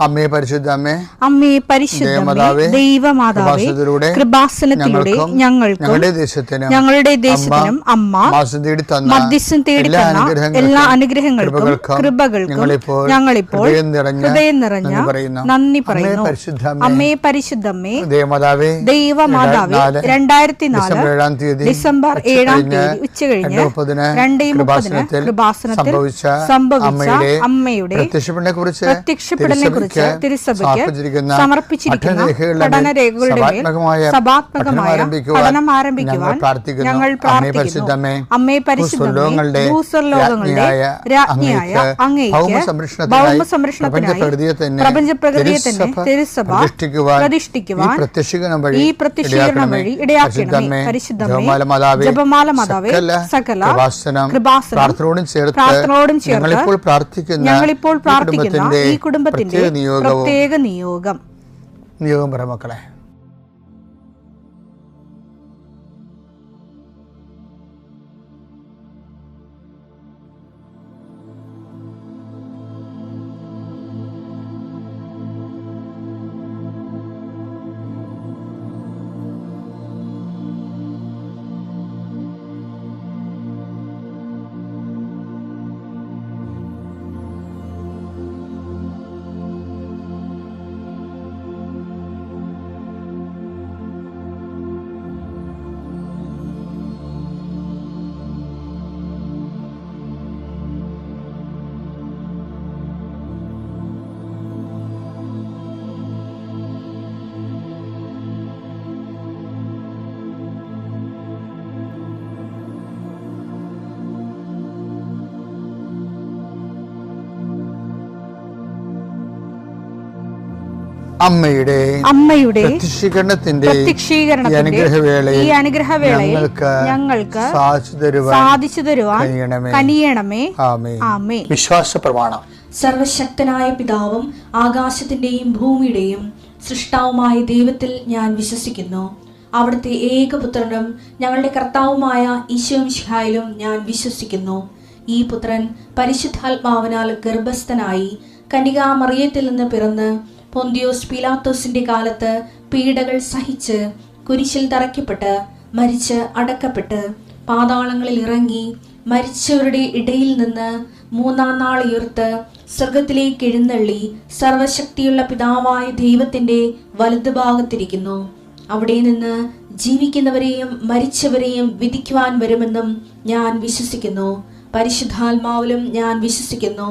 അമ്മേ പരിശുദ്ധ അമ്മേ, അമ്മേ പരിശുദ്ധമേ, ദൈവമാതാവേ, കൃപാസനത്തിലൂടെ ഞങ്ങളുടെ ദേശത്തിനും അമ്മ മധ്യസ്ഥം തേടി തന്ന എല്ലാ അനുഗ്രഹങ്ങൾക്കും കൃപകൾക്കും ഞങ്ങളിപ്പോൾ ഹൃദയം നിറഞ്ഞ നന്ദി പറയുന്നു. അമ്മേ പരിശുദ്ധമേ, ദൈവമാതാവേ, 2004 ഡിസംബർ 7 ഉച്ചകഴിഞ്ഞ് 2:30 കൃപാസനത്തിൽ സംഭവിച്ച അമ്മയുടെ പ്രത്യക്ഷപ്പെടലിനെ കുറിച്ച് തിരുസഭയ്ക്ക് സമർപ്പിച്ചിരിക്കുന്ന പഠനരേഖകളുടെ മേൽ സഭാത്മകമായ പഠനം ആരംഭിക്കുവാൻ ഞങ്ങൾ പ്രാർത്ഥിക്കുന്നു. അമ്മേ പരിശുദ്ധമേ, ഭൂസ്വർലോകങ്ങളുടെ രാജ്ഞിയായ അങ്ങേയ്ക്ക് ഭൗമസംരക്ഷണത്തിനായി പ്രപഞ്ചപ്രകൃതിയെ തന്നെ തിരുസഭ പ്രതിഷ്ഠിക്കുവാൻ ഈ പ്രത്യക്ഷീകരണം വഴി ഇടയാക്കണമേ. പരിശുദ്ധമേ, ജപമാല മാതാവേ, സകല കൃപാസനം പ്രാർത്ഥനയോടും ചേർത്ത് ഞങ്ങളിപ്പോൾ പ്രാർത്ഥിക്കുന്ന ഈ കുടുംബത്തിന്റെ പ്രത്യേക നിയോഗം മക്കളെ. അമ്മയുടെ പ്രത്യക്ഷീകരണത്തിന്റെ ഈ അനുഗ്രഹവേളയിൽ ഞങ്ങൾക്ക് സാധിച്ചു തരുവാൻ കനിയണമേ. ആമേൻ. വിശ്വാസ പ്രമാണം. സർവശക്തനായ പിതാവും ആകാശത്തിന്റെയും ഭൂമിയുടെയും സൃഷ്ടാവുമായ ദൈവത്തിൽ ഞാൻ വിശ്വസിക്കുന്നു. അവിടുത്തെ ഏകപുത്രനും ഞങ്ങളുടെ കർത്താവുമായ ഈശോമിശിഹായിലും ഞാൻ വിശ്വസിക്കുന്നു. ഈ പുത്രൻ പരിശുദ്ധാത്മാവിനാൽ ഗർഭസ്ഥനായി കന്യകാമറിയത്തിൽ നിന്ന് പിറന്ന് പൊന്തിയോസ് പീലാത്തോസിന്റെ കാലത്ത് പീഡകൾ സഹിച്ച് കുരിശിൽ തറയ്ക്കപ്പെട്ട് മരിച്ച് അടക്കപ്പെട്ട് പാതാളങ്ങളിൽ ഇറങ്ങി മരിച്ചവരുടെ ഇടയിൽ നിന്ന് 3-ാം നാൾ ഉയർത്ത് സ്വർഗത്തിലേക്ക് എഴുന്നള്ളി സർവശക്തിയുള്ള പിതാവായ ദൈവത്തിന്റെ വലതുഭാഗത്തിരിക്കുന്നു. അവിടെ നിന്ന് ജീവിക്കുന്നവരെയും മരിച്ചവരെയും വിധിക്കുവാൻ വരുമെന്നും ഞാൻ വിശ്വസിക്കുന്നു. പരിശുദ്ധാത്മാവിലും ഞാൻ വിശ്വസിക്കുന്നു.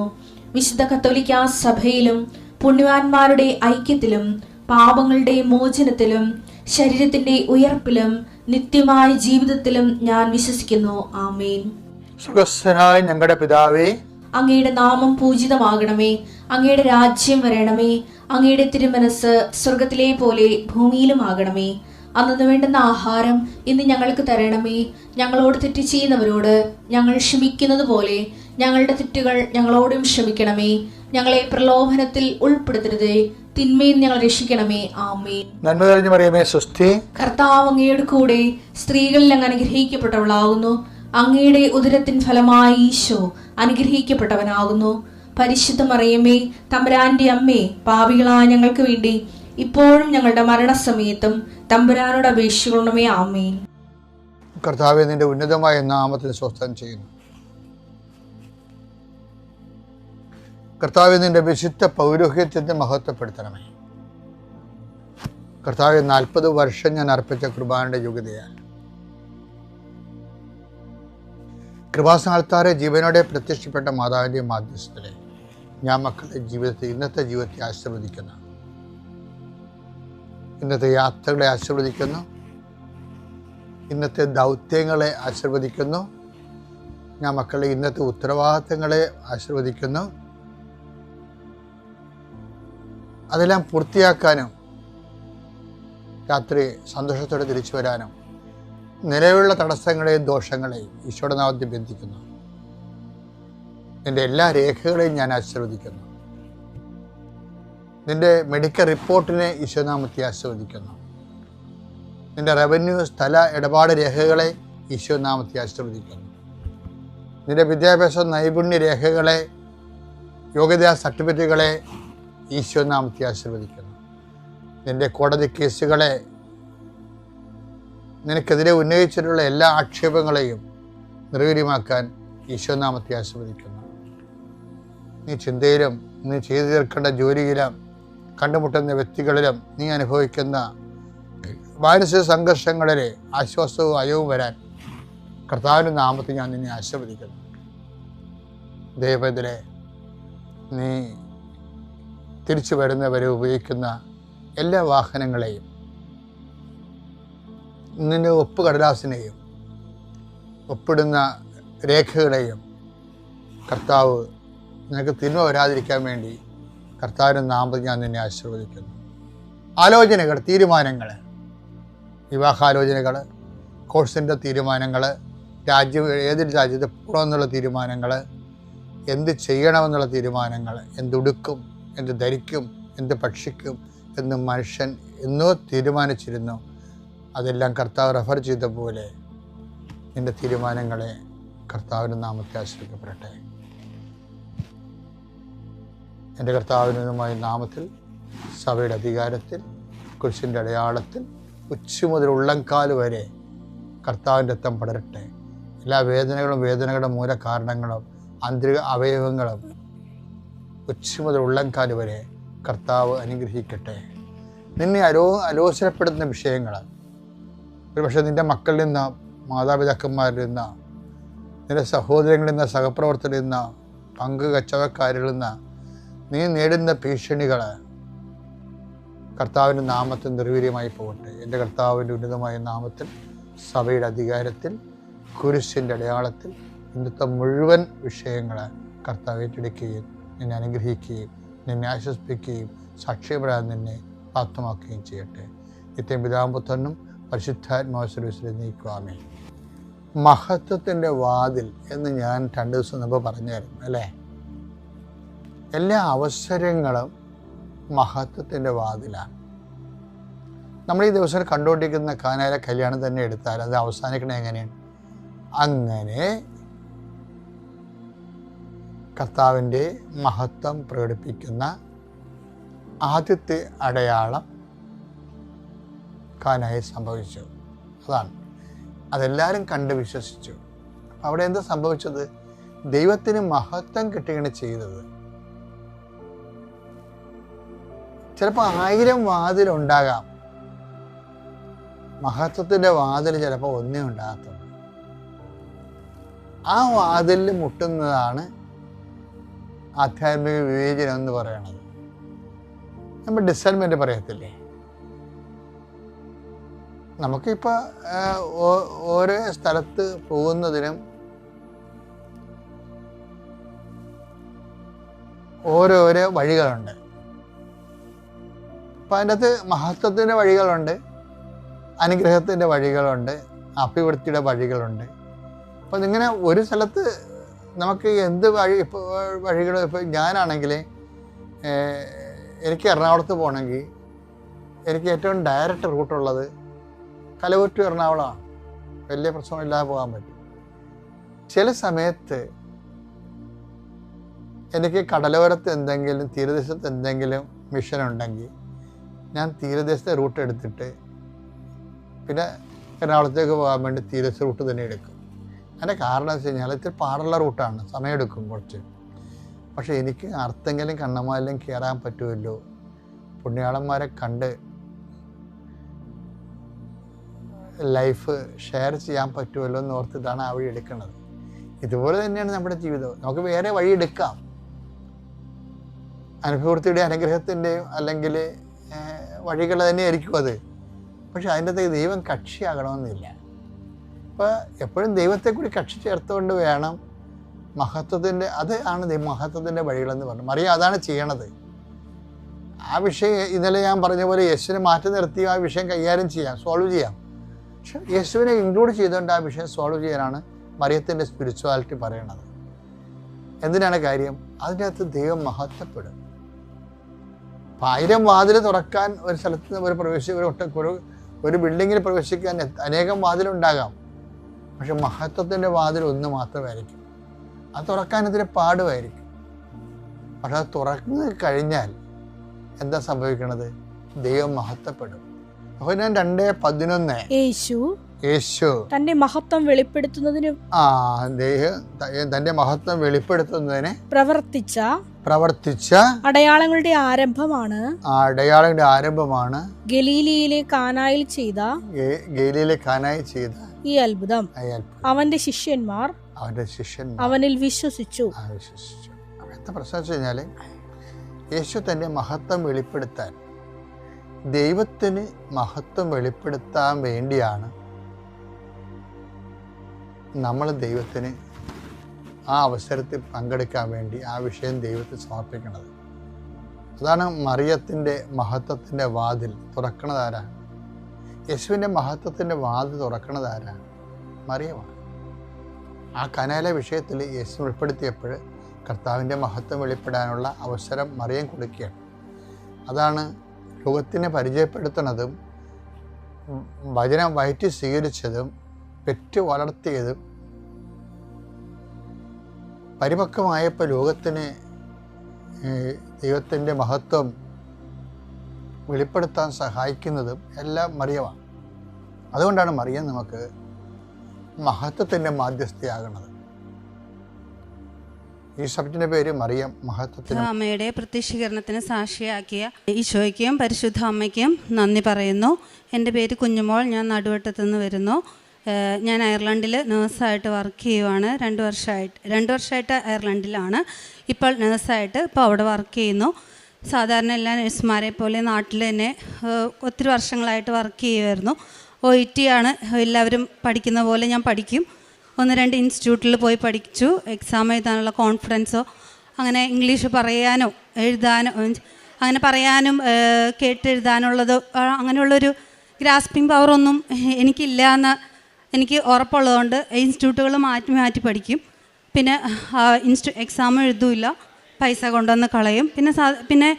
വിശുദ്ധ കത്തോലിക്കാ സഭയിലും പുണ്യവാന്മാരുടെ ഐക്യത്തിലും പാപങ്ങളുടെ മോചനത്തിലും ശരീരത്തിന്റെ ഉയർപ്പിലും നിത്യമായ ജീവിതത്തിലും ഞാൻ വിശ്വസിക്കുന്നു. ആമേൻ. സുഖസ്ഥനായ ഞങ്ങളുടെ പിതാവേ, അങ്ങയുടെ നാമം പൂജിതമാകണമേ. അങ്ങയുടെ രാജ്യം വരണമേ. അങ്ങയുടെ തിരുമനസ് സ്വർഗത്തിലെ പോലെ ഭൂമിയിലും ആകണമേ. അന്നു വേണ്ടുന്ന ആഹാരം ഇന്ന് ഞങ്ങൾക്ക് തരണമേ. ഞങ്ങളോട് തെറ്റ് ചെയ്യുന്നവരോട് ഞങ്ങൾ ക്ഷമിക്കുന്നത് പോലെ ഞങ്ങളുടെ തെറ്റുകൾ ഞങ്ങളോടും ക്ഷമിക്കണമേ. ഞങ്ങളെ പ്രലോഭനത്തിൽ ഉൾപ്പെടുത്തരുതേ, തിന്മയിൽ ഞങ്ങൾ രക്ഷിക്കണമേ. ആമേൻ. നന്മ നിറഞ്ഞ മറിയമേ, സ്വസ്തി. കർത്താവ് അങ്ങയുടെ കൂടെ സ്ത്രീകളിൽ അങ്ങ് അനുഗ്രഹിക്കപ്പെട്ടവളാകുന്നു. അങ്ങയുടെ ഉദരത്തിൻ ഫലമായി ഈശോ അനുഗ്രഹിക്കപ്പെട്ടവനാകുന്നു. പരിശുദ്ധ മറിയമേ, തമ്പുരാന്റെ അമ്മേ, പാപികളായ ഞങ്ങൾക്ക് വേണ്ടി ഇപ്പോഴും ഞങ്ങളുടെ മരണസമയത്തും തമ്പുരാനോട് അപേക്ഷിക്കണമേ. ആമേൻ. കർത്താവേ, നിന്റെ ഉന്നതമായ നാമത്തിൽ സ്വസ്ഥം ചെയ്യുന്നു. കർത്താവേ, നിന്റെ വിശുദ്ധ പൗരോഹിത്യത്തെ മഹത്വപ്പെടുത്തണമേ. കർത്താവേ, 40 വർഷം ഞാൻ അർപ്പിച്ച കൃപാന്റെ യോഗ്യതയാൽ കൃപാസനാൽത്താരെ ജീവനോടെ പ്രത്യക്ഷപ്പെട്ട മാതാവിൻ്റെ മാധ്യസ്ഥത്തിലെ ഞാൻ മക്കളുടെ ജീവിതത്തെ ഇന്നത്തെ ജീവിതത്തെ ആശീർവദിക്കുന്നു. ഇന്നത്തെ യാത്രകളെ ആശീർവദിക്കുന്നു. ഇന്നത്തെ ദൗത്യങ്ങളെ ആശീർവദിക്കുന്നു. ഞാൻ മക്കളുടെ ഇന്നത്തെ ഉത്തരവാദിത്തങ്ങളെ ആശീർവദിക്കുന്നു. അതെല്ലാം പൂർത്തിയാക്കാനും രാത്രി സന്തോഷത്തോടെ തിരിച്ചു വരാനും നിലവിലുള്ള തടസ്സങ്ങളെയും ദോഷങ്ങളെയും ഈശോയുടെ നാമത്തിൽ ബന്ധിക്കുന്നു. നിന്റെ എല്ലാ രേഖകളെയും ഞാൻ ആശീർവദിക്കുന്നു. നിന്റെ മെഡിക്കൽ റിപ്പോർട്ടിനെ ഈശോനാമത്തെ ആശീർവദിക്കുന്നു. നിന്റെ റവന്യൂ സ്ഥല ഇടപാട് രേഖകളെ ഈശോനാമത്തെ ആശീർവദിക്കുന്നു. നിന്റെ വിദ്യാഭ്യാസ നൈപുണ്യ രേഖകളെ യോഗ്യതാ സർട്ടിഫിക്കറ്റുകളെ ഈശോ നാമത്തെ ആശീർവദിക്കുന്നു. നിന്റെ കോടതി കേസുകളെ, നിനക്കെതിരെ ഉന്നയിച്ചിട്ടുള്ള എല്ലാ ആക്ഷേപങ്ങളെയും നിർവീര്യമാക്കാൻ ഈശോ നാമത്തെ ആശീർവദിക്കുന്നു. നീ ചിന്തയിലും നീ ചെയ്തു തീർക്കേണ്ട ജോലിയിലും കണ്ടുമുട്ടുന്ന വ്യക്തികളിലും നീ അനുഭവിക്കുന്ന മാനസിക സംഘർഷങ്ങളിലെ ആശ്വാസവും അയവും വരാൻ കർത്താവിൻ്റെ നാമത്തിൽ ഞാൻ നിന്നെ ആശീർവദിക്കുന്നു. ദൈവത്തിലെ നീ തിരിച്ചു വരുന്നവരെ ഉപയോഗിക്കുന്ന എല്ലാ വാഹനങ്ങളെയും, നിന്റെ ഒപ്പ് കടലാസിനെയും ഒപ്പിടുന്ന രേഖകളെയും കർത്താവ് നിനക്ക് തിന്മ വരാതിരിക്കാൻ വേണ്ടി കർത്താവിൻ്റെ നാമത്തിൽ ഞാൻ നിന്നെ ആശീർവദിക്കുന്നു. ആലോചനകൾ, തീരുമാനങ്ങൾ, വിവാഹാലോചനകൾ, കോഴ്സിൻ്റെ തീരുമാനങ്ങൾ, ഏതൊരു രാജ്യത്ത് പോകണമെന്നുള്ള തീരുമാനങ്ങൾ, എന്ത് ചെയ്യണമെന്നുള്ള തീരുമാനങ്ങൾ, എന്തുടുക്കും, എന്ത് ധരിക്കും, എന്ത് ഭക്ഷിക്കും എന്ന് മനുഷ്യൻ എന്നോ തീരുമാനിച്ചിരുന്നു. അതെല്ലാം കർത്താവ് റെഫർ ചെയ്ത പോലെ നിൻ്റെ തീരുമാനങ്ങളെ കർത്താവിൻ്റെ നാമത്തെ ആശ്രയിക്കപ്പെടട്ടെ. എൻ്റെ കർത്താവിനുമായ നാമത്തിൽ, സഭയുടെ അധികാരത്തിൽ, കുരിശിൻ്റെ അടയാളത്തിൽ ഉച്ച മുതൽ ഉള്ളംകാല് വരെ കർത്താവിൻ്റെ രക്തം പടരട്ടെ. എല്ലാ വേദനകളുടെ മൂല കാരണങ്ങളും ആന്തരിക അവയവങ്ങളും ഉച്ച മുതൽ ഉള്ളംകാല് വരെ കർത്താവ് അനുഗ്രഹിക്കട്ടെ. നിന്നെ അലോസരപ്പെടുത്തുന്ന വിഷയങ്ങൾ, ഒരുപക്ഷെ നിൻ്റെ മക്കളിൽ നിന്ന്, മാതാപിതാക്കന്മാരിൽ നിന്ന്, നിൻ്റെ സഹോദരങ്ങളിൽ നിന്ന്, സഹപ്രവർത്തകരിൽ നിന്ന്, കച്ചവടക്കാരിൽ നിന്ന് നീ നേടുന്ന ഭീഷണികൾ കർത്താവിൻ്റെ നാമത്തിൽ നിർവീര്യമായി പോകട്ടെ. എൻ്റെ കർത്താവിൻ്റെ ഉന്നതമായ നാമത്തിൽ, സഭയുടെ അധികാരത്തിൽ, കുരിശിൻ്റെ അടയാളത്തിൽ ഇന്നത്തെ മുഴുവൻ വിഷയങ്ങൾ കർത്താവ് ഏറ്റെടുക്കുകയും നിന്നെ അനുഗ്രഹിക്കുകയും നിന്നെ ആശ്വസിപ്പിക്കുകയും സാക്ഷ്യപ്പെടാൻ നിന്നെ പ്രാപ്തമാക്കുകയും ചെയ്യട്ടെ. നിത്യം പിതാവും പുത്രനും പരിശുദ്ധാത്മാവിൽ നീക്കുവാമേ. മഹത്വത്തിൻ്റെ വാതിൽ എന്ന് ഞാൻ 2 ദിവസം മുമ്പ് പറഞ്ഞായിരുന്നു അല്ലേ? എല്ലാ അവസരങ്ങളും മഹത്വത്തിൻ്റെ വാതിലാണ്. നമ്മൾ ഈ ദിവസം കണ്ടുകൊണ്ടിരിക്കുന്ന കാനായിലെ കല്യാണം തന്നെ എടുത്താൽ അത് അവസാനിക്കണത് എങ്ങനെയാണ്? അങ്ങനെ കർത്താവിൻ്റെ മഹത്വം പ്രകടിപ്പിക്കുന്ന ആദ്യത്തെ അടയാളം കാനായിൽ സംഭവിച്ചു. അതെല്ലാവരും കണ്ട് വിശ്വസിച്ചു. അവിടെ എന്താ സംഭവിച്ചത്? ദൈവത്തിന് മഹത്വം കിട്ടുകയാണ് ചെയ്തത്. ചിലപ്പോൾ 1000 വാതിലുണ്ടാകാം, മഹത്വത്തിൻ്റെ വാതിൽ ചിലപ്പോൾ ഒന്നേ ഉണ്ടാകത്തുള്ളൂ. ആ വാതിലിൽ മുട്ടുന്നതാണ് ആധ്യാത്മിക വിവേചനം എന്ന് പറയണത്. നമ്മൾ ഡിസൈൻമെൻറ്റ് പറയത്തില്ലേ? നമുക്കിപ്പോൾ ഓരോ സ്ഥലത്ത് പോകുന്നതിനും ഓരോരോ വഴികളുണ്ട്. അപ്പം അതിൻ്റെ അകത്ത് മഹത്വത്തിൻ്റെ വഴികളുണ്ട്, അനുഗ്രഹത്തിൻ്റെ വഴികളുണ്ട്, അഭിവൃദ്ധിയുടെ വഴികളുണ്ട്. അപ്പം ഇങ്ങനെ ഒരു സ്ഥലത്ത് നമുക്ക് എന്ത് വഴികൾ, ഇപ്പോൾ ഞാനാണെങ്കിൽ എനിക്ക് എറണാകുളത്ത് പോകണമെങ്കിൽ എനിക്ക് ഏറ്റവും ഡയറക്റ്റ് റൂട്ടുള്ളത് കലവൂർ ടു എറണാകുളമാണ്. വലിയ പ്രശ്നമില്ലാതെ പോകാൻ പറ്റും. ചില സമയത്ത് എനിക്ക് കടലോരത്ത് എന്തെങ്കിലും, തീരദേശത്ത് എന്തെങ്കിലും മിഷൻ ഉണ്ടെങ്കിൽ ഞാൻ തീരദേശത്തെ റൂട്ട് എടുത്തിട്ട് പിന്നെ എറണാകുളത്തേക്ക് പോകാൻ വേണ്ടി തീരദേശ റൂട്ട് തന്നെ എടുക്കും. അതിൻ്റെ കാരണം വെച്ച് കഴിഞ്ഞാൽ ഇത്തിരി പാടുള്ള റൂട്ടാണ്, സമയമെടുക്കും കുറച്ച്. പക്ഷേ എനിക്ക് അർത്തെങ്കിലും കണ്ണമാലിലും കയറാൻ പറ്റുമല്ലോ, പുണ്യാളന്മാരെ കണ്ട് ലൈഫ് ഷെയർ ചെയ്യാൻ പറ്റുമല്ലോ എന്ന് ഓർത്തിട്ടാണ് ആ വഴി എടുക്കുന്നത്. ഇതുപോലെ തന്നെയാണ് നമ്മുടെ ജീവിതം. നമുക്ക് വേറെ വഴി എടുക്കാം, അനുഭവത്തിൻ്റെ അനുഗ്രഹത്തിൻ്റെയും അല്ലെങ്കിൽ വഴികൾ തന്നെയായിരിക്കും അത്. പക്ഷെ അതിൻ്റെ അകത്ത് ദൈവം കക്ഷിയാകണമെന്നില്ല. അപ്പോൾ എപ്പോഴും ദൈവത്തെ കൂടി കക്ഷി ചേർത്തുകൊണ്ട് വേണം മഹത്വത്തിൻ്റെ, അത് ആണ് മഹത്വത്തിൻ്റെ വഴികളെന്ന് പറഞ്ഞു. മറിയ അതാണ് ചെയ്യണത്. ആ വിഷയം ഇന്നലെ ഞാൻ പറഞ്ഞ പോലെ യേശുവിനെ മാറ്റി നിർത്തി ആ വിഷയം കൈകാര്യം ചെയ്യാം, സോൾവ് ചെയ്യാം. പക്ഷെ യേശുവിനെ ഇൻക്ലൂഡ് ചെയ്തുകൊണ്ട് ആ വിഷയം സോൾവ് ചെയ്യാനാണ് മറിയത്തിൻ്റെ സ്പിരിച്വാലിറ്റി പറയണത്. എന്തിനാണ് കാര്യം? അതിൻ്റെ അകത്ത് ദൈവം മഹത്വപ്പെടും. 1000 വാതിൽ തുറക്കാൻ ഒരു സ്ഥലത്ത് ഒരു ബിൽഡിങ്ങിൽ പ്രവേശിക്കാൻ അനേകം വാതിലുണ്ടാകാം. പക്ഷെ മഹത്വത്തിൻ്റെ വാതിൽ ഒന്ന് മാത്രമായിരിക്കും. അത് തുറക്കാൻ ഇതിന് പാടുമായിരിക്കും. പക്ഷെ അത് തുറന്നു കഴിഞ്ഞാൽ എന്താ സംഭവിക്കണത്? ദൈവം മഹത്വപ്പെടും. യോഹന്നാൻ 2:11 യേശു തന്റെ മഹത്വം വെളിപ്പെടുത്തുന്നതിന് തന്റെ മഹത്വം വെളിപ്പെടുത്തുന്നതിന് പ്രവർത്തിച്ച അടയാളങ്ങളുടെ ആരംഭമാണ് ഗലീലയിലെ കാനായിൽ ചെയ്ത ഈ അത്ഭുതം. അവന്റെ ശിഷ്യന്മാർ അവനിൽ വിശ്വസിച്ചു. എന്താ പ്രശ്നം വെച്ച് കഴിഞ്ഞാല്, യേശു തന്റെ മഹത്വം വെളിപ്പെടുത്താൻ, ദൈവത്തിന് മഹത്വം വെളിപ്പെടുത്താൻ വേണ്ടിയാണ് നമ്മൾ ദൈവത്തിന് ആ അവസരത്തിൽ പങ്കെടുക്കാൻ വേണ്ടി ആ വിഷയം ദൈവത്തിൽ സമർപ്പിക്കുന്നത്. അതാണ് മറിയത്തിൻ്റെ മഹത്വത്തിൻ്റെ വാതിൽ തുറക്കണതാരാണ്? യേശുവിൻ്റെ മഹത്വത്തിൻ്റെ വാതിൽ തുറക്കണതാരാണ്? മറിയമാണ്. ആ കനാലെ വിഷയത്തിൽ യേശു ഉൾപ്പെടുത്തിയപ്പോൾ കർത്താവിൻ്റെ മഹത്വം വെളിപ്പെടാനുള്ള അവസരം മറിയം കൊടുക്കുകയാണ്. അതാണ് ലോകത്തിനെ പരിചയപ്പെടുത്തുന്നതും വചനം വയറ്റി സ്വീകരിച്ചതും പെറ്റു വളർത്തിയതും പരിപക്വമായപ്പോൾ ലോകത്തിന് ദൈവത്തിൻ്റെ മഹത്വം വെളിപ്പെടുത്താൻ സഹായിക്കുന്നതും എല്ലാം മറിയമാണ്. അതുകൊണ്ടാണ് മറിയം നമുക്ക് മഹത്വത്തിൻ്റെ മാധ്യസ്ഥയാകുന്നത്. ഈ സബ്ജക്റ്റിൻ്റെ പേര് മറിയം മഹത്വത്തിന്. അമ്മയുടെ പ്രത്യക്ഷീകരണത്തിന് സാക്ഷിയാക്കിയ ഈശോയ്ക്കും പരിശുദ്ധ അമ്മയ്ക്കും നന്ദി പറയുന്നു. എൻ്റെ പേര് കുഞ്ഞുമോൾ. ഞാൻ നടുവട്ടത്തു നിന്ന് വരുന്നു. ഞാൻ അയർലൻഡിൽ നേഴ്സായിട്ട് വർക്ക് ചെയ്യുവാണ്. 2 വർഷമായിട്ട് അയർലൻഡിലാണ്. ഇപ്പോൾ നേഴ്സായിട്ട് ഇപ്പോൾ അവിടെ വർക്ക് ചെയ്യുന്നു. സാധാരണ എല്ലാ നഴ്സുമാരെ പോലെ നാട്ടിൽ തന്നെ ഒത്തിരി വർഷങ്ങളായിട്ട് വർക്ക് ചെയ്യുമായിരുന്നു. OIT ആണ് എല്ലാവരും പഠിക്കുന്ന പോലെ ഞാൻ പഠിക്കും. 1-2 ഇൻസ്റ്റിറ്റ്യൂട്ടിൽ പോയി പഠിച്ചു. എക്സാം എഴുതാനുള്ള കോൺഫിഡൻസോ അങ്ങനെ ഇംഗ്ലീഷ് പറയാനോ എഴുതാനോ അങ്ങനെ പറയാനും കേട്ടെഴുതാനുള്ളതോ അങ്ങനെയുള്ളൊരു ഗ്രാസ്പിംഗ് പവറൊന്നും എനിക്കില്ല എന്ന് എനിക്ക് ഉറപ്പുള്ളതുകൊണ്ട് ഇൻസ്റ്റിറ്റ്യൂട്ടുകൾ മാറ്റി പഠിക്കും. പിന്നെ എക്സാം എഴുതൂല്ല, പൈസ കൊണ്ടുവന്ന് കളയും. പിന്നെ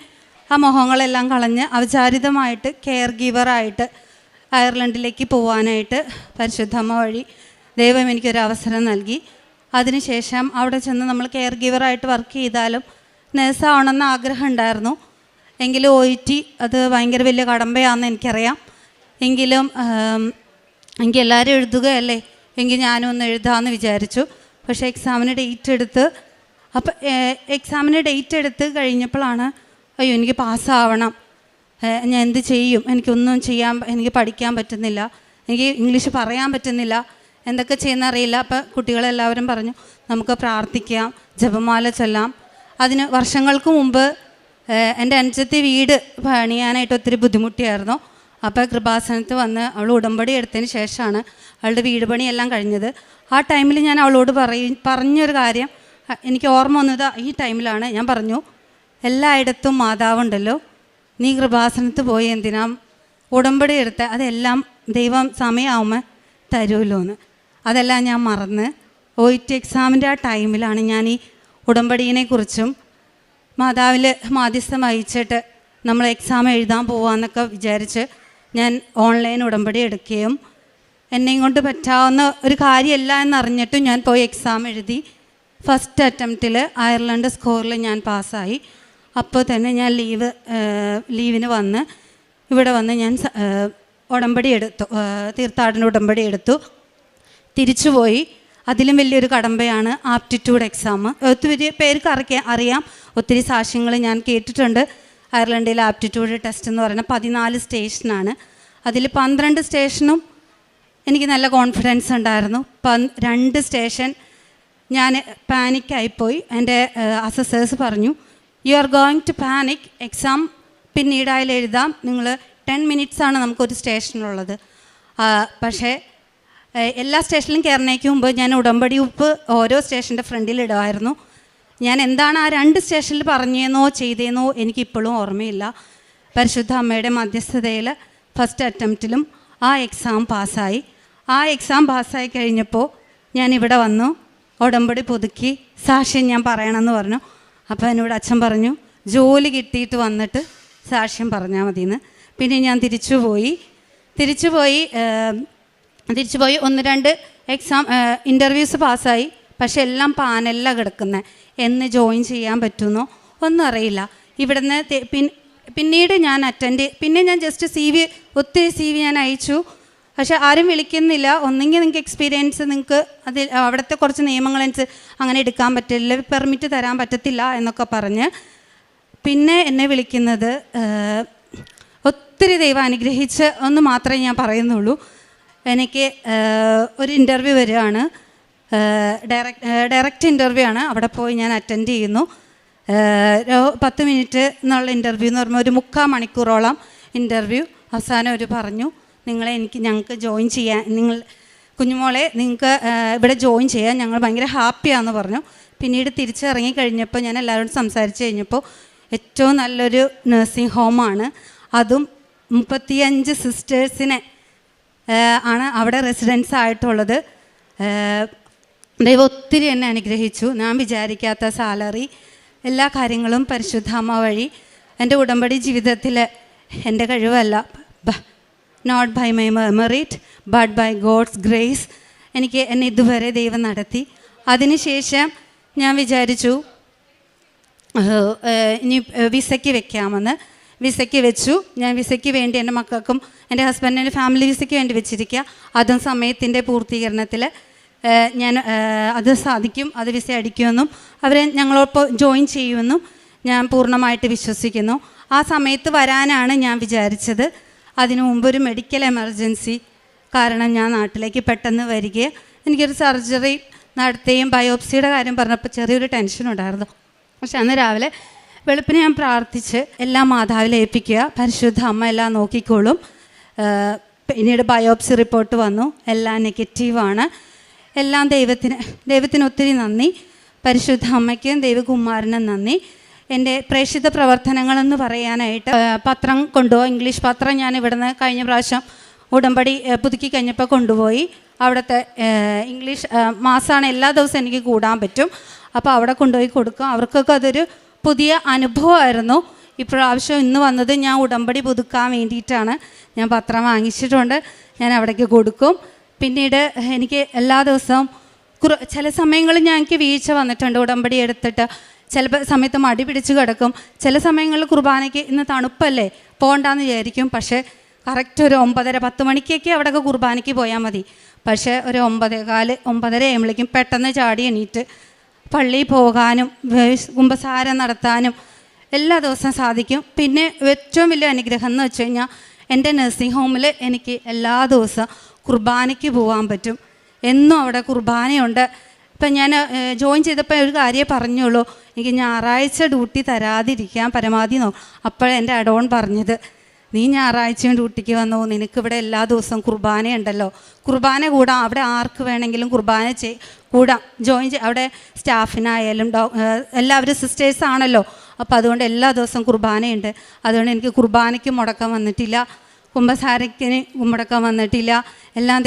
ആ മോഹങ്ങളെല്ലാം കളഞ്ഞ് ഔപചാരികമായിട്ട് കെയർ ഗീവറായിട്ട് അയർലൻഡിലേക്ക് പോകാനായിട്ട് പരിശുദ്ധമ്മ വഴി ദൈവം എനിക്കൊരു അവസരം നൽകി. അതിനുശേഷം അവിടെ ചെന്ന് നമ്മൾ കെയർ ഗീവറായിട്ട് വർക്ക് ചെയ്താലും നേഴ്സാവണമെന്ന് ആഗ്രഹം ഉണ്ടായിരുന്നു. എങ്കിലും OIT അത് ഭയങ്കര വലിയ കടമ്പയാണെന്ന് എനിക്കറിയാം. എങ്കിലും എനിക്ക് എല്ലാവരും എഴുതുകയല്ലേ, എങ്കിൽ ഞാനും ഒന്ന് എഴുതാമെന്ന് വിചാരിച്ചു. പക്ഷേ എക്സാമിന് ഡേറ്റ് എടുത്ത് കഴിഞ്ഞപ്പോഴാണ് അയ്യോ എനിക്ക് പാസ്സാവണം, ഞാൻ എന്ത് ചെയ്യും, എനിക്ക് പഠിക്കാൻ പറ്റുന്നില്ല, എനിക്ക് ഇംഗ്ലീഷ് പറയാൻ പറ്റുന്നില്ല, എന്തൊക്കെ ചെയ്യുന്നറിയില്ല. അപ്പോൾ കുട്ടികളെല്ലാവരും പറഞ്ഞു നമുക്ക് പ്രാർത്ഥിക്കാം, ജപമാല ചൊല്ലാം. അതിന് വർഷങ്ങൾക്ക് മുമ്പ് എൻ്റെ അനുജത്തി വീട് പണിയാനായിട്ട് ഒത്തിരി ബുദ്ധിമുട്ടിയായിരുന്നു. അപ്പോൾ കൃപാസനത്ത് വന്ന് അവൾ ഉടമ്പടി എടുത്തതിന് ശേഷമാണ് അവളുടെ വീട് പണിയെല്ലാം കഴിഞ്ഞത്. ആ ടൈമിൽ ഞാൻ അവളോട് പറഞ്ഞൊരു കാര്യം എനിക്ക് ഓർമ്മ വന്നത് ഈ ടൈമിലാണ്. ഞാൻ പറഞ്ഞു, എല്ലായിടത്തും മാതാവുണ്ടല്ലോ, നീ കൃപാസനത്ത് പോയി എന്തിനാ ഉടമ്പടി എടുത്ത, അതെല്ലാം ദൈവം സമയമാകുമ്പോൾ തരുമല്ലോ എന്ന്. അതെല്ലാം ഞാൻ മറന്ന് OIT എക്സാമിൻ്റെ ആ ടൈമിലാണ് ഞാൻ ഈ ഉടമ്പടിയെക്കുറിച്ചും മാതാവിൽ മാധ്യസ്ഥം വഹിച്ചിട്ട് നമ്മൾ എക്സാം എഴുതാൻ പോവാന്നൊക്കെ വിചാരിച്ച് ഞാൻ ഓൺലൈൻ ഉടമ്പടി എടുക്കുകയും എന്നെയും കൊണ്ട് പറ്റാവുന്ന ഒരു കാര്യമല്ല എന്നറിഞ്ഞിട്ടും ഞാൻ പോയി എക്സാം എഴുതി. ഫസ്റ്റ് അറ്റംപ്റ്റിൽ അയർലൻഡ് സ്കോറിൽ ഞാൻ പാസ്സായി. അപ്പോൾ തന്നെ ഞാൻ ലീവിന് വന്ന് ഇവിടെ വന്ന് ഞാൻ ഉടമ്പടി എടുത്തു, തീർത്ഥാടന ഉടമ്പടി എടുത്തു. തിരിച്ചുപോയി. അതിലും വലിയൊരു കടമ്പയാണ് ആപ്റ്റിറ്റ്യൂഡ് എക്സാം. ഒത്തിരി പേർക്ക് അറിയാം, ഒത്തിരി സാക്ഷ്യങ്ങൾ ഞാൻ കേട്ടിട്ടുണ്ട്. അയർലൻഡിലെ ആപ്റ്റിറ്റ്യൂഡ് ടെസ്റ്റ് എന്ന് പറയുന്നത് 14 സ്റ്റേഷനാണ്. അതിൽ 12 സ്റ്റേഷനും എനിക്ക് നല്ല കോൺഫിഡൻസ് ഉണ്ടായിരുന്നു. 2 സ്റ്റേഷൻ ഞാൻ പാനിക്കായിപ്പോയി. എൻ്റെ അസസേഴ്സ് പറഞ്ഞു, you are going to panic, exam പിന്നീട് അതിൽ എഴുതാം, നിങ്ങൾ 10 മിനിറ്റ്സാണ് നമുക്കൊരു സ്റ്റേഷനുള്ളത്. പക്ഷേ എല്ലാ സ്റ്റേഷനിലും കയറുന്നതിന് മുമ്പ് ഞാൻ ഉടമ്പടി ഉപ്പ് ഓരോ സ്റ്റേഷൻ്റെ ഫ്രണ്ടിൽ ഇടുമായിരുന്നു. ഞാൻ എന്താണ് ആ 2 സ്റ്റേഷനിൽ പറഞ്ഞതെന്നോ ചെയ്തതെന്നോ എനിക്കിപ്പോഴും ഓർമ്മയില്ല. പരിശുദ്ധ അമ്മയുടെ മധ്യസ്ഥതയിൽ ഫസ്റ്റ് അറ്റംപ്റ്റിലും ആ എക്സാം പാസ്സായി. ആ എക്സാം പാസ്സായി കഴിഞ്ഞപ്പോൾ ഞാൻ ഇവിടെ വന്നു, ഉടമ്പടി പുതുക്കി സാക്ഷ്യം ഞാൻ പറയണമെന്ന് പറഞ്ഞു. അപ്പോൾ എന്നോട് അച്ഛൻ പറഞ്ഞു, ജോലി കിട്ടിയിട്ട് വന്നിട്ട് സാക്ഷ്യം പറഞ്ഞാൽ മതിയെന്ന്. പിന്നെ ഞാൻ തിരിച്ചുപോയി 1-2 എക്സാം ഇൻ്റർവ്യൂസ് പാസ്സായി. പക്ഷെ എല്ലാം പാനലിലാണ് കിടക്കുന്നത്. എന്ന് ജോയിൻ ചെയ്യാൻ പറ്റുമെന്നോ ഒന്നും അറിയില്ല. ഇവിടുന്ന് പിന്നീട് ഞാൻ പിന്നെ ഞാൻ ജസ്റ്റ് ഒത്തിരി CV ഞാൻ അയച്ചു. പക്ഷെ ആരും വിളിക്കുന്നില്ല. ഒന്നെങ്കിൽ നിങ്ങൾക്ക് എക്സ്പീരിയൻസ്, നിങ്ങൾക്ക് അതിൽ അവിടുത്തെ കുറച്ച് നിയമങ്ങളനുസരിച്ച് അങ്ങനെ എടുക്കാൻ പറ്റില്ല, പെർമിറ്റ് തരാൻ പറ്റത്തില്ല എന്നൊക്കെ പറഞ്ഞ് പിന്നെ എന്നെ വിളിക്കുന്നത്. ഒത്തിരി ദൈവം അനുഗ്രഹിച്ച് ഒന്ന് മാത്രമേ ഞാൻ പറയുന്നുള്ളൂ. എനിക്ക് ഒരു ഇൻ്റർവ്യൂ വരികയാണ്, ഡയറക്റ്റ് ഇൻ്റർവ്യൂ ആണ്. അവിടെ പോയി ഞാൻ അറ്റൻഡ് ചെയ്യുന്നു. 10 മിനിറ്റ് എന്നുള്ള ഇൻ്റർവ്യൂ എന്ന് പറയുമ്പോൾ ഒരു 3/4 മണിക്കൂറോളം ഇൻ്റർവ്യൂ. അവസാനം ഒരു പറഞ്ഞു, ഞങ്ങൾക്ക് ജോയിൻ ചെയ്യാൻ, കുഞ്ഞുമോളെ നിങ്ങൾക്ക് ഇവിടെ ജോയിൻ ചെയ്യാൻ ഞങ്ങൾ ഭയങ്കര ഹാപ്പിയാണെന്ന് പറഞ്ഞു. പിന്നീട് തിരിച്ചിറങ്ങി കഴിഞ്ഞപ്പോൾ ഞാൻ എല്ലാവരോടും സംസാരിച്ച് കഴിഞ്ഞപ്പോൾ ഏറ്റവും നല്ലൊരു നഴ്സിംഗ് ഹോമാണ്. അതും 35 സിസ്റ്റേഴ്സിനെ ആണ് അവിടെ റെസിഡൻസ് ആയിട്ടുള്ളത്. ദൈവം ഒത്തിരി എന്നെ അനുഗ്രഹിച്ചു. ഞാൻ വിചാരിക്കാത്ത സാലറി, എല്ലാ കാര്യങ്ങളും പരിശുദ്ധാമ്മ വഴി. എൻ്റെ ഉടമ്പടി ജീവിതത്തിൽ എൻ്റെ കഴിവല്ല, not by my merit but by God's grace എന്നെ ഇതുവരെ ദൈവം നടത്തി. അതിനുശേഷം ഞാൻ വിചാരിച്ചു ഇനി വിസയ്ക്ക് വെക്കാമെന്ന്. വിസയ്ക്ക് വെച്ചു. ഞാൻ വിസയ്ക്ക് വേണ്ടി എൻ്റെ മക്കൾക്കും എൻ്റെ ഹസ്ബൻഡിൻ്റെ ഫാമിലി വിസയ്ക്ക് വേണ്ടി വെച്ചിരിക്കുക. അതും സമയത്തിൻ്റെ പൂർത്തീകരണത്തിൽ ഞാൻ അത് സാധിക്കും, അത് വിസ അടിക്കുമെന്നും അവരെ ഞങ്ങളോടൊപ്പം ജോയിൻ ചെയ്യുമെന്നും ഞാൻ പൂർണ്ണമായിട്ട് വിശ്വസിക്കുന്നു. ആ സമയത്ത് വരാനാണ് ഞാൻ വിചാരിച്ചത്. അതിനു മുമ്പ് ഒരു മെഡിക്കൽ എമർജൻസി കാരണം ഞാൻ നാട്ടിലേക്ക് പെട്ടെന്ന് വരികയും എനിക്കൊരു സർജറി നടത്തുകയും ബയോപ്സിയുടെ കാര്യം പറഞ്ഞപ്പോൾ ചെറിയൊരു ടെൻഷൻ ഉണ്ടായിരുന്നു. പക്ഷെ അന്ന് രാവിലെ വെളുപ്പിന് ഞാൻ പ്രാർത്ഥിച്ച് എല്ലാം മാതാവിൽ ഏൽപ്പിക്കുക, പരിശുദ്ധ അമ്മ എല്ലാം നോക്കിക്കോളും. പിന്നീട് ബയോപ്സി റിപ്പോർട്ട് വന്നു, എല്ലാം നെഗറ്റീവാണ്. എല്ലാം ദൈവത്തിന് ഒത്തിരി നന്ദി. പരിശുദ്ധ അമ്മയ്ക്കും ദൈവകുമാരനും നന്ദി. എൻ്റെ പ്രേക്ഷിത പ്രവർത്തനങ്ങളെന്ന് പറയാനായിട്ട് പത്രം കൊണ്ടുപോയി, ഇംഗ്ലീഷ് പത്രം ഞാൻ ഇവിടുന്ന് കഴിഞ്ഞ പ്രാവശ്യം ഉടമ്പടി പുതുക്കി കഴിഞ്ഞപ്പോൾ കൊണ്ടുപോയി. അവിടുത്തെ ഇംഗ്ലീഷ് മാസമാണ്, എല്ലാ ദിവസവും എനിക്ക് കൂടാൻ പറ്റും. അപ്പോൾ അവിടെ കൊണ്ടുപോയി കൊടുക്കും. അവർക്കൊക്കെ അതൊരു പുതിയ അനുഭവമായിരുന്നു. ഇപ്രാവശ്യം ഇന്ന് വന്നത് ഞാൻ ഉടമ്പടി പുതുക്കാൻ വേണ്ടിയിട്ടാണ്. ഞാൻ പത്രം വാങ്ങിച്ചിട്ടുണ്ട്, ഞാൻ അവിടേക്ക് കൊടുക്കും. പിന്നീട് എനിക്ക് എല്ലാ ദിവസവും ചില സമയങ്ങളിൽ എനിക്ക് വീഴ്ച വന്നിട്ടുണ്ട്. ഉടമ്പടി എടുത്തിട്ട് ചില സമയത്ത് മടി പിടിച്ച് കിടക്കും. ചില സമയങ്ങളിൽ കുർബാനയ്ക്ക് ഇന്ന് തണുപ്പല്ലേ പോകണ്ടെന്ന് വിചാരിക്കും. പക്ഷേ കറക്റ്റ് ഒരു 9:30-10 മണിക്കൊക്കെ അവിടെയൊക്കെ കുർബാനയ്ക്ക് പോയാൽ മതി. പക്ഷേ ഒരു 9:15 9:30 ആകുമ്പോഴേക്കും പെട്ടെന്ന് ചാടി എണീറ്റ് പള്ളിയിൽ പോകാനും കുമ്പസാരം നടത്താനും എല്ലാ ദിവസവും സാധിക്കും. പിന്നെ ഏറ്റവും വലിയ അനുഗ്രഹം എന്ന് വെച്ച് കഴിഞ്ഞാൽ എൻ്റെ നഴ്സിംഗ് ഹോമിൽ എനിക്ക് എല്ലാ ദിവസവും കുർബാനയ്ക്ക് പോകാൻ പറ്റും. എന്നും അവിടെ കുർബാനയുണ്ട്. ഇപ്പം ഞാൻ ജോയിൻ ചെയ്തപ്പോൾ ഒരു കാര്യമേ പറഞ്ഞുള്ളൂ, എനിക്ക് ഞായറാഴ്ച ഡ്യൂട്ടി തരാതിരിക്കാൻ പരമാവധി അപ്പോഴേ എൻ്റെ അഡോൺ പറഞ്ഞത്, നീ ഞായറാഴ്ചയും ഡ്യൂട്ടിക്ക് വന്നു, നിനക്കിവിടെ എല്ലാ ദിവസവും കുർബാനയുണ്ടല്ലോ, കുർബാന കൂടാം, അവിടെ ആർക്ക് വേണമെങ്കിലും കുർബാന കൂടാം, അവിടെ സ്റ്റാഫിനായാലും എല്ലാവരും സിസ്റ്റേഴ്സാണല്ലോ, അപ്പോൾ അതുകൊണ്ട് എല്ലാ ദിവസവും കുർബാനയുണ്ട്. അതുകൊണ്ട് എനിക്ക് കുർബാനയ്ക്ക് മുടക്കം വന്നിട്ടില്ല, കുമ്പസാരയ്ക്കിന് മുടക്കം വന്നിട്ടില്ല. എല്ലാം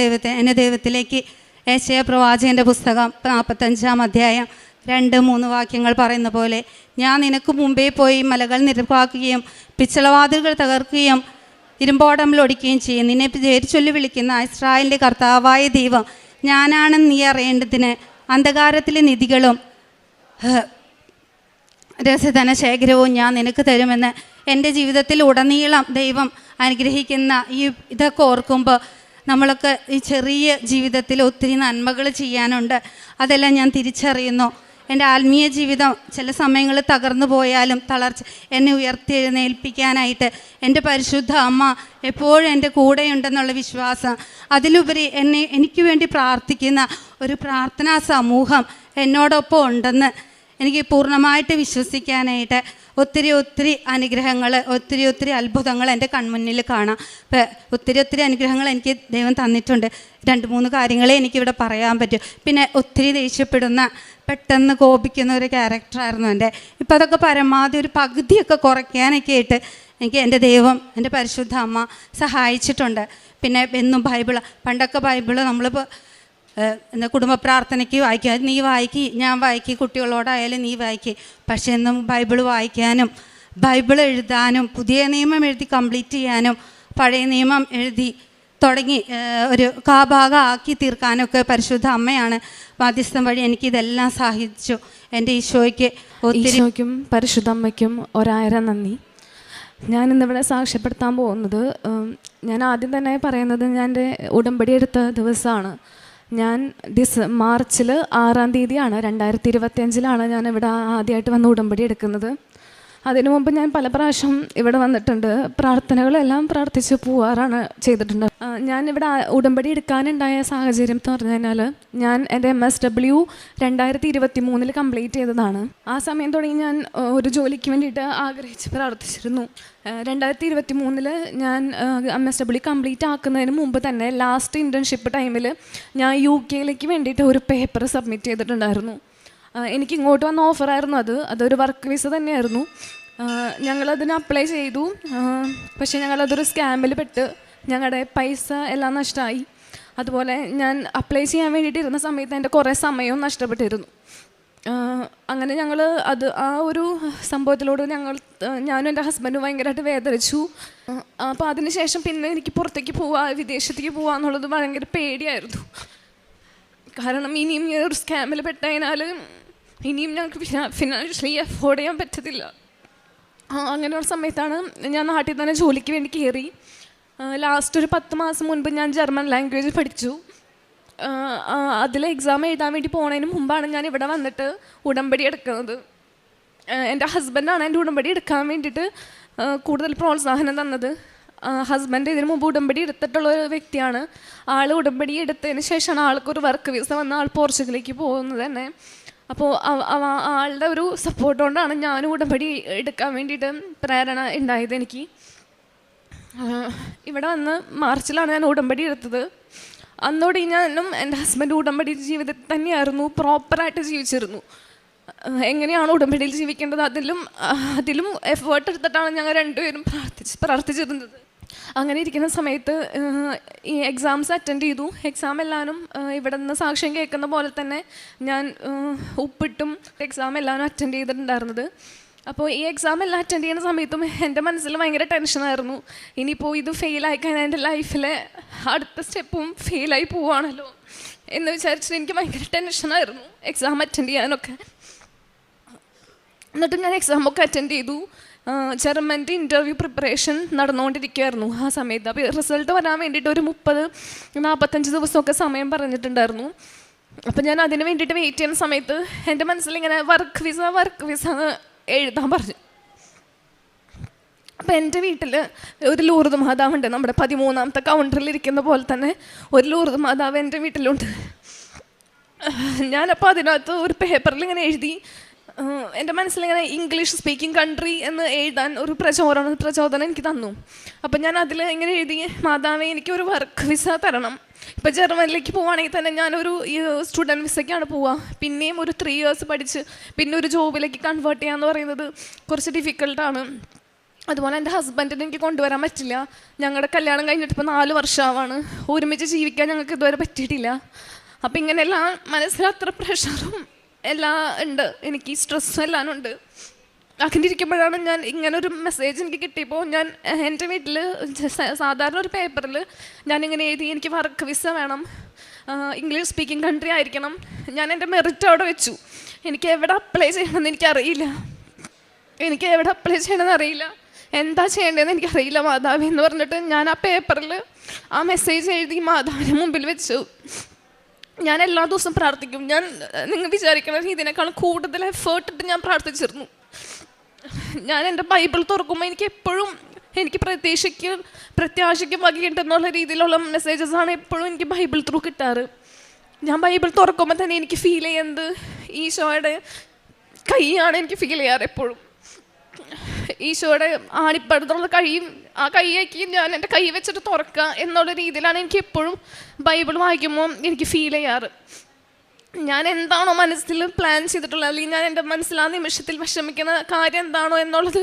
എൻ്റെ ദൈവത്തിലേക്ക്. യെശയ്യാ പ്രവാചകൻ്റെ പുസ്തകം 45-ാം അധ്യായം 2-3 വാക്യങ്ങൾ പറയുന്ന പോലെ, ഞാൻ നിനക്ക് മുമ്പേ പോയി മലകൾ നിരപ്പാക്കുകയും പിച്ചളവാതിലുകൾ തകർക്കുകയും ഇരുമ്പോടമ്പിൽ ഒടിക്കുകയും ചെയ്യും. നിന്നെ പേര് ചൊല്ലി വിളിക്കുന്ന ഇസ്രായേലിൻ്റെ കർത്താവായ ദൈവം ഞാനാണെന്ന് നീ അറിയേണ്ടതിന് അന്ധകാരത്തിലെ നിധികളും രസധന ശേഖരവും ഞാൻ നിനക്ക് തരുമെന്ന് എൻ്റെ ജീവിതത്തിൽ ഉടനീളം ദൈവം അനുഗ്രഹിക്കുന്ന ഇതൊക്കെ ഓർക്കുമ്പോൾ നമ്മളൊക്കെ ഈ ചെറിയ ജീവിതത്തിൽ ഒത്തിരി നന്മകൾ ചെയ്യാനുണ്ട്. അതെല്ലാം ഞാൻ തിരിച്ചറിയുന്നു. എൻ്റെ ആത്മീയ ജീവിതം ചില സമയങ്ങളിൽ തകർന്നു പോയാലും എന്നെ ഉയർത്തെഴുന്നേൽപ്പിക്കാനായിട്ട് എൻ്റെ പരിശുദ്ധ അമ്മ എപ്പോഴും എൻ്റെ കൂടെയുണ്ടെന്നുള്ള വിശ്വാസം, അതിലുപരി എനിക്ക് വേണ്ടി പ്രാർത്ഥിക്കുന്ന ഒരു പ്രാർത്ഥനാ സമൂഹം എന്നോടൊപ്പം ഉണ്ടെന്ന് എനിക്ക് പൂർണ്ണമായിട്ട് വിശ്വസിക്കാനായിട്ട് ഒത്തിരി അനുഗ്രഹങ്ങൾ, ഒത്തിരി അത്ഭുതങ്ങൾ എൻ്റെ കൺമുന്നിൽ കാണാം. ഒത്തിരി അനുഗ്രഹങ്ങൾ എനിക്ക് ദൈവം തന്നിട്ടുണ്ട്. 2-3 കാര്യങ്ങളെ എനിക്കിവിടെ പറയാൻ പറ്റും. പിന്നെ ഒത്തിരി ദേഷ്യപ്പെടുന്ന, പെട്ടെന്ന് കോപിക്കുന്ന ഒരു ക്യാരക്ടറായിരുന്നു എൻ്റെ. ഇപ്പോൾ അതൊക്കെ പരമാവധി ഒരു പകുതിയൊക്കെ കുറയ്ക്കാനൊക്കെ ആയിട്ട് എനിക്ക് എൻ്റെ ദൈവം, എൻ്റെ പരിശുദ്ധ അമ്മ സഹായിച്ചിട്ടുണ്ട്. പിന്നെ എന്നും പണ്ടൊക്കെ ബൈബിള് നമ്മളിപ്പോൾ കുടുംബ പ്രാർത്ഥനയ്ക്ക് വായിക്കുക, നീ വായിക്കി, ഞാൻ വായിക്കി, കുട്ടികളോടായാലും നീ വായിക്കി. പക്ഷേ എന്നും ബൈബിള് വായിക്കാനും ബൈബിൾ എഴുതാനും പുതിയ നിയമം എഴുതി കംപ്ലീറ്റ് ചെയ്യാനും പഴയ നിയമം എഴുതി തുടങ്ങി ഒരു ഭാഗം ആക്കി തീർക്കാനൊക്കെ പരിശുദ്ധ അമ്മയാണ് മാധ്യസ്ഥം വഴി എനിക്കിതെല്ലാം സാധിച്ചു. എൻ്റെ ഈശോയ്ക്കും പരിശുദ്ധ അമ്മയ്ക്കും 1000 നന്ദി. ഞാൻ ഇന്നിവിടെ സാക്ഷ്യപ്പെടുത്താൻ പോകുന്നത്, ഞാൻ ആദ്യം തന്നെ പറയുന്നത് ഞാൻ എൻ്റെ ഉടമ്പടി എടുത്ത ദിവസമാണ്. ഞാൻ മാർച്ചിൽ 6-ാം തീയതിയാണ് 2025 ഞാൻ ഇവിടെ ആദ്യമായിട്ട് വന്ന് ഉടമ്പടി എടുക്കുന്നത്. അതിനു മുമ്പ് ഞാൻ പല പ്രാവശ്യം ഇവിടെ വന്നിട്ടുണ്ട്. പ്രാർത്ഥനകളെല്ലാം പ്രാർത്ഥിച്ച് പോവാറാണ് ചെയ്തിട്ടുണ്ട്. ഞാൻ ഇവിടെ ഉടമ്പടി എടുക്കാനുണ്ടായ സാഹചര്യം എന്ന് പറഞ്ഞു കഴിഞ്ഞാൽ, ഞാൻ എൻ്റെ MSW 2023 കംപ്ലീറ്റ് ചെയ്തതാണ്. ആ സമയം തുടങ്ങി ഞാൻ ഒരു ജോലിക്ക് വേണ്ടിയിട്ട് ആഗ്രഹിച്ച് പ്രാർത്ഥിച്ചിരുന്നു. 2023 ഞാൻ MSW കംപ്ലീറ്റ് ആക്കുന്നതിന് മുമ്പ് തന്നെ ലാസ്റ്റ് ഇൻറ്റേൺഷിപ്പ് ടൈമിൽ ഞാൻ UK വേണ്ടിയിട്ട് ഒരു പേപ്പർ സബ്മിറ്റ് ചെയ്തിട്ടുണ്ടായിരുന്നു. എനിക്ക് ഇങ്ങോട്ട് വന്ന ഓഫറായിരുന്നു അതൊരു വർക്ക് വിസ തന്നെയായിരുന്നു. ഞങ്ങളതിന് അപ്ലൈ ചെയ്തു. പക്ഷേ ഞങ്ങളതൊരു സ്കാമിൽ പെട്ട് ഞങ്ങളുടെ പൈസ എല്ലാം നഷ്ടമായി. അതുപോലെ ഞാൻ അപ്ലൈ ചെയ്യാൻ വേണ്ടിയിട്ടിരുന്ന സമയത്ത് എൻ്റെ കുറേ സമയവും നഷ്ടപ്പെട്ടിരുന്നു. അങ്ങനെ ഞങ്ങൾ ആ ഒരു സംഭവത്തിലോട് ഞാനും എൻ്റെ ഹസ്ബൻഡും ഭയങ്കരമായിട്ട് വേദനിച്ചു. അപ്പോൾ അതിന് ശേഷം പിന്നെ എനിക്ക് പുറത്തേക്ക് വിദേശത്തേക്ക് പോവുക എന്നുള്ളത് ഭയങ്കര പേടിയായിരുന്നു. കാരണം ഇനിയും ഒരു സ്കാമിൽ പെട്ടതിനാൽ ഇനിയും ഞങ്ങൾക്ക് ഫിനാൻഷ്യലി അഫോർഡ് ചെയ്യാൻ പറ്റത്തില്ല. അങ്ങനെയുള്ള സമയത്താണ് ഞാൻ നാട്ടിൽ തന്നെ ജോലിക്ക് വേണ്ടി കയറി. ലാസ്റ്റ് ഒരു 10 മാസം മുൻപ് ഞാൻ ജർമ്മൻ ലാംഗ്വേജ് പഠിച്ചു. അതിൽ എക്സാം എഴുതാൻ വേണ്ടി പോകുന്നതിന് മുമ്പാണ് ഞാൻ ഇവിടെ വന്നിട്ട് ഉടമ്പടി എടുക്കുന്നത്. എൻ്റെ ഹസ്ബൻഡാണ് എൻ്റെ ഉടമ്പടി എടുക്കാൻ വേണ്ടിയിട്ട് കൂടുതൽ പ്രോത്സാഹനം തന്നത്. ഹസ്ബൻഡ് ഇതിന് മുമ്പ് ഉടമ്പടി എടുത്തിട്ടുള്ള ഒരു വ്യക്തിയാണ്. ആൾ ഉടമ്പടി എടുത്തതിന് ശേഷമാണ് ആൾക്കൊരു വർക്ക് വിസ വന്ന ആൾ പോർച്ചുഗലിലേക്ക് പോകുന്നത് തന്നെ. അപ്പോൾ ആളുടെ ഒരു സപ്പോർട്ട് കൊണ്ടാണ് ഞാനും ഉടമ്പടി എടുക്കാൻ വേണ്ടിയിട്ട് പ്രേരണ ഉണ്ടായത് എനിക്ക്. ഇവിടെ വന്ന് മാർച്ചിലാണ് ഞാൻ ഉടമ്പടി എടുത്തത്. അന്നോടെ ഞാനും എൻ്റെ ഹസ്ബൻഡ് ഉടമ്പടി ജീവിതത്തിൽ തന്നെയായിരുന്നു, പ്രോപ്പറായിട്ട് ജീവിച്ചിരുന്നു. എങ്ങനെയാണ് ഉടമ്പടിയിൽ ജീവിക്കേണ്ടത് അതിലും എഫേർട്ട് എടുത്തിട്ടാണ് ഞങ്ങൾ രണ്ടുപേരും പ്രാർത്ഥിച്ചിരുന്നത്. അങ്ങനെ ഇരിക്കുന്ന സമയത്ത് ഈ എക്സാംസ് അറ്റൻഡ് ചെയ്തു. എക്സാം എല്ലാവരും ഇവിടെ നിന്ന് സാക്ഷ്യം കേൾക്കുന്ന പോലെ തന്നെ ഞാൻ ഉപ്പിട്ടും എക്സാം എല്ലാവരും അറ്റൻഡ് ചെയ്തിട്ടുണ്ടായിരുന്നത്. അപ്പോൾ ഈ എക്സാം എല്ലാം അറ്റൻഡ് ചെയ്യുന്ന സമയത്തും എൻ്റെ മനസ്സിൽ ഭയങ്കര ടെൻഷനായിരുന്നു. ഇനിയിപ്പോൾ ഇത് ഫെയിലായി കഴിഞ്ഞാൽ എൻ്റെ ലൈഫിലെ അടുത്ത സ്റ്റെപ്പും ഫെയിലായി പോവുകയാണല്ലോ എന്ന് വിചാരിച്ചിട്ട് എനിക്ക് ഭയങ്കര ടെൻഷനായിരുന്നു എക്സാം അറ്റൻഡ് ചെയ്യാനൊക്കെ. എന്നിട്ട് ഞാൻ എക്സാമൊക്കെ അറ്റൻഡ് ചെയ്തു. ജർമ്മൻ്റെ ഇൻ്റർവ്യൂ പ്രിപ്പറേഷൻ നടന്നുകൊണ്ടിരിക്കുകയായിരുന്നു ആ സമയത്ത്. അപ്പോൾ റിസൾട്ട് വരാൻ വേണ്ടിയിട്ട് ഒരു 30-45 ദിവസമൊക്കെ സമയം പറഞ്ഞിട്ടുണ്ടായിരുന്നു. അപ്പോൾ ഞാൻ അതിന് വേണ്ടിയിട്ട് വെയിറ്റ് ചെയ്യുന്ന സമയത്ത് എൻ്റെ മനസ്സിലിങ്ങനെ വർക്ക് വിസ എഴുതാൻ പറഞ്ഞു. അപ്പോൾ എൻ്റെ വീട്ടിൽ ഒരു ലൂർദ് മാതാവുണ്ട്. നമ്മുടെ 13ാമത്തെ കൗണ്ടറിൽ ഇരിക്കുന്ന പോലെ തന്നെ ഒരു ലൂർദ് മാതാവ് എൻ്റെ വീട്ടിലുണ്ട്. ഞാനപ്പോൾ അതിനകത്ത് ഒരു പേപ്പറിൽ ഇങ്ങനെ എഴുതി, എൻ്റെ മനസ്സിലിങ്ങനെ ഇംഗ്ലീഷ് സ്പീക്കിംഗ് കൺട്രി എന്ന് എഴുതാൻ ഒരു പ്രചോദനം എനിക്ക് തന്നു. അപ്പം ഞാൻ അതിൽ ഇങ്ങനെ എഴുതി, മാതാവേ എനിക്കൊരു വർക്ക് വിസ തരണം. ഇപ്പം ജർമ്മനിലേക്ക് പോവുകയാണെങ്കിൽ തന്നെ ഞാനൊരു സ്റ്റുഡൻറ്റ് വിസയ്ക്കാണ് പോവുക. പിന്നെയും ഒരു 3 years പഠിച്ച് പിന്നെ ഒരു ജോബിലേക്ക് കൺവേർട്ട് ചെയ്യാന്ന് പറയുന്നത് കുറച്ച് ഡിഫിക്കൽട്ടാണ്. അതുപോലെ എൻ്റെ ഹസ്ബൻഡിനെ എനിക്ക് കൊണ്ടുവരാൻ പറ്റില്ല. ഞങ്ങളുടെ കല്യാണം കഴിഞ്ഞിട്ട് ഇപ്പോൾ 4 വർഷമാവാണ്. ഒരുമിച്ച് ജീവിക്കാൻ ഞങ്ങൾക്ക് ഇതുവരെ പറ്റിയിട്ടില്ല. അപ്പം ഇങ്ങനെയെല്ലാം മനസ്സിൽ അത്ര പ്രഷറും എല്ലാം ഉണ്ട്, എനിക്ക് സ്ട്രെസ്സും എല്ലാം ഉണ്ട്. അങ്ങനെ ഇരിക്കുമ്പോഴാണ് ഞാൻ ഇങ്ങനൊരു മെസ്സേജ് എനിക്ക് കിട്ടിയപ്പോൾ ഞാൻ എൻ്റെ വീട്ടിൽ സാധാരണ ഒരു പേപ്പറിൽ ഞാനിങ്ങനെ എഴുതി, എനിക്ക് വർക്ക് വിസ വേണം, ഇംഗ്ലീഷ് സ്പീക്കിംഗ് കൺട്രി ആയിരിക്കണം. ഞാൻ എൻ്റെ മെറിറ്റ് അവിടെ വെച്ചു. എനിക്ക് എവിടെ അപ്ലൈ ചെയ്യണമെന്ന് എനിക്കറിയില്ല. എന്താ ചെയ്യേണ്ടതെന്ന് എനിക്കറിയില്ല മാതാവി എന്ന് പറഞ്ഞിട്ട് ഞാൻ ആ പേപ്പറിൽ ആ മെസ്സേജ് എഴുതി മാതാവിന് മുമ്പിൽ വെച്ചു. ഞാൻ എല്ലാ ദിവസവും പ്രാർത്ഥിക്കും. നിങ്ങൾ വിചാരിക്കുന്നത് ഇതിനേക്കാൾ കൂടുതൽ എഫേർട്ട് ഇട്ട് ഞാൻ പ്രാർത്ഥിച്ചിരുന്നു. ഞാൻ എൻ്റെ ബൈബിൾ തുറക്കുമ്പോൾ എനിക്ക് പ്രത്യാശയ്ക്ക് വകയുണ്ടെന്നുള്ള രീതിയിലുള്ള മെസ്സേജസാണ് എപ്പോഴും എനിക്ക് ബൈബിൾ ത്രൂ കിട്ടാറ്. ഞാൻ ബൈബിൾ തുറക്കുമ്പോൾ തന്നെ എനിക്ക് ഫീൽ ചെയ്യുന്നത് ഈശോയുടെ കൈയാണ് എനിക്ക് ഫീൽ ചെയ്യാറ്. എപ്പോഴും ഈശോയുടെ ആണിപ്പടുത്തുള്ള കഴിയും ആ കൈയേക്ക് ഞാൻ എൻ്റെ കൈ വെച്ചിട്ട് തുറക്കുക എന്നുള്ള രീതിയിലാണ് എനിക്ക് എപ്പോഴും ബൈബിൾ വായിക്കുമ്പോൾ എനിക്ക് ഫീൽ ചെയ്യാറ്. ഞാൻ എന്താണോ മനസ്സിൽ പ്ലാൻ ചെയ്തിട്ടുള്ളത്, അല്ലെങ്കിൽ ഞാൻ എൻ്റെ മനസ്സിൽ ആ നിമിഷത്തിൽ വിഷമിക്കുന്ന കാര്യം എന്താണോ എന്നുള്ളത്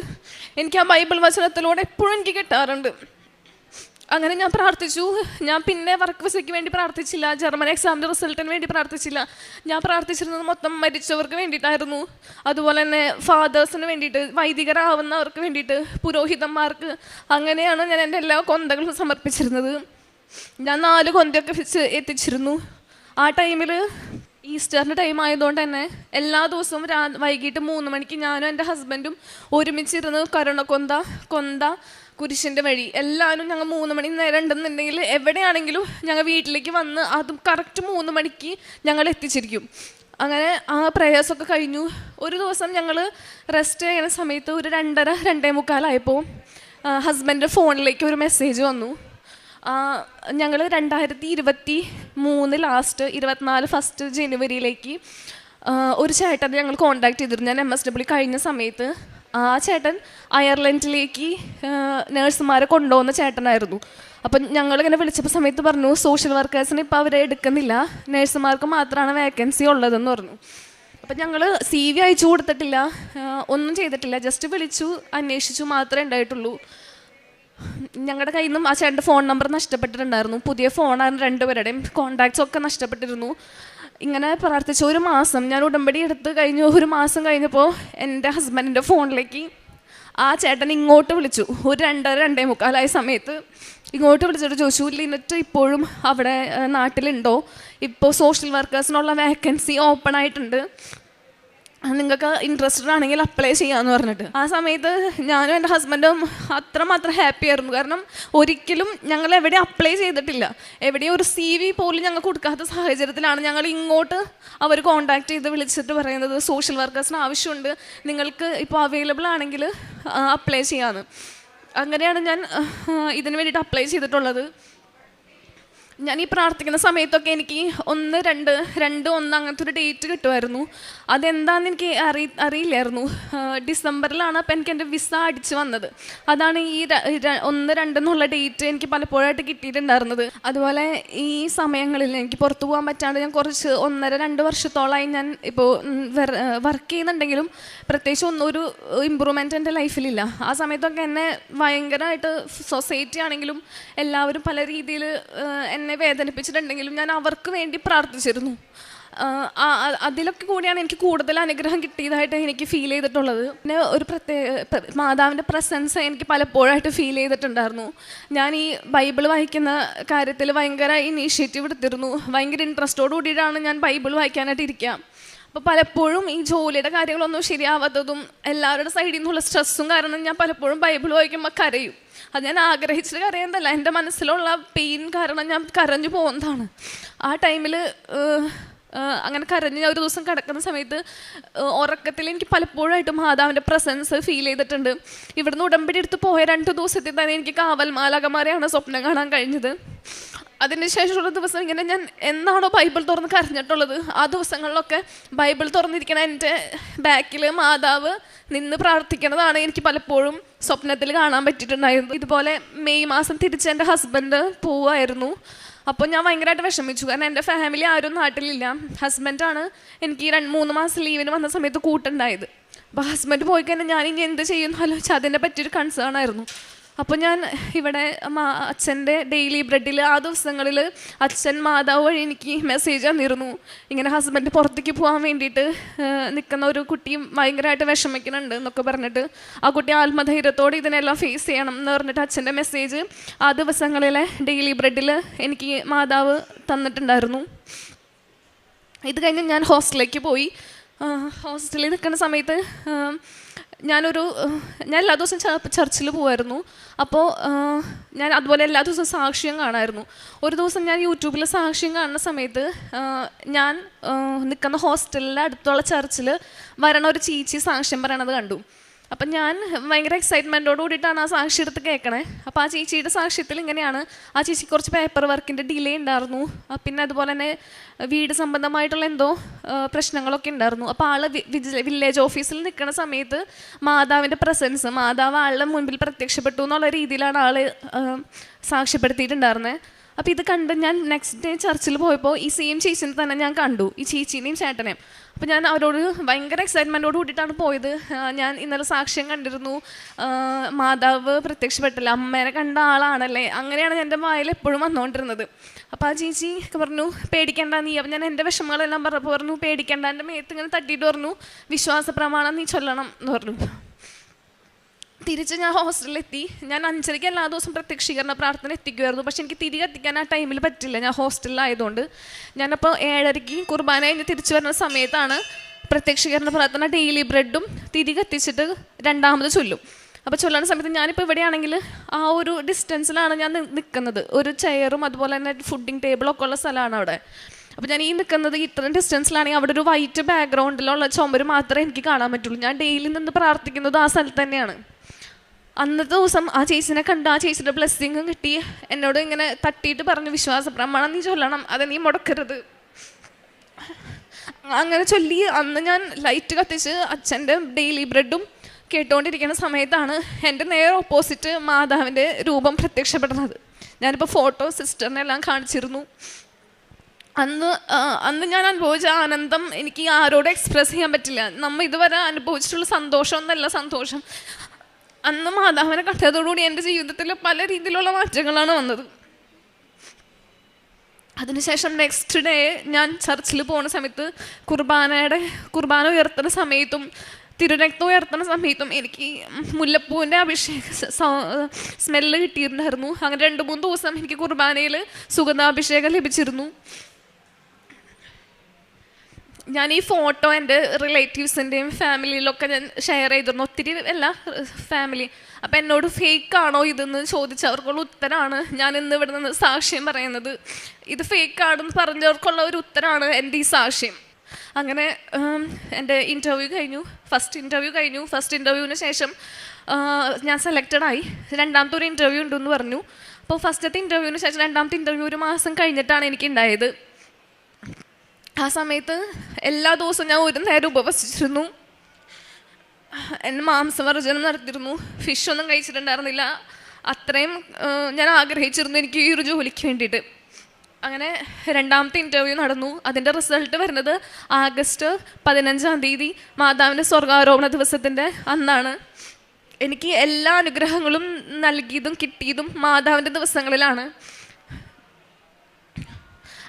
എനിക്ക് ആ ബൈബിൾ വചനത്തിലൂടെ എപ്പോഴും എനിക്ക് കിട്ടാറുണ്ട്. അങ്ങനെ ഞാൻ പ്രാർത്ഥിച്ചു. ഞാൻ പിന്നെ വർക്ക് വിസയ്ക്ക് വേണ്ടി പ്രാർത്ഥിച്ചില്ല, ജർമ്മൻ എക്സാമിൻ്റെ റിസൾട്ടിന് വേണ്ടി പ്രാർത്ഥിച്ചില്ല. ഞാൻ പ്രാർത്ഥിച്ചിരുന്നത് മൊത്തം മരിച്ചവർക്ക് വേണ്ടിയിട്ടായിരുന്നു. അതുപോലെ തന്നെ ഫാദേഴ്സിന് വേണ്ടിയിട്ട്, വൈദികരാവുന്നവർക്ക് വേണ്ടിയിട്ട്, പുരോഹിതന്മാർക്ക്. അങ്ങനെയാണ് ഞാൻ എൻ്റെ എല്ലാ കൊന്തകളും സമർപ്പിച്ചിരുന്നത്. ഞാൻ 4 കൊന്തയൊക്കെ വെച്ച് എത്തിച്ചിരുന്നു. ആ ടൈമിൽ ഈസ്റ്ററിൻ്റെ ടൈം ആയതുകൊണ്ട് തന്നെ എല്ലാ ദിവസവും വൈകിട്ട് 3 മണിക്ക് ഞാനും എൻ്റെ ഹസ്ബൻഡും ഒരുമിച്ചിരുന്ന് കൊന്ത കുരിശിൻ്റെ വഴി എല്ലാവരും ഞങ്ങൾ 3 മണി നേരം ഉണ്ടെന്നുണ്ടെങ്കിൽ എവിടെയാണെങ്കിലും ഞങ്ങൾ വീട്ടിലേക്ക് വന്ന് അതും കറക്റ്റ് 3 മണിക്ക് ഞങ്ങൾ എത്തിച്ചിരിക്കും. അങ്ങനെ ആ പ്രയാസമൊക്കെ കഴിഞ്ഞു. ഒരു ദിവസം ഞങ്ങൾ റെസ്റ്റ് ചെയ്യുന്ന സമയത്ത് ഒരു 2:30-2:45 ആയപ്പോൾ ഹസ്ബൻഡിൻ്റെ ഫോണിലേക്ക് ഒരു മെസ്സേജ് വന്നു. ഞങ്ങൾ 2023 ലാസ്റ്റ് 24 ഫസ്റ്റ് ജനുവരിയിലേക്ക് ഒരു ചേട്ടൻ ഞങ്ങൾ കോൺടാക്ട് ചെയ്തിരുന്നു. ഞാൻ MSW കഴിഞ്ഞ സമയത്ത് ആ ചേട്ടൻ അയർലൻഡിലേക്ക് നേഴ്സുമാരെ കൊണ്ടുപോകുന്ന ചേട്ടനായിരുന്നു. അപ്പം ഞങ്ങളിങ്ങനെ വിളിച്ചപ്പോൾ സമയത്ത് പറഞ്ഞു, സോഷ്യൽ വർക്കേഴ്സിന് ഇപ്പോൾ അവരെ എടുക്കുന്നില്ല, നേഴ്സുമാർക്ക് മാത്രമാണ് വേക്കൻസി ഉള്ളതെന്ന് പറഞ്ഞു. അപ്പം ഞങ്ങൾ CV അയച്ചു കൊടുത്തിട്ടില്ല, ഒന്നും ചെയ്തിട്ടില്ല, ജസ്റ്റ് വിളിച്ചു അന്വേഷിച്ചു മാത്രമേ ഉണ്ടായിട്ടുള്ളൂ. ഞങ്ങളുടെ കയ്യിൽ നിന്നും ആ ചേട്ടൻ്റെ ഫോൺ നമ്പർ നഷ്ടപ്പെട്ടിട്ടുണ്ടായിരുന്നു. പുതിയ ഫോണാണ്, 2 പേരുടെയും കോൺടാക്ട്സ് ഒക്കെ നഷ്ടപ്പെട്ടിരുന്നു. ഇങ്ങനെ പ്രാർത്ഥിച്ചു. ഒരു മാസം ഞാൻ ഉടമ്പടി എടുത്ത് കഴിഞ്ഞു. ഒരു മാസം കഴിഞ്ഞപ്പോൾ എൻ്റെ ഹസ്ബൻഡിൻ്റെ ഫോണിലേക്ക് ആ ചേട്ടൻ ഇങ്ങോട്ട് വിളിച്ചു. ഒരു 2:30-2:45 സമയത്ത് ഇങ്ങോട്ട് വിളിച്ചിട്ട് ചോദിച്ചു, ലിനറ്റ് ഇപ്പോഴും അവിടെ നാട്ടിലുണ്ടോ? ഇപ്പോൾ സോഷ്യൽ വർക്കേഴ്സിനുള്ള വേക്കൻസി ഓപ്പൺ ആയിട്ടുണ്ട്, നിങ്ങൾക്ക് ഇൻട്രസ്റ്റഡ് ആണെങ്കിൽ അപ്ലൈ ചെയ്യാമെന്ന് പറഞ്ഞിട്ട്. ആ സമയത്ത് ഞാനും എൻ്റെ ഹസ്ബൻഡും അത്രമാത്രം ഹാപ്പി ആയിരുന്നു. കാരണം ഒരിക്കലും ഞങ്ങൾ എവിടെ അപ്ലൈ ചെയ്തിട്ടില്ല, എവിടെയും ഒരു CV പോലും ഞങ്ങൾ കൊടുക്കാത്ത സാഹചര്യത്തിലാണ് ഞങ്ങൾ ഇങ്ങോട്ട് അവർ കോൺടാക്ട് ചെയ്ത് വിളിച്ചിട്ട് പറയുന്നത് സോഷ്യൽ വർക്കേഴ്സിന് ആവശ്യമുണ്ട്, നിങ്ങൾക്ക് ഇപ്പോൾ അവൈലബിൾ ആണെങ്കിൽ അപ്ലൈ ചെയ്യാമെന്ന്. അങ്ങനെയാണ് ഞാൻ ഇതിന് വേണ്ടിയിട്ട് അപ്ലൈ ചെയ്തിട്ടുള്ളത്. ഞാൻ ഈ പ്രാർത്ഥിക്കുന്ന സമയത്തൊക്കെ എനിക്ക് 1-2-1 അങ്ങനത്തെ ഒരു ഡേറ്റ് കിട്ടുമായിരുന്നു. അതെന്താണെന്ന് എനിക്ക് അറിയില്ലായിരുന്നു. ഡിസംബറിലാണ് അപ്പം എനിക്ക് എൻ്റെ വിസ അടിച്ച് വന്നത്. അതാണ് ഈ 1-2 എന്നുള്ള ഡേറ്റ് എനിക്ക് പലപ്പോഴായിട്ട് കിട്ടിയിട്ടുണ്ടായിരുന്നത്. അതുപോലെ ഈ സമയങ്ങളിൽ എനിക്ക് പുറത്തു പോകാൻ പറ്റാണ്ട് ഞാൻ കുറച്ച് 1.5-2 വർഷത്തോളമായി ഞാൻ ഇപ്പോൾ വർക്ക് ചെയ്യുന്നുണ്ടെങ്കിലും പ്രത്യേകിച്ച് ഒരു ഇമ്പ്രൂവ്മെൻറ്റ് എൻ്റെ ലൈഫിലില്ല. ആ സമയത്തൊക്കെ എന്നെ ഭയങ്കരമായിട്ട് സൊസൈറ്റി ആണെങ്കിലും എല്ലാവരും പല രീതിയിൽ എന്നെ വേദനിപ്പിച്ചിട്ടുണ്ടെങ്കിലും ഞാൻ അവർക്ക് വേണ്ടി പ്രാർത്ഥിച്ചിരുന്നു. അതിലൊക്കെ കൂടിയാണ് എനിക്ക് കൂടുതൽ അനുഗ്രഹം കിട്ടിയതായിട്ട് എനിക്ക് ഫീൽ ചെയ്തിട്ടുള്ളത്. പിന്നെ ഒരു മാതാവിൻ്റെ പ്രസൻസ് എനിക്ക് പലപ്പോഴായിട്ട് ഫീൽ ചെയ്തിട്ടുണ്ടായിരുന്നു. ഞാൻ ഈ ബൈബിൾ വായിക്കുന്ന കാര്യത്തിൽ ഭയങ്കര ഇനീഷ്യേറ്റീവ് എടുത്തിരുന്നു. ഭയങ്കര ഇൻട്രസ്റ്റോട് കൂടിയിട്ടാണ് ഞാൻ ബൈബിൾ വായിക്കാനായിട്ട് ഇരിക്കുക. അപ്പോൾ പലപ്പോഴും ഈ ജോലിയുടെ കാര്യങ്ങളൊന്നും ശരിയാവാത്തതും എല്ലാവരുടെ സൈഡിൽ നിന്നുള്ള സ്ട്രെസ്സും കാരണം ഞാൻ പലപ്പോഴും ബൈബിൾ വായിക്കുമ്പോൾ കരയും. അത് ഞാൻ ആഗ്രഹിച്ചിട്ട് കരയുന്നതല്ല, എൻ്റെ മനസ്സിലുള്ള പെയിൻ കാരണം ഞാൻ കരഞ്ഞു പോകുന്നതാണ്. ആ ടൈമിൽ അങ്ങനെ കരഞ്ഞ് ഞാൻ ഒരു ദിവസം കിടക്കുന്ന സമയത്ത് ഉറക്കത്തിൽ എനിക്ക് പലപ്പോഴായിട്ട് മാതാവിൻ്റെ പ്രസൻസ് ഫീൽ ചെയ്തിട്ടുണ്ട്. ഇവിടുന്ന് ഉടമ്പടി എടുത്ത് പോയ 2 ദിവസത്തിൽ തന്നെ എനിക്ക് കാവൽ മാലാഖമാരെയാണ് സ്വപ്നം കാണാൻ കഴിഞ്ഞത്. അതിന് ശേഷമുള്ള ദിവസം ഇങ്ങനെ ഞാൻ എന്നാണോ ബൈബിൾ തുറന്ന് കരഞ്ഞിട്ടുള്ളത് ആ ദിവസങ്ങളിലൊക്കെ ബൈബിൾ തുറന്നിരിക്കണ എൻ്റെ ബാക്കിൽ മാതാവ് നിന്ന് പ്രാർത്ഥിക്കുന്നതാണ് എനിക്ക് പലപ്പോഴും സ്വപ്നത്തിൽ കാണാൻ പറ്റിയിട്ടുണ്ടായിരുന്നു. ഇതുപോലെ മെയ് മാസം തിരിച്ച് എൻ്റെ ഹസ്ബൻഡ് പോവായിരുന്നു. അപ്പോൾ ഞാൻ ഭയങ്കരമായിട്ട് വിഷമിച്ചു. കാരണം എൻ്റെ ഫാമിലി ആരും നാട്ടിലില്ല. ഹസ്ബൻഡാണ് എനിക്ക് 2-3 മാസം ലീവിന് വന്ന സമയത്ത് കൂട്ടുണ്ടായത്. അപ്പോൾ ഹസ്ബൻഡ് പോയി കഴിഞ്ഞാൽ ഞാൻ ഇനി എന്ത് ചെയ്യുന്നു ആലോചിച്ച് അതിനെ പറ്റിയൊരു കൺസേൺ ആയിരുന്നു. അപ്പോൾ ഞാൻ ഇവിടെ അച്ഛൻ്റെ ഡെയിലി ബ്രെഡിൽ ആ ദിവസങ്ങളിൽ അച്ഛൻ മാതാവ് വഴി എനിക്ക് മെസ്സേജ് തന്നിരുന്നു. ഇങ്ങനെ ഹസ്ബൻഡ് പുറത്തേക്ക് പോകാൻ വേണ്ടിയിട്ട് നിൽക്കുന്ന ഒരു കുട്ടിയും ഭയങ്കരമായിട്ട് വിഷമിക്കുന്നുണ്ട് എന്നൊക്കെ പറഞ്ഞിട്ട് ആ കുട്ടി ആത്മധൈര്യത്തോടെ ഇതിനെല്ലാം ഫേസ് ചെയ്യണം എന്ന് പറഞ്ഞിട്ട് അച്ഛൻ്റെ മെസ്സേജ് ആ ദിവസങ്ങളിലെ ഡെയിലി ബ്രെഡിൽ എനിക്ക് മാതാവ് തന്നിട്ടുണ്ടായിരുന്നു. ഇത് കഴിഞ്ഞ് ഞാൻ ഹോസ്റ്റലിലേക്ക് പോയി. ഹോസ്റ്റലിൽ നിൽക്കുന്ന സമയത്ത് ഞാൻ എല്ലാ ദിവസവും ചർച്ചിൽ പോകുമായിരുന്നു. അപ്പോൾ ഞാൻ അതുപോലെ എല്ലാ ദിവസവും സാക്ഷ്യം കാണാമായിരുന്നു. ഒരു ദിവസം ഞാൻ യൂട്യൂബിൽ സാക്ഷ്യം കാണുന്ന സമയത്ത് ഞാൻ നിൽക്കുന്ന ഹോസ്റ്റലിൻ്റെ അടുത്തുള്ള ചർച്ചിൽ വരണ ഒരു ചേച്ചി സാക്ഷ്യം പറയണത് കണ്ടു. അപ്പം ഞാൻ ഭയങ്കര എക്സൈറ്റ്മെൻറ്റോട് കൂടിയിട്ടാണ് ആ സാക്ഷി എടുത്ത് കേൾക്കണേ. അപ്പോൾ ആ ചേച്ചിയുടെ സാക്ഷ്യത്തിൽ ഇങ്ങനെയാണ്, ആ ചേച്ചി കുറച്ച് പേപ്പർ വർക്കിൻ്റെ ഡിലേ ഉണ്ടായിരുന്നു, പിന്നെ അതുപോലെ തന്നെ വീട് സംബന്ധമായിട്ടുള്ള എന്തോ പ്രശ്നങ്ങളൊക്കെ ഉണ്ടായിരുന്നു. അപ്പോൾ ആൾ വില്ലേജ് ഓഫീസിൽ നിൽക്കുന്ന സമയത്ത് മാതാവിൻ്റെ പ്രസൻസ്, മാതാവ് ആളുടെ മുൻപിൽ പ്രത്യക്ഷപ്പെട്ടു എന്നുള്ള രീതിയിലാണ് ആൾ സാക്ഷ്യപ്പെടുത്തിയിട്ടുണ്ടായിരുന്നത്. അപ്പോൾ ഇത് കണ്ട് ഞാൻ നെക്സ്റ്റ് ഡേ ചർച്ചിൽ പോയപ്പോൾ ഈ സെയിം ചേച്ചിനെ തന്നെ ഞാൻ കണ്ടു, ഈ ചേച്ചീനെയും ചേട്ടനെയും. അപ്പോൾ ഞാൻ അവരോട് ഭയങ്കര എക്സൈറ്റ്മെൻറ്റോട് കൂടിയിട്ടാണ് പോയത്. ഞാൻ ഇന്നലെ സാക്ഷ്യം കണ്ടിരുന്നു, മാതാവ് പ്രത്യക്ഷപ്പെട്ടില്ല, അമ്മേനെ കണ്ട ആളാണല്ലേ, അങ്ങനെയാണ് എൻ്റെ വായിൽ എപ്പോഴും വന്നുകൊണ്ടിരുന്നത്. അപ്പോൾ ആ ചേച്ചി പറഞ്ഞു പേടിക്കേണ്ട നീ. അപ്പം ഞാൻ എൻ്റെ വിഷമങ്ങളെല്ലാം പറഞ്ഞു പേടിക്കേണ്ട. എൻ്റെ മേത്ത് ഇങ്ങനെ തട്ടിയിട്ട് പറഞ്ഞു വിശ്വാസ പ്രമാണം നീ ചൊല്ലണം എന്ന് പറഞ്ഞു. തിരിച്ച് ഞാൻ ഹോസ്റ്റലിലെത്തി. ഞാൻ 5:30 എല്ലാ ദിവസവും പ്രത്യക്ഷീകരണ പ്രാർത്ഥന എത്തിക്കുമായിരുന്നു. പക്ഷെ എനിക്ക് തിരികെ എത്തിക്കാൻ ആ ടൈമിൽ പറ്റില്ല, ഞാൻ ഹോസ്റ്റലിലായതുകൊണ്ട്. ഞാനപ്പോൾ 7:30 കുർബാന കഴിഞ്ഞ് തിരിച്ചു വരുന്ന സമയത്താണ് പ്രത്യക്ഷീകരണ പ്രാർത്ഥന ഡെയിലി ബ്രെഡും തിരികെ എത്തിച്ചിട്ട് രണ്ടാമത് ചൊല്ലും. അപ്പോൾ ചൊല്ലുന്ന സമയത്ത് ഞാനിപ്പോൾ ഇവിടെയാണെങ്കിൽ ആ ഒരു ഡിസ്റ്റൻസിലാണ് ഞാൻ നിൽക്കുന്നത്. ഒരു ചെയറും അതുപോലെ തന്നെ ഫുഡിങ് ടേബിളൊക്കെ ഉള്ള സ്ഥലമാണ് അവിടെ. അപ്പോൾ ഞാൻ ഈ നിൽക്കുന്നത് ഇത്രയും ഡിസ്റ്റൻസിലാണെങ്കിൽ അവിടെ ഒരു വൈറ്റ് ബാക്ക്ഗ്രൗണ്ടിലുള്ള ചുമര് മാത്രമേ എനിക്ക് കാണാൻ പറ്റുള്ളൂ. ഞാൻ ഡെയിലി നിന്ന് പ്രാർത്ഥിക്കുന്നത് ആ സ്ഥലത്ത് തന്നെയാണ്. അന്നത്തെ ദിവസം ആ ചേച്ചിനെ കണ്ട് ആ ചേച്ചിയുടെ ബ്ലെസ്സിങ്ങും കിട്ടി. എന്നോട് ഇങ്ങനെ തട്ടിയിട്ട് പറഞ്ഞു, വിശ്വാസ പ്രമാണം നീ ചൊല്ലണം, അത് നീ മുടക്കരുത്. അങ്ങനെ ചൊല്ലി അന്ന് ഞാൻ ലൈറ്റ് കത്തിച്ച് അച്ഛൻ്റെ ഡെയിലി ബ്രെഡും കേട്ടുകൊണ്ടിരിക്കുന്ന സമയത്താണ് എൻ്റെ നേരെ ഓപ്പോസിറ്റ് മാതാവിൻ്റെ രൂപം പ്രത്യക്ഷപ്പെടുന്നത്. ഞാനിപ്പോൾ ഫോട്ടോ സിസ്റ്ററിനെല്ലാം കാണിച്ചിരുന്നു. അന്ന് ഞാൻ അനുഭവിച്ച ആനന്ദം എനിക്ക് ആരോടും എക്സ്പ്രസ് ചെയ്യാൻ പറ്റില്ല. നമ്മൾ ഇതുവരെ അനുഭവിച്ചിട്ടുള്ള സന്തോഷം എന്നല്ല സന്തോഷം. അന്ന് മാതാവിനെ കണ്ടതോടുകൂടി എൻ്റെ ജീവിതത്തിൽ പല രീതിയിലുള്ള മാറ്റങ്ങളാണ് വന്നത്. അതിനുശേഷം നെക്സ്റ്റ് ഡേ ഞാൻ ചർച്ചിൽ പോകുന്ന സമയത്ത് കുർബാന ഉയർത്തുന്ന സമയത്തും തിരുരക്തം ഉയർത്തുന്ന സമയത്തും എനിക്ക് മുല്ലപ്പൂവിൻ്റെ സ്മെല്ല് കിട്ടിയിട്ടുണ്ടായിരുന്നു. അങ്ങനെ 2-3 ദിവസം എനിക്ക് കുർബാനയിൽ സുഗന്ധാഭിഷേകം ലഭിച്ചിരുന്നു. ഞാൻ ഈ ഫോട്ടോ എൻ്റെ റിലേറ്റീവ്സിൻ്റെയും ഫാമിലിയിലൊക്കെ ഞാൻ ഷെയർ ചെയ്തിരുന്നു, ഒത്തിരി അല്ല ഫാമിലി. അപ്പം എന്നോട് ഫേക്കാണോ ഇതെന്ന് ചോദിച്ചവർക്കുള്ള ഉത്തരമാണ് ഞാൻ ഇന്ന് ഇവിടെ നിന്ന് സാക്ഷ്യം പറയുന്നത്. ഇത് ഫേക്കാണെന്ന് പറഞ്ഞവർക്കുള്ള ഒരു ഉത്തരമാണ് എൻ്റെ ഈ സാക്ഷ്യം. അങ്ങനെ എൻ്റെ ഫസ്റ്റ് ഇൻ്റർവ്യൂവിന് ശേഷം ഞാൻ സെലക്റ്റഡായി. രണ്ടാമത്തെ ഒരു ഇൻ്റർവ്യൂ ഉണ്ടെന്ന് പറഞ്ഞു. അപ്പോൾ ഫസ്റ്റത്തെ ഇൻ്റർവ്യൂവിന് ശേഷം രണ്ടാമത്തെ ഇൻ്റർവ്യൂ 1 മാസം കഴിഞ്ഞിട്ടാണ് എനിക്കുണ്ടായത്. ആ സമയത്ത് എല്ലാ ദിവസവും ഞാൻ 1 നേരം ഉപവസിച്ചിരുന്നു. എന്നെ മാംസവർജനം നടത്തിയിരുന്നു. ഫിഷൊന്നും കഴിച്ചിട്ടുണ്ടായിരുന്നില്ല. അത്രയും ഞാൻ ആഗ്രഹിച്ചിരുന്നു എനിക്ക് ഈ ഒരു ജോലിക്ക് വേണ്ടിയിട്ട്. അങ്ങനെ രണ്ടാമത്തെ ഇൻ്റർവ്യൂ നടന്നു. അതിൻ്റെ റിസൾട്ട് വരുന്നത് ആഗസ്റ്റ് 15 മാതാവിൻ്റെ സ്വർഗാരോപണ ദിവസത്തിൻ്റെ അന്നാണ്. എനിക്ക് എല്ലാ അനുഗ്രഹങ്ങളും നൽകിയതും കിട്ടിയതും മാതാവിൻ്റെ ദിവസങ്ങളിലാണ്.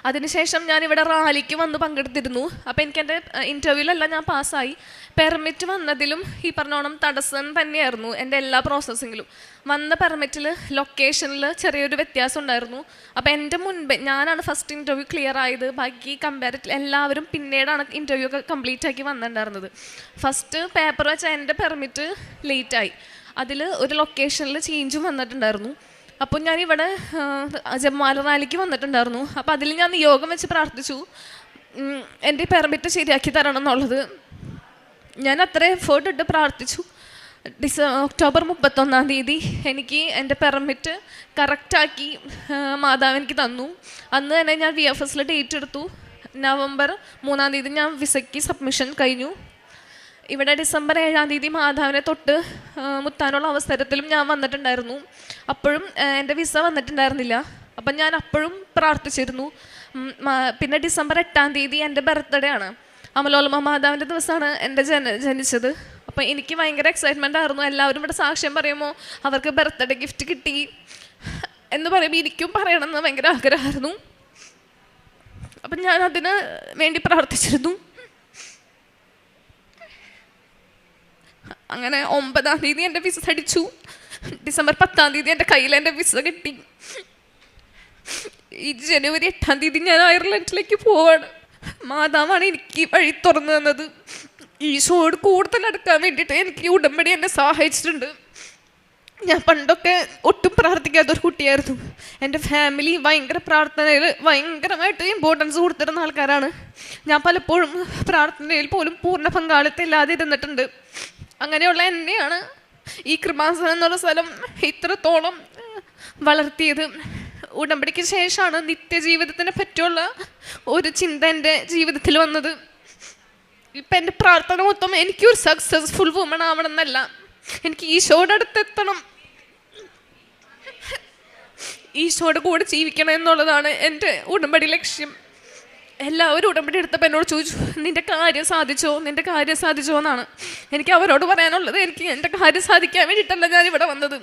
അതിനുശേഷം ഞാനിവിടെ റാലിക്ക് വന്ന് പങ്കെടുത്തിരുന്നു. അപ്പോൾ എനിക്ക് എൻ്റെ ഇൻ്റർവ്യൂവിലെല്ലാം ഞാൻ പാസ്സായി. പെർമിറ്റ് വന്നതിലും ഈ പറഞ്ഞോണം തടസ്സം തന്നെയായിരുന്നു എൻ്റെ എല്ലാ പ്രോസസ്സിങ്ങിലും. വന്ന പെർമിറ്റിൽ ലൊക്കേഷനിൽ ചെറിയൊരു വ്യത്യാസം ഉണ്ടായിരുന്നു. അപ്പോൾ എൻ്റെ മുൻപേ ഞാനാണ് ഫസ്റ്റ് ഇൻ്റർവ്യൂ ക്ലിയർ ആയത്. ബാക്കി കമ്പാരിറ്റീവ് എല്ലാവരും പിന്നീടാണ് ഇൻ്റർവ്യൂ ഒക്കെ കംപ്ലീറ്റ് ആക്കി വന്നിട്ടുണ്ടായിരുന്നത്. ഫസ്റ്റ് പേപ്പർ വെച്ച എൻ്റെ പെർമിറ്റ് ലേറ്റായി. അതിൽ ഒരു ലൊക്കേഷനിൽ ചേഞ്ചും വന്നിട്ടുണ്ടായിരുന്നു. അപ്പോൾ ഞാനിവിടെ ജമാല റാലിക്ക് വന്നിട്ടുണ്ടായിരുന്നു. അപ്പോൾ അതിൽ ഞാൻ നിയോഗം വെച്ച് പ്രാർത്ഥിച്ചു എൻ്റെ പെർമിറ്റ് ശരിയാക്കി തരണം എന്നുള്ളത്. ഞാൻ അത്ര എഫേർട്ട് ഇട്ട് പ്രാർത്ഥിച്ചു. ഒക്ടോബർ 31 എനിക്ക് എൻ്റെ പെർമിറ്റ് കറക്റ്റാക്കി മാതാവ് എനിക്ക് തന്നു. അന്ന് തന്നെ ഞാൻ VFSൽ ഡേറ്റ് എടുത്തു. നവംബർ 3 ഞാൻ വിസയ്ക്ക് സബ്മിഷൻ കഴിഞ്ഞു. ഇവിടെ ഡിസംബർ 7 മാതാവിനെ തൊട്ട് മുത്താനുള്ള അവസരത്തിലും ഞാൻ വന്നിട്ടുണ്ടായിരുന്നു. അപ്പോഴും എൻ്റെ വിസ വന്നിട്ടുണ്ടായിരുന്നില്ല. അപ്പം ഞാൻ അപ്പോഴും പ്രാർത്ഥിച്ചിരുന്നു. പിന്നെ ഡിസംബർ 8 എൻ്റെ ബർത്ത്ഡേ ആണ്. അമലോത്ഭവ മാതാവിൻ്റെ ദിവസമാണ് എൻ്റെ ജനിച്ചത്. അപ്പം എനിക്ക് ഭയങ്കര എക്സൈറ്റ്മെൻ്റ് ആയിരുന്നു. എല്ലാവരും ഇവിടെ സാക്ഷ്യം പറയുമ്പോൾ അവർക്ക് ബർത്ത്ഡേ ഗിഫ്റ്റ് കിട്ടി എന്ന് പറയുമ്പോൾ എനിക്കും പറയണമെന്ന് ഭയങ്കര ആഗ്രഹമായിരുന്നു. അപ്പം ഞാൻ അതിന് വേണ്ടി പ്രാർത്ഥിച്ചിരുന്നു. അങ്ങനെ 9 എൻ്റെ വിസ അടിച്ചു. ഡിസംബർ 10 എൻ്റെ കയ്യിൽ എൻ്റെ വിസ കിട്ടി. ഈ ജനുവരി 8 ഞാൻ അയർലൻഡിലേക്ക് പോവാണ്. മാതാവാണ് എനിക്ക് വഴി തുറന്നു തന്നത്. ഈശോയോട് കൂടുതൽ അടുക്കാൻ വേണ്ടിയിട്ട് എനിക്ക് ഉടമ്പടി എന്നെ സഹായിച്ചിട്ടുണ്ട്. ഞാൻ പണ്ടൊക്കെ ഒട്ടും പ്രാർത്ഥിക്കാത്തൊരു കുട്ടിയായിരുന്നു. എൻ്റെ ഫാമിലി ഭയങ്കര പ്രാർത്ഥനയിൽ ഭയങ്കരമായിട്ട് ഇമ്പോർട്ടൻസ് കൊടുത്തിരുന്ന ആൾക്കാരാണ്. ഞാൻ പലപ്പോഴും പ്രാർത്ഥനയിൽ പോലും പൂർണ്ണ പങ്കാളിത്തം ഇല്ലാതെ ഇരുന്നിട്ടുണ്ട്. അങ്ങനെയുള്ള എന്നെയാണ് ഈ കൃപാസനം എന്നുള്ള സ്ഥലം ഇത്രത്തോളം വളർത്തിയത്. ഉടമ്പടിക്ക് ശേഷമാണ് നിത്യജീവിതത്തിനെ പറ്റിയുള്ള ഒരു ചിന്ത എൻ്റെ ജീവിതത്തിൽ വന്നത്. ഇപ്പം എൻ്റെ പ്രാർത്ഥന മൊത്തം എനിക്കൊരു സക്സസ്ഫുൾ വുമൺ ആവണം എന്നല്ല, എനിക്ക് ഈശോയുടെ അടുത്തെത്തണം, ഈശോയുടെ കൂടെ ജീവിക്കണം എന്നുള്ളതാണ് എൻ്റെ ഉടമ്പടി ലക്ഷ്യം. എല്ലാവരും ഉടമ്പടി എടുത്തപ്പോൾ എന്നോട് ചോദിച്ചു, നിൻ്റെ കാര്യം സാധിച്ചോ എന്നാണ്. എനിക്ക് അവരോട് പറയാനുള്ളത്, എനിക്ക് എൻ്റെ കാര്യം സാധിക്കാൻ വേണ്ടിയിട്ടല്ല ഞാൻ ഇവിടെ വന്നത്.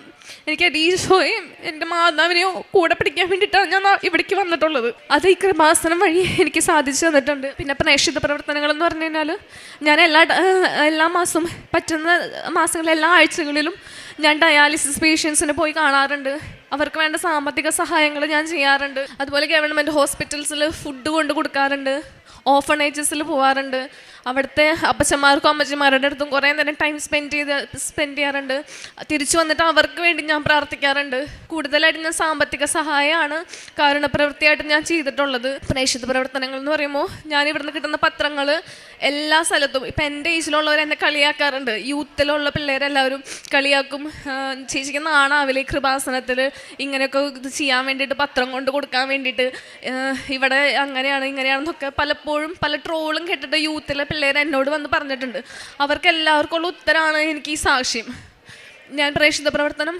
എനിക്ക് എൻ്റെ ഈശോയും എൻ്റെ മാതാവിനെയോ കൂടെ പിടിക്കാൻ വേണ്ടിയിട്ടാണ് ഞാൻ ഇവിടേക്ക് വന്നിട്ടുള്ളത്. അത് ഈ കൃപാസനം വഴി എനിക്ക് സാധിച്ചു തന്നിട്ടുണ്ട്. പിന്നെ പ്രേക്ഷിത പ്രവർത്തനങ്ങൾ എന്ന് പറഞ്ഞു കഴിഞ്ഞാൽ ഞാൻ എല്ലാ മാസവും പറ്റുന്ന മാസങ്ങളിലെ എല്ലാ ആഴ്ചകളിലും ഞാൻ ഡയാലിസിസ് പേഷ്യൻസിനെ പോയി കാണാറുണ്ട്. അവർക്ക് വേണ്ട സാമ്പത്തിക സഹായങ്ങൾ ഞാൻ ചെയ്യാറുണ്ട്. അതുപോലെ ഗവൺമെൻറ് ഹോസ്പിറ്റൽസിൽ ഫുഡ് കൊണ്ട് കൊടുക്കാറുണ്ട്. ഓഫണേജസിൽ പോകാറുണ്ട്. അവിടുത്തെ അപ്പച്ചന്മാർക്കും അമ്മച്ചിമാരുടെ അടുത്തും കുറേ നേരം ടൈം സ്പെൻഡ് ചെയ്യാറുണ്ട്. തിരിച്ചു വന്നിട്ട് അവർക്ക് വേണ്ടി ഞാൻ പ്രാർത്ഥിക്കാറുണ്ട്. കൂടുതലായിട്ട് ഞാൻ സാമ്പത്തിക സഹായമാണ് കാരുണ്യപ്രവൃത്തിയായിട്ട് ഞാൻ ചെയ്തിട്ടുള്ളത്. പ്രേക്ഷിത പ്രവർത്തനങ്ങൾ എന്ന് പറയുമ്പോൾ ഞാൻ ഇവിടുന്ന് കിട്ടുന്ന പത്രങ്ങൾ എല്ലാ സ്ഥലത്തും, ഇപ്പം എൻ്റെ ഏജിലുള്ളവർ എന്നെ കളിയാക്കാറുണ്ട്. യൂത്തിലുള്ള പിള്ളേരെല്ലാവരും കളിയാക്കും, ചേച്ചിക്ക് നാണാവില്ലേ കൃപാസനത്തിൽ ഇങ്ങനെയൊക്കെ ഇത് ചെയ്യാൻ വേണ്ടിയിട്ട്, പത്രം കൊണ്ട് കൊടുക്കാൻ വേണ്ടിയിട്ട്, ഇവിടെ അങ്ങനെയാണ് ഇങ്ങനെയാണെന്നൊക്കെ പലപ്പോഴും പല ട്രോളും കേട്ടിട്ട് യൂത്തിലെ പിള്ളേർ എന്നോട് വന്ന് പറഞ്ഞിട്ടുണ്ട്. അവർക്ക് എല്ലാവർക്കും ഉള്ള ഉത്തരമാണ് എനിക്ക് ഈ സാക്ഷ്യം. ഞാൻ പ്രേക്ഷിത പ്രവർത്തനം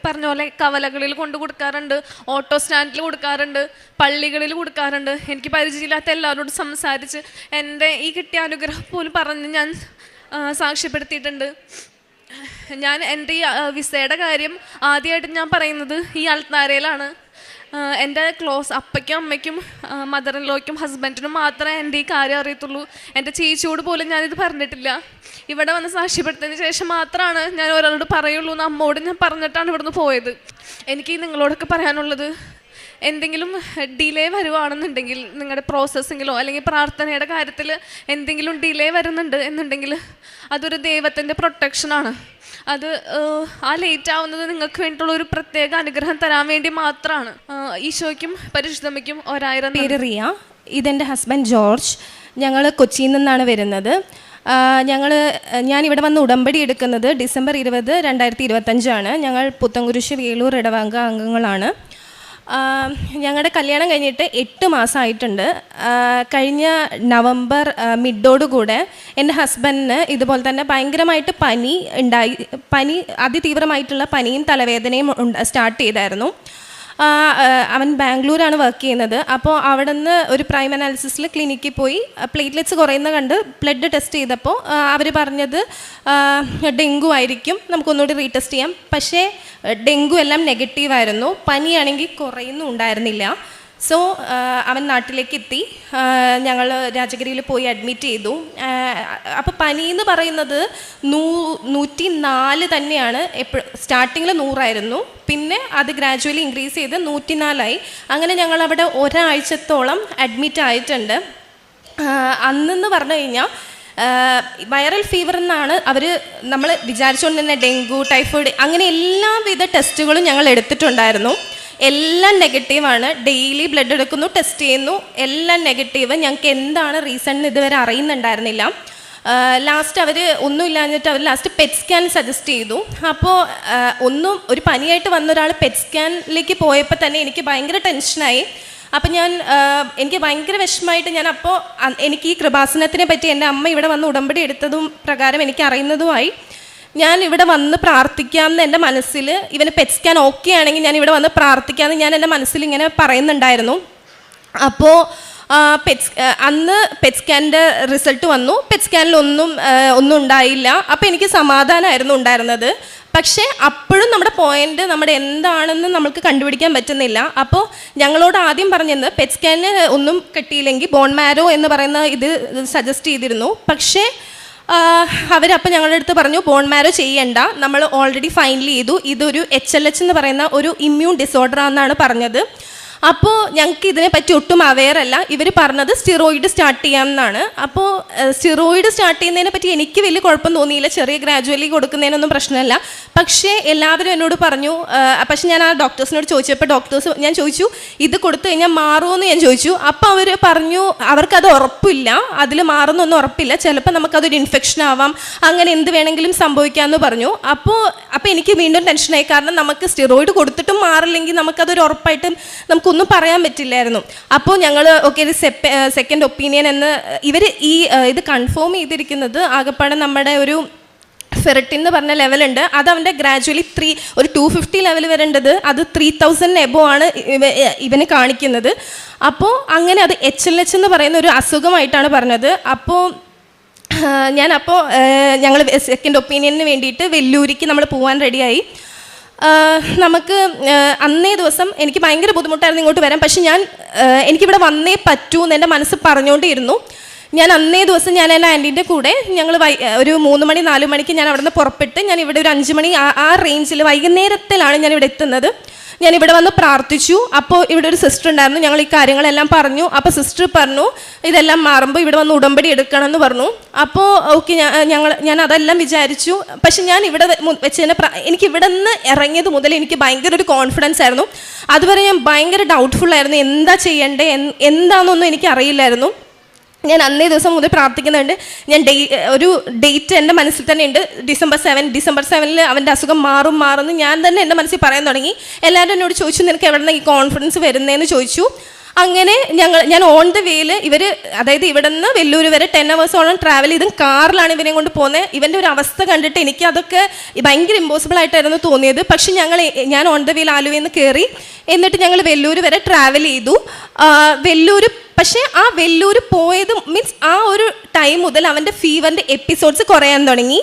പറഞ്ഞ പോലെ കവലകളിൽ കൊണ്ട് കൊടുക്കാറുണ്ട്, ഓട്ടോ സ്റ്റാൻഡിൽ കൊടുക്കാറുണ്ട്, പള്ളികളിൽ കൊടുക്കാറുണ്ട്. എനിക്ക് പരിചയമില്ലാത്ത എല്ലാവരോടും സംസാരിച്ച് എൻ്റെ ഈ കിട്ടിയ അനുഗ്രഹം പോലും പറഞ്ഞ് ഞാൻ സാക്ഷ്യപ്പെടുത്തിയിട്ടുണ്ട്. ഞാൻ എൻ്റെ ഈ വിസയുടെ കാര്യം ആദ്യമായിട്ട് ഞാൻ പറയുന്നത് ഈ അൾത്താരയിലാണ്. എൻ്റെ അപ്പയ്ക്കും അമ്മയ്ക്കും മദറിൻലോയ്ക്കും ഹസ്ബൻഡിനും മാത്രമേ എൻ്റെ ഈ കാര്യം അറിയത്തുള്ളൂ. എൻ്റെ ചേച്ചിയോട് പോലും ഞാനിത് പറഞ്ഞിട്ടില്ല. ഇവിടെ വന്ന് സാക്ഷ്യപ്പെടുത്തിയതിന് ശേഷം മാത്രമാണ് ഞാൻ ഒരാളോട് പറയുള്ളൂ എന്ന് അമ്മോട് ഞാൻ പറഞ്ഞിട്ടാണ് ഇവിടുന്ന് പോയത്. എനിക്ക് നിങ്ങളോടൊക്കെ പറയാനുള്ളത്, എന്തെങ്കിലും ഡിലേ വരുവാണെന്നുണ്ടെങ്കിൽ, നിങ്ങളുടെ പ്രോസസ്സിങ്ങിലോ അല്ലെങ്കിൽ പ്രാർത്ഥനയുടെ കാര്യത്തിൽ എന്തെങ്കിലും ഡിലേ വരുന്നുണ്ട് എന്നുണ്ടെങ്കിൽ അതൊരു ദൈവത്തിൻ്റെ പ്രൊട്ടക്ഷനാണ്. അത് ആ ലേറ്റ് ആവുന്നത് നിങ്ങൾക്ക് വേണ്ടിയിട്ടുള്ള ഒരു പ്രത്യേക അനുഗ്രഹം തരാൻ വേണ്ടി മാത്രമാണ്. ഈശോയ്ക്കും പരിശുദ്ധമ്മയ്ക്കും 1000 പേര് റിയ. ഇതെൻ്റെ ഹസ്ബൻഡ് ജോർജ്. ഞങ്ങൾ കൊച്ചിയിൽ നിന്നാണ് വരുന്നത്. ഞാനിവിടെ വന്ന് ഉടമ്പടി എടുക്കുന്നത് ഡിസംബർ 20, 2025 ഞങ്ങൾ പുത്തൻകുരിശ് വേളൂർ ഇടവക അംഗങ്ങളാണ്. ഞങ്ങളുടെ കല്യാണം കഴിഞ്ഞിട്ട് 8 മാസമായിട്ടുണ്ട്. കഴിഞ്ഞ നവംബർ മിഡോടുകൂടെ എൻ്റെ ഹസ്ബൻഡിന് ഇതുപോലെ തന്നെ ഭയങ്കരമായിട്ട് പനി അതിതീവ്രമായിട്ടുള്ള പനിയും തലവേദനയും സ്റ്റാർട്ട് ചെയ്തായിരുന്നു. അവൻ ബാംഗ്ലൂരാണ് വർക്ക് ചെയ്യുന്നത്. അപ്പോൾ അവിടെ നിന്ന് ഒരു പ്രൈം അനാലിസിസിൽ ക്ലിനിക്കിൽ പോയി പ്ലേറ്റ്ലെറ്റ്സ് കുറയുന്ന കണ്ട് ബ്ലഡ് ടെസ്റ്റ് ചെയ്തപ്പോൾ അവർ പറഞ്ഞത് ഡെങ്കു ആയിരിക്കും, നമുക്കൊന്നുകൂടി റീടെസ്റ്റ് ചെയ്യാം. പക്ഷേ ഡെങ്കു എല്ലാം നെഗറ്റീവായിരുന്നു. പനിയാണെങ്കിൽ കുറയുന്നുണ്ടായിരുന്നില്ല. സോ അവൻ നാട്ടിലേക്ക് എത്തി. ഞങ്ങൾ രാജഗിരിയിൽ പോയി അഡ്മിറ്റ് ചെയ്തു. അപ്പോൾ പനി എന്ന് പറയുന്നത് 104 തന്നെയാണ്. സ്റ്റാർട്ടിങ്ങിൽ 100 പിന്നെ അത് ഗ്രാജുവലി ഇൻക്രീസ് ചെയ്ത് 104 അങ്ങനെ ഞങ്ങളവിടെ ഒരാഴ്ചത്തോളം അഡ്മിറ്റ് ആയിട്ടുണ്ട്. അന്നെന്ന് പറഞ്ഞു കഴിഞ്ഞാൽ വൈറൽ ഫീവർ എന്നാണ് നമ്മൾ വിചാരിച്ചുകൊണ്ടിരുന്ന. ഡെങ്കു, ടൈഫോയിഡ് അങ്ങനെ എല്ലാവിധ ടെസ്റ്റുകളും ഞങ്ങൾ എടുത്തിട്ടുണ്ടായിരുന്നു. എല്ലാം നെഗറ്റീവാണ്. ഡെയിലി ബ്ലഡ് എടുക്കുന്നു, ടെസ്റ്റ് ചെയ്യുന്നു, എല്ലാം നെഗറ്റീവ്. ഞങ്ങൾക്ക് എന്താണ് റീസൺ എന്ന് ഇതുവരെ അറിയുന്നുണ്ടായിരുന്നില്ല. ലാസ്റ്റ് അവർ ഒന്നുമില്ലാഞ്ഞിട്ട് അവർ ലാസ്റ്റ് പെറ്റ് സ്കാൻ സജസ്റ്റ് ചെയ്തു. അപ്പോൾ ഒരു പനിയായിട്ട് വന്ന ഒരാൾ പെറ്റ് സ്കാനിലേക്ക് പോയപ്പോൾ തന്നെ എനിക്ക് ഭയങ്കര ടെൻഷനായി. അപ്പം എനിക്ക് ഭയങ്കര വിഷമമായിട്ട് എനിക്ക് ഈ കൃപാസനത്തിനെ പറ്റി എൻ്റെ അമ്മ ഇവിടെ വന്ന് ഉടമ്പടി എടുത്തതും പ്രകാരം എനിക്ക് അറിയുന്നതുമായി ഞാൻ ഇവിടെ വന്ന് പ്രാർത്ഥിക്കാമെന്ന് എൻ്റെ മനസ്സിൽ, ഇവന് പെറ്റ് സ്കാൻ ഓക്കെ ആണെങ്കിൽ ഞാൻ ഇവിടെ വന്ന് പ്രാർത്ഥിക്കാമെന്ന് ഞാൻ എൻ്റെ മനസ്സിൽ ഇങ്ങനെ പറയുന്നുണ്ടായിരുന്നു. അപ്പോൾ അന്ന് പെറ്റ് സ്കാനിൻ്റെ റിസൾട്ട് വന്നു. പെറ്റ് സ്കാനിൽ ഒന്നും ഉണ്ടായില്ല. അപ്പോൾ എനിക്ക് സമാധാനമായിരുന്നു ഉണ്ടായിരുന്നത്. പക്ഷേ അപ്പോഴും നമ്മുടെ പോയിന്റ് എന്താണെന്ന് നമുക്ക് കണ്ടുപിടിക്കാൻ പറ്റുന്നില്ല. അപ്പോൾ ഞങ്ങളോട് ആദ്യം പറഞ്ഞത് പെറ്റ് സ്കാനിന് ഒന്നും കിട്ടിയില്ലെങ്കിൽ ബോൺ മാരോ എന്ന് പറയുന്ന ഇത് സജസ്റ്റ് ചെയ്തിരുന്നു. പക്ഷേ അവരപ്പോൾ ഞങ്ങളുടെ അടുത്ത് പറഞ്ഞു ബോൺ മാരോ ചെയ്യണ്ട, നമ്മൾ ഓൾറെഡി ഫൈനൽ ചെയ്തു, ഇതൊരു HLH എന്ന് പറയുന്ന ഒരു ഇമ്മ്യൂൺ ഡിസോർഡറാണെന്നാണ് പറഞ്ഞത്. അപ്പോൾ ഞങ്ങൾക്ക് ഇതിനെപ്പറ്റി ഒട്ടും അവെയർ അല്ല. ഇവർ പറഞ്ഞത് സ്റ്റിറോയിഡ് സ്റ്റാർട്ട് ചെയ്യാമെന്നാണ്. അപ്പോൾ സ്റ്റിറോയിഡ് സ്റ്റാർട്ട് ചെയ്യുന്നതിനെ പറ്റി എനിക്ക് വലിയ കുഴപ്പം തോന്നിയില്ല. ചെറിയ ഗ്രാജുവലി കൊടുക്കുന്നതിനൊന്നും പ്രശ്നമല്ല. പക്ഷേ എല്ലാവരും എന്നോട് പറഞ്ഞു. പക്ഷെ ഞാൻ ആ ഡോക്ടേഴ്സിനോട് ചോദിച്ചപ്പോൾ ഞാൻ ചോദിച്ചു ഇത് കൊടുത്തു കഴിഞ്ഞാൽ മാറുമെന്ന് ഞാൻ ചോദിച്ചു. അപ്പോൾ അവർ പറഞ്ഞു അവർക്കത് ഉറപ്പില്ല, അതിൽ മാറുന്നൊന്നും ഉറപ്പില്ല, ചിലപ്പോൾ നമുക്കതൊരു ഇൻഫെക്ഷൻ ആവാം, അങ്ങനെ എന്ത് വേണമെങ്കിലും സംഭവിക്കാമെന്ന് പറഞ്ഞു. അപ്പോൾ എനിക്ക് വീണ്ടും ടെൻഷനായി. കാരണം നമുക്ക് സ്റ്റിറോയിഡ് കൊടുത്തിട്ടും മാറില്ലെങ്കിൽ നമുക്കതൊരു ഉറപ്പായിട്ടും നമുക്കൊന്നും പറയാൻ പറ്റില്ലായിരുന്നു. അപ്പോൾ ഞങ്ങൾ ഒരു സെക്കൻഡ് ഒപ്പീനിയൻ എന്ന് ഇത് കൺഫേം ചെയ്തിരിക്കുന്നത് ആകെപ്പാടെ നമ്മുടെ ഒരു ഫെറിറ്റിൻ എന്ന് പറഞ്ഞ ലെവലുണ്ട്. അത് അവൻ്റെ ഗ്രാജുവലി 250 ലെവൽ വരേണ്ടത് അത് 3000 എബോ ആണ് ഇവന് കാണിക്കുന്നത്. അപ്പോൾ അങ്ങനെ അത് HLH എന്ന് പറയുന്ന ഒരു അസുഖമായിട്ടാണ് പറഞ്ഞത്. അപ്പോൾ ഞാനപ്പോൾ ഞങ്ങൾ സെക്കൻഡ് ഒപ്പീനിയന് വേണ്ടിയിട്ട് വെല്ലൂരിക്ക് നമ്മൾ പോകാൻ റെഡിയായി. നമുക്ക് അന്നേ ദിവസം എനിക്ക് ഭയങ്കര ബുദ്ധിമുട്ടായിരുന്നു ഇങ്ങോട്ട് വരാൻ. പക്ഷെ എനിക്കിവിടെ വന്നേ പറ്റൂ എന്ന് എൻ്റെ മനസ്സ് പറഞ്ഞുകൊണ്ടിരുന്നു. ഞാൻ അന്നേ ദിവസം ഞാൻ എൻ്റെ ആൻറ്റീൻ്റെ കൂടെ ഞങ്ങൾ ഒരു 3 മണി 4 മണിക്ക് ഞാൻ അവിടെ നിന്ന് പുറപ്പെട്ട് ഞാൻ ഇവിടെ ഒരു 5 മണി ആ റേഞ്ചിൽ വൈകുന്നേരത്തിലാണ് ഞാൻ ഇവിടെ എത്തുന്നത്. ഞാൻ ഇവിടെ വന്ന് പ്രാർത്ഥിച്ചു. അപ്പോൾ ഇവിടെ ഒരു സിസ്റ്റർ ഉണ്ടായിരുന്നു. ഞങ്ങൾ ഈ കാര്യങ്ങളെല്ലാം പറഞ്ഞു. അപ്പോൾ സിസ്റ്റർ പറഞ്ഞു ഇതെല്ലാം മാറുമ്പോൾ ഇവിടെ വന്ന് ഉടമ്പടി എടുക്കണം എന്ന് പറഞ്ഞു. അപ്പോൾ ഓക്കെ, ഞാൻ അതെല്ലാം വിചാരിച്ചു. പക്ഷെ ഞാൻ ഇവിടെ വെച്ച് തന്നെ എനിക്ക് ഇവിടെ നിന്ന് ഇറങ്ങിയത് മുതൽ എനിക്ക് ഭയങ്കര ഒരു കോൺഫിഡൻസ് ആയിരുന്നു. അതുവരെ ഞാൻ ഭയങ്കര ഡൗട്ട്ഫുള്ളായിരുന്നു. എന്താ ചെയ്യേണ്ടത് എന്താണെന്നൊന്നും എനിക്ക് അറിയില്ലായിരുന്നു. ഞാൻ അന്നേ ദിവസം മുതൽ പ്രാർത്ഥിക്കുന്നുണ്ട്. ഞാൻ ഒരു ഡേറ്റ് എൻ്റെ മനസ്സിൽ തന്നെ ഉണ്ട്, ഡിസംബർ 7 അവൻ്റെ അസുഖം മാറുമെന്ന് ഞാൻ തന്നെ എൻ്റെ മനസ്സിൽ പറയാൻ തുടങ്ങി. എല്ലാവരും എന്നോട് ചോദിച്ചു നിനക്ക് എവിടെ നിന്ന് ഈ കോൺഫിഡൻസ് വരുന്നതെന്ന് ചോദിച്ചു. അങ്ങനെ ഞാൻ ഓൺ ദ വേയിൽ അതായത് ഇവിടെ നിന്ന് വെല്ലൂർ വരെ 10 hours ട്രാവൽ ചെയ്തും കാറിലാണ് ഇവനെ കൊണ്ട് പോകുന്നത്. ഇവൻ്റെ ഒരു അവസ്ഥ കണ്ടിട്ട് എനിക്ക് അതൊക്കെ ഭയങ്കര ഇമ്പോസിബിൾ ആയിട്ടായിരുന്നു തോന്നിയത്. പക്ഷെ ഞാൻ ഓൺ ദ വേയിൽ ആലുവയിൽ നിന്ന് കയറി. എന്നിട്ട് ഞങ്ങൾ വെല്ലൂർ വരെ ട്രാവൽ ചെയ്തു. പക്ഷേ ആ വെല്ലൂർ പോയത് മീൻസ് ആ ഒരു ടൈം മുതൽ അവൻ്റെ ഫീവറിൻ്റെ എപ്പിസോഡ്സ് കുറയാൻ തുടങ്ങി.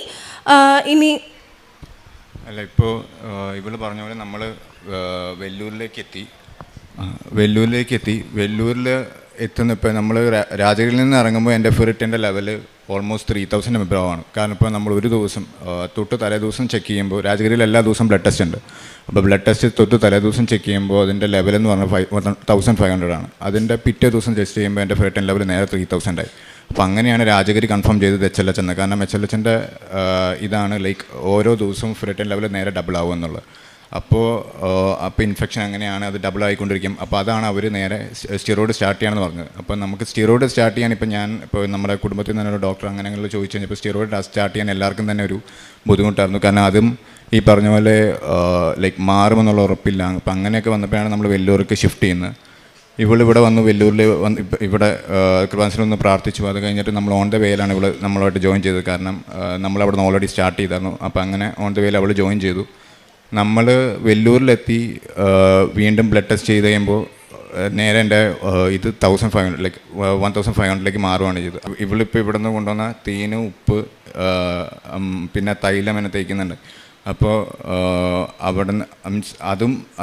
ഇനി അല്ല, ഇപ്പോൾ ഇവള് പറഞ്ഞ പോലെ നമ്മൾ വെല്ലൂരിലേക്ക് എത്തി. വെല്ലൂരിൽ എത്തുന്ന ഇപ്പോൾ നമ്മൾ രാജഗിരിയിൽ നിന്ന് ഇറങ്ങുമ്പോൾ എൻ്റെ ഫെറിറ്റിൻ്റെ ലെവല് ഓൾമോസ്റ്റ് 3000 above ആണ്. കാരണം ഇപ്പോൾ നമ്മൾ ഒരു ദിവസം തലേ ദിവസം ചെക്ക് ചെയ്യുമ്പോൾ രാജഗിരിയിൽ എല്ലാ ദിവസവും ബ്ലഡ് ടെസ്റ്റ് ഉണ്ട്. അപ്പോൾ ബ്ലഡ് ടെസ്റ്റ് തലേ ദിവസം ചെക്ക് ചെയ്യുമ്പോൾ അതിൻ്റെ ലെവൽ എന്ന് പറഞ്ഞാൽ 1500 ആണ്. അതിൻ്റെ പിറ്റേ ദിവസം ടെസ്റ്റ് ചെയ്യുമ്പോൾ എൻ്റെ ഫെറിറ്റിൻ ലെവൽ നേരെ 3000 ആയി. അപ്പോൾ അങ്ങനെയാണ് രാജഗിരി കൺഫേം ചെയ്തത് HLH എന്ന്. കാരണം HLHൻ്റെ ഇതാണ് ലൈക്ക് ഓരോ ദിവസവും ഫെറിറ്റിൻ ലെവൽ നേരെ ഡബിൾ ആവും എന്നുള്ളത്. അപ്പോൾ ഇൻഫെക്ഷൻ അങ്ങനെയാണ്, അത് ഡബിൾ ആയിക്കൊണ്ടിരിക്കും. അപ്പോൾ അതാണ് അവർ നേരെ സ്റ്റിറോയിഡ് സ്റ്റാർട്ട് ചെയ്യാമെന്ന് പറഞ്ഞത്. അപ്പോൾ നമുക്ക് സ്റ്റിറോയിഡ് സ്റ്റാർട്ട് ചെയ്യാൻ ഇപ്പോൾ നമ്മുടെ കുടുംബത്തിൽ തന്നെ ഒരു ഡോക്ടർ അങ്ങനെയുള്ള ചോദിച്ചു കഴിഞ്ഞപ്പോൾ സ്റ്റിറോയിഡ് സ്റ്റാർട്ട് ചെയ്യാൻ എല്ലാവർക്കും തന്നെ ഒരു ബുദ്ധിമുട്ടായിരുന്നു. കാരണം അതും ഈ പറഞ്ഞ പോലെ ലൈക്ക് മാറുമെന്നുള്ള ഉറപ്പില്ല. അപ്പം അങ്ങനെയൊക്കെ വന്നപ്പോഴാണ് നമ്മൾ വെല്ലൂർക്ക് ഷിഫ്റ്റ് ചെയ്യുന്നത്. ഇവിടെ വന്ന് വെല്ലൂരിൽ ഇവിടെ കൃപാസനത്തിൽ ഒന്ന് പ്രാർത്ഥിച്ചു. അത് കഴിഞ്ഞിട്ട് നമ്മൾ ഓൺ ദ വേയിലാണ് നമ്മളായിട്ട് ജോയിൻ ചെയ്തത്. കാരണം നമ്മളവിടെ നിന്ന് ഓൾറെഡി സ്റ്റാർട്ട് ചെയ്തായിരുന്നു. അപ്പോൾ അങ്ങനെ ഓൺ ദ വേയിൽ അവൾ ജോയിൻ ചെയ്തു. നമ്മൾ വെല്ലൂരിലെത്തി വീണ്ടും ബ്ലഡ് ടെസ്റ്റ് ചെയ്ത് കഴിയുമ്പോൾ നേരെ എൻ്റെ ഇത് 1500 ലൈക്ക് 1500 മാറുകയാണ് ചെയ്തത്. ഇവളിപ്പോൾ ഇവിടെ നിന്ന് കൊണ്ടുവന്ന തേന്, ഉപ്പ്, പിന്നെ തൈലം എന്നെ തേക്കുന്നുണ്ട്. അപ്പോൾ അവിടെ നിന്ന്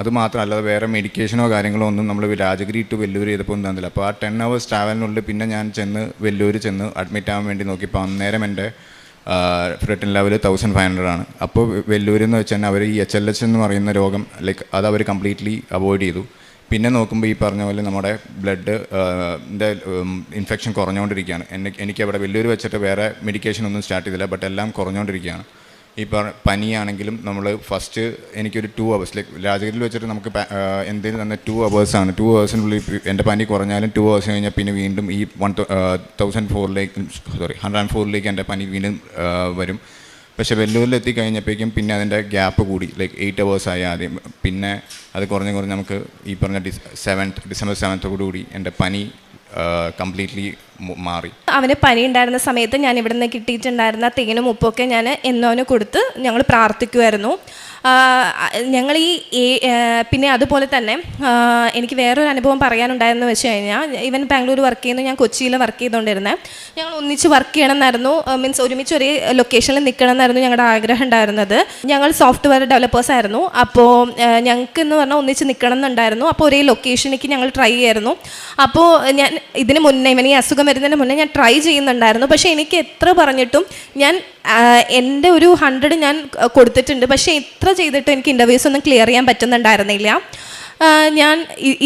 അത് മാത്രമല്ലാതെ വേറെ മെഡിക്കേഷനോ കാര്യങ്ങളോ ഒന്നും നമ്മൾ രാജഗിരി ടു വെല്ലൂർ ചെയ്തപ്പോൾ ഒന്നും തന്നില്ല. അപ്പോൾ ആ 10 hours ട്രാവലിനുള്ളിൽ പിന്നെ ഞാൻ വെല്ലൂർ ചെന്ന് അഡ്മിറ്റ് ആവാൻ വേണ്ടി നോക്കിയപ്പോൾ അന്നേരം എൻ്റെ ഫെറിറ്റിൻ ലെവൽ 1500 ആണ്. അപ്പോൾ വെല്ലൂരിൽ എന്ന് വെച്ചാൽ അവർ ഈ HLH എന്ന് പറയുന്ന രോഗം ലൈക്ക് അത് അവർ കംപ്ലീറ്റ്ലി അവോയ്ഡ് ചെയ്തു. പിന്നെ നോക്കുമ്പോൾ ഈ പറഞ്ഞ പോലെ നമ്മുടെ ബ്ലഡ് ഇൻഫെക്ഷൻ കുറഞ്ഞുകൊണ്ടിരിക്കുകയാണ്. എനിക്ക് അവിടെ വെല്ലൂർ വെച്ചിട്ട് വേറെ മെഡിക്കേഷൻ ഒന്നും സ്റ്റാർട്ട് ചെയ്തില്ല, ബട്ട് എല്ലാം കുറഞ്ഞുകൊണ്ടിരിക്കുകയാണ്. ഈ പനിയാണെങ്കിലും നമ്മൾ ഫസ്റ്റ് എനിക്കൊരു 2 hours ലൈക്ക് രാജഗിരിയിൽ വെച്ചിട്ട് നമുക്ക് എന്തെങ്കിലും തന്നെ 2 hours ആണ്. 2 hours എൻ്റെ പനി കുറഞ്ഞാലും 2 hours കഴിഞ്ഞാൽ പിന്നെ വീണ്ടും ഈ 104 എൻ്റെ പനി വീണ്ടും വരും. പക്ഷേ വെല്ലൂരിലെത്തി കഴിഞ്ഞപ്പോഴേക്കും പിന്നെ അതിൻ്റെ ഗ്യാപ്പ് കൂടി ലൈക്ക് 8 hours ആയി ആദ്യം. പിന്നെ അത് കുറഞ്ഞ് നമുക്ക് ഈ പറഞ്ഞ ഡിസംബർ 7th കൂടി എൻ്റെ പനി കംപ്ലീറ്റ്ലി മാറി. അവന് പനി ഉണ്ടായിരുന്ന സമയത്ത് ഞാൻ ഇവിടെ നിന്ന് കിട്ടിയിട്ടുണ്ടായിരുന്ന തേനും ഉപ്പൊക്കെ ഞാൻ എന്നോന് കൊടുത്ത് ഞങ്ങൾ പ്രാർത്ഥിക്കുമായിരുന്നു. ഞങ്ങൾ പിന്നെ അതുപോലെ തന്നെ എനിക്ക് വേറൊരു അനുഭവം പറയാനുണ്ടായെന്ന് വെച്ച് കഴിഞ്ഞാൽ, ഇവൻ ബാംഗ്ലൂർ വർക്ക് ചെയ്യുന്നു, ഞാൻ കൊച്ചിയിൽ വർക്ക് ചെയ്തുകൊണ്ടിരുന്നത്. ഞങ്ങൾ ഒന്നിച്ച് വർക്ക് ചെയ്യണമെന്നായിരുന്നു, മീൻസ് ഒരുമിച്ച് ഒരേ ലൊക്കേഷനിൽ നിൽക്കണം എന്നായിരുന്നു ഞങ്ങളുടെ ആഗ്രഹം ഉണ്ടായിരുന്നത്. ഞങ്ങൾ സോഫ്റ്റ്വെയർ ഡെവലപ്പേഴ്സ് ആയിരുന്നു. അപ്പോൾ ഞങ്ങൾക്ക് എന്ന് പറഞ്ഞാൽ ഒന്നിച്ച് നിൽക്കണം എന്നുണ്ടായിരുന്നു. അപ്പോൾ ഒരേ ലൊക്കേഷനിലേക്ക് ഞങ്ങൾ ട്രൈ ചെയ്യായിരുന്നു. അപ്പോൾ ഞാൻ ഇതിന് മുന്നേ ഇവൻ ഈ അസുഖം വരുന്നതിന് മുന്നേ ഞാൻ ട്രൈ ചെയ്യുന്നുണ്ടായിരുന്നു. പക്ഷേ എനിക്ക് എത്ര പറഞ്ഞിട്ടും ഞാൻ എൻ്റെ ഒരു 100 ഞാൻ കൊടുത്തിട്ടുണ്ട്. പക്ഷേ എത്ര ചെയ്തിട്ടും എനിക്ക് ഇൻ്റർവ്യൂസ് ഒന്നും ക്ലിയർ ചെയ്യാൻ പറ്റുന്നുണ്ടായിരുന്നില്ല. ഞാൻ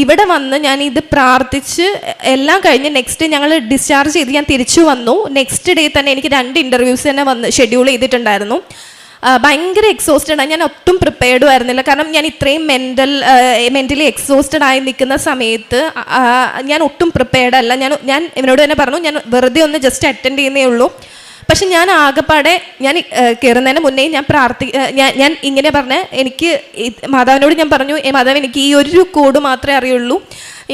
ഇവിടെ വന്ന് ഞാൻ ഇത് പ്രാർത്ഥിച്ച് എല്ലാം കഴിഞ്ഞ് നെക്സ്റ്റ് ഞങ്ങൾ ഡിസ്ചാർജ് ചെയ്ത് ഞാൻ തിരിച്ചു വന്നു. നെക്സ്റ്റ് ഡേ തന്നെ എനിക്ക് 2 ഇൻ്റർവ്യൂസ് തന്നെ ഷെഡ്യൂൾ ചെയ്തിട്ടുണ്ടായിരുന്നു. ഭയങ്കര എക്സോസ്റ്റഡ് ആണ്. ഞാൻ ഒട്ടും പ്രിപ്പയർഡും ആയിരുന്നില്ല. കാരണം ഞാൻ ഇത്രയും മെൻ്റലി എക്സോസ്റ്റഡ് ആയി നിൽക്കുന്ന സമയത്ത് ഞാൻ ഒട്ടും പ്രിപ്പയർഡ് അല്ല. ഞാൻ ഇവനോട് തന്നെ പറഞ്ഞു ഞാൻ വെറുതെ ഒന്ന് ജസ്റ്റ് അറ്റൻഡ് ചെയ്യുന്നേ ഉള്ളൂ. പക്ഷെ ഞാൻ ആകെപ്പാടെ ഞാൻ കയറുന്നതിന് മുന്നേ ഞാൻ ഇങ്ങനെ പറഞ്ഞ എനിക്ക് മാതാവിനോട് ഞാൻ പറഞ്ഞു, മാതാവ് എനിക്ക് ഈ ഒരു കോഡ് മാത്രമേ അറിയുള്ളൂ,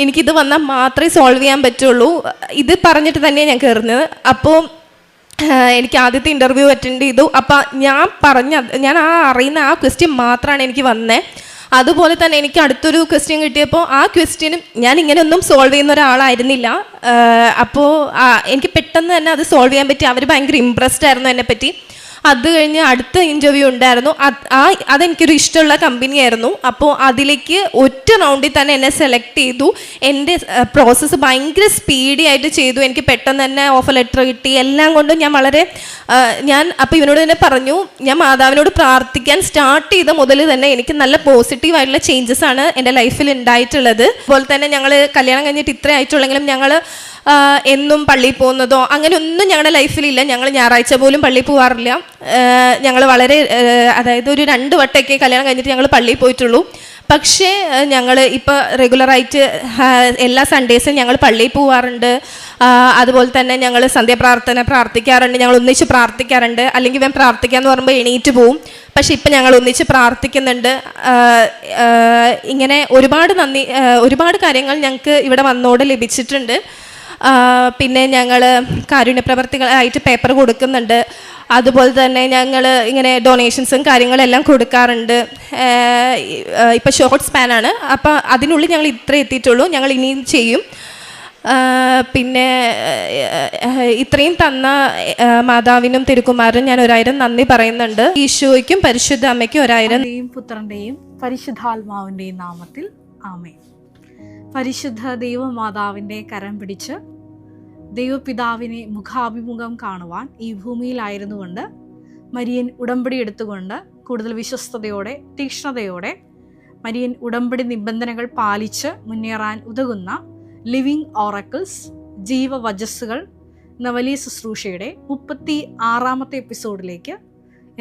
എനിക്കിത് വന്നാൽ മാത്രമേ സോൾവ് ചെയ്യാൻ പറ്റുള്ളൂ. ഇത് പറഞ്ഞിട്ട് തന്നെയാണ് ഞാൻ കയറുന്നത്. അപ്പോൾ എനിക്ക് ആദ്യത്തെ ഇൻ്റർവ്യൂ അറ്റൻഡ് ചെയ്തു. അപ്പം ഞാൻ അറിയുന്ന ആ ക്വസ്റ്റ്യൻ മാത്രമാണ് എനിക്ക് വന്നത്. അതുപോലെ തന്നെ എനിക്ക് അടുത്തൊരു ക്വസ്റ്റ്യൻ കിട്ടിയപ്പോൾ ആ ക്വസ്റ്റ്യനും ഞാൻ ഇങ്ങനെയൊന്നും സോൾവ് ചെയ്യുന്ന ഒരാളായിരുന്നില്ല. അപ്പോൾ എനിക്ക് പെട്ടെന്ന് തന്നെ അത് സോൾവ് ചെയ്യാൻ പറ്റി. അവർ ഭയങ്കര ഇമ്പ്രസ്ഡ് ആയിരുന്നു എന്നെപ്പറ്റി. അത് കഴിഞ്ഞ് അടുത്ത ഇൻ്റർവ്യൂ ഉണ്ടായിരുന്നു. അതെനിക്കൊരു ഇഷ്ടമുള്ള കമ്പനിയായിരുന്നു. അപ്പോൾ അതിലേക്ക് ഒറ്റ റൗണ്ടിൽ തന്നെ എന്നെ സെലക്ട് ചെയ്തു. എൻ്റെ പ്രോസസ്സ് ഭയങ്കര സ്പീഡി ആയിട്ട് ചെയ്തു. എനിക്ക് പെട്ടെന്ന് തന്നെ ഓഫർ ലെറ്റർ കിട്ടി. എല്ലാം കൊണ്ടും ഞാൻ അപ്പോൾ ഇവനോട് തന്നെ പറഞ്ഞു, ഞാൻ മാതാവിനോട് പ്രാർത്ഥിക്കാൻ സ്റ്റാർട്ട് ചെയ്ത മുതൽ തന്നെ എനിക്ക് നല്ല പോസിറ്റീവായിട്ടുള്ള ചേഞ്ചസ് ആണ് എൻ്റെ ലൈഫിൽ ഉണ്ടായിട്ടുള്ളത്. അതുപോലെ തന്നെ ഞങ്ങൾ കല്യാണം കഴിഞ്ഞിട്ട് ഇത്രേ ആയിട്ടുള്ളെങ്കിലും ഞങ്ങൾ എന്നും പള്ളിയിൽ പോകുന്നതോ അങ്ങനെയൊന്നും ഞങ്ങളുടെ ലൈഫിലില്ല. ഞങ്ങൾ ഞായറാഴ്ച പോലും പള്ളിയിൽ പോകാറില്ല. ഞങ്ങൾ വളരെ അതായത് ഒരു 2 വട്ടമൊക്കെ കല്യാണം കഴിഞ്ഞിട്ട് ഞങ്ങൾ പള്ളിയിൽ പോയിട്ടുള്ളൂ. പക്ഷേ ഞങ്ങൾ ഇപ്പോൾ റെഗുലറായിട്ട് എല്ലാ സൺഡേസും ഞങ്ങൾ പള്ളിയിൽ പോകാറുണ്ട്. അതുപോലെ തന്നെ ഞങ്ങൾ സന്ധ്യാപ്രാർത്ഥന പ്രാർത്ഥിക്കാറുണ്ട്. ഞങ്ങൾ ഒന്നിച്ച് പ്രാർത്ഥിക്കാറുണ്ട്. അല്ലെങ്കിൽ ഞാൻ പ്രാർത്ഥിക്കാമെന്ന് പറയുമ്പോൾ എണീറ്റ് പോവും. പക്ഷെ ഇപ്പം ഞങ്ങൾ ഒന്നിച്ച് പ്രാർത്ഥിക്കുന്നുണ്ട്. ഇങ്ങനെ ഒരുപാട് കാര്യങ്ങൾ ഞങ്ങൾക്ക് ഇവിടെ വന്നോടെ ലഭിച്ചിട്ടുണ്ട്. പിന്നെ ഞങ്ങൾ കാരുണ്യപ്രവർത്തികളായിട്ട് പേപ്പർ കൊടുക്കുന്നുണ്ട്. അതുപോലെ തന്നെ ഞങ്ങൾ ഇങ്ങനെ ഡൊണേഷൻസും കാര്യങ്ങളെല്ലാം കൊടുക്കാറുണ്ട്. ഇപ്പോൾ ഷോർട്ട് സ്പാനാണ്. അപ്പോൾ അതിനുള്ളിൽ ഞങ്ങൾ ഇത്ര എത്തിയിട്ടുള്ളൂ. ഞങ്ങൾ ഇനിയും ചെയ്യും. പിന്നെ ഇത്രയും തന്ന മാതാവിനും തിരുക്കുമാരനും ഞാൻ 1000 നന്ദി പറയുന്നുണ്ട്. ഈശോയ്ക്കും പരിശുദ്ധ അമ്മയ്ക്കും 1000 പുത്രന്റെയും പരിശുദ്ധാത്മാവിൻ്റെയും നാമത്തിൽ ആമേൻ. പരിശുദ്ധ ദൈവമാതാവിൻ്റെ കരം പിടിച്ച് ദൈവപിതാവിനെ മുഖാഭിമുഖം കാണുവാൻ ഈ ഭൂമിയിലായിരുന്നുകൊണ്ട് മരിയൻ ഉടമ്പടി എടുത്തുകൊണ്ട് കൂടുതൽ വിശ്വസ്തയോടെ തീക്ഷ്ണതയോടെ മരിയൻ ഉടമ്പടി നിബന്ധനകൾ പാലിച്ച് മുന്നേറാൻ ഉതകുന്ന ലിവിങ് ഓറക്കിൾസ് ജീവവചസ്സുകൾ എന്ന വലിയ ശുശ്രൂഷയുടെ 36ാമത്തെ എപ്പിസോഡിലേക്ക്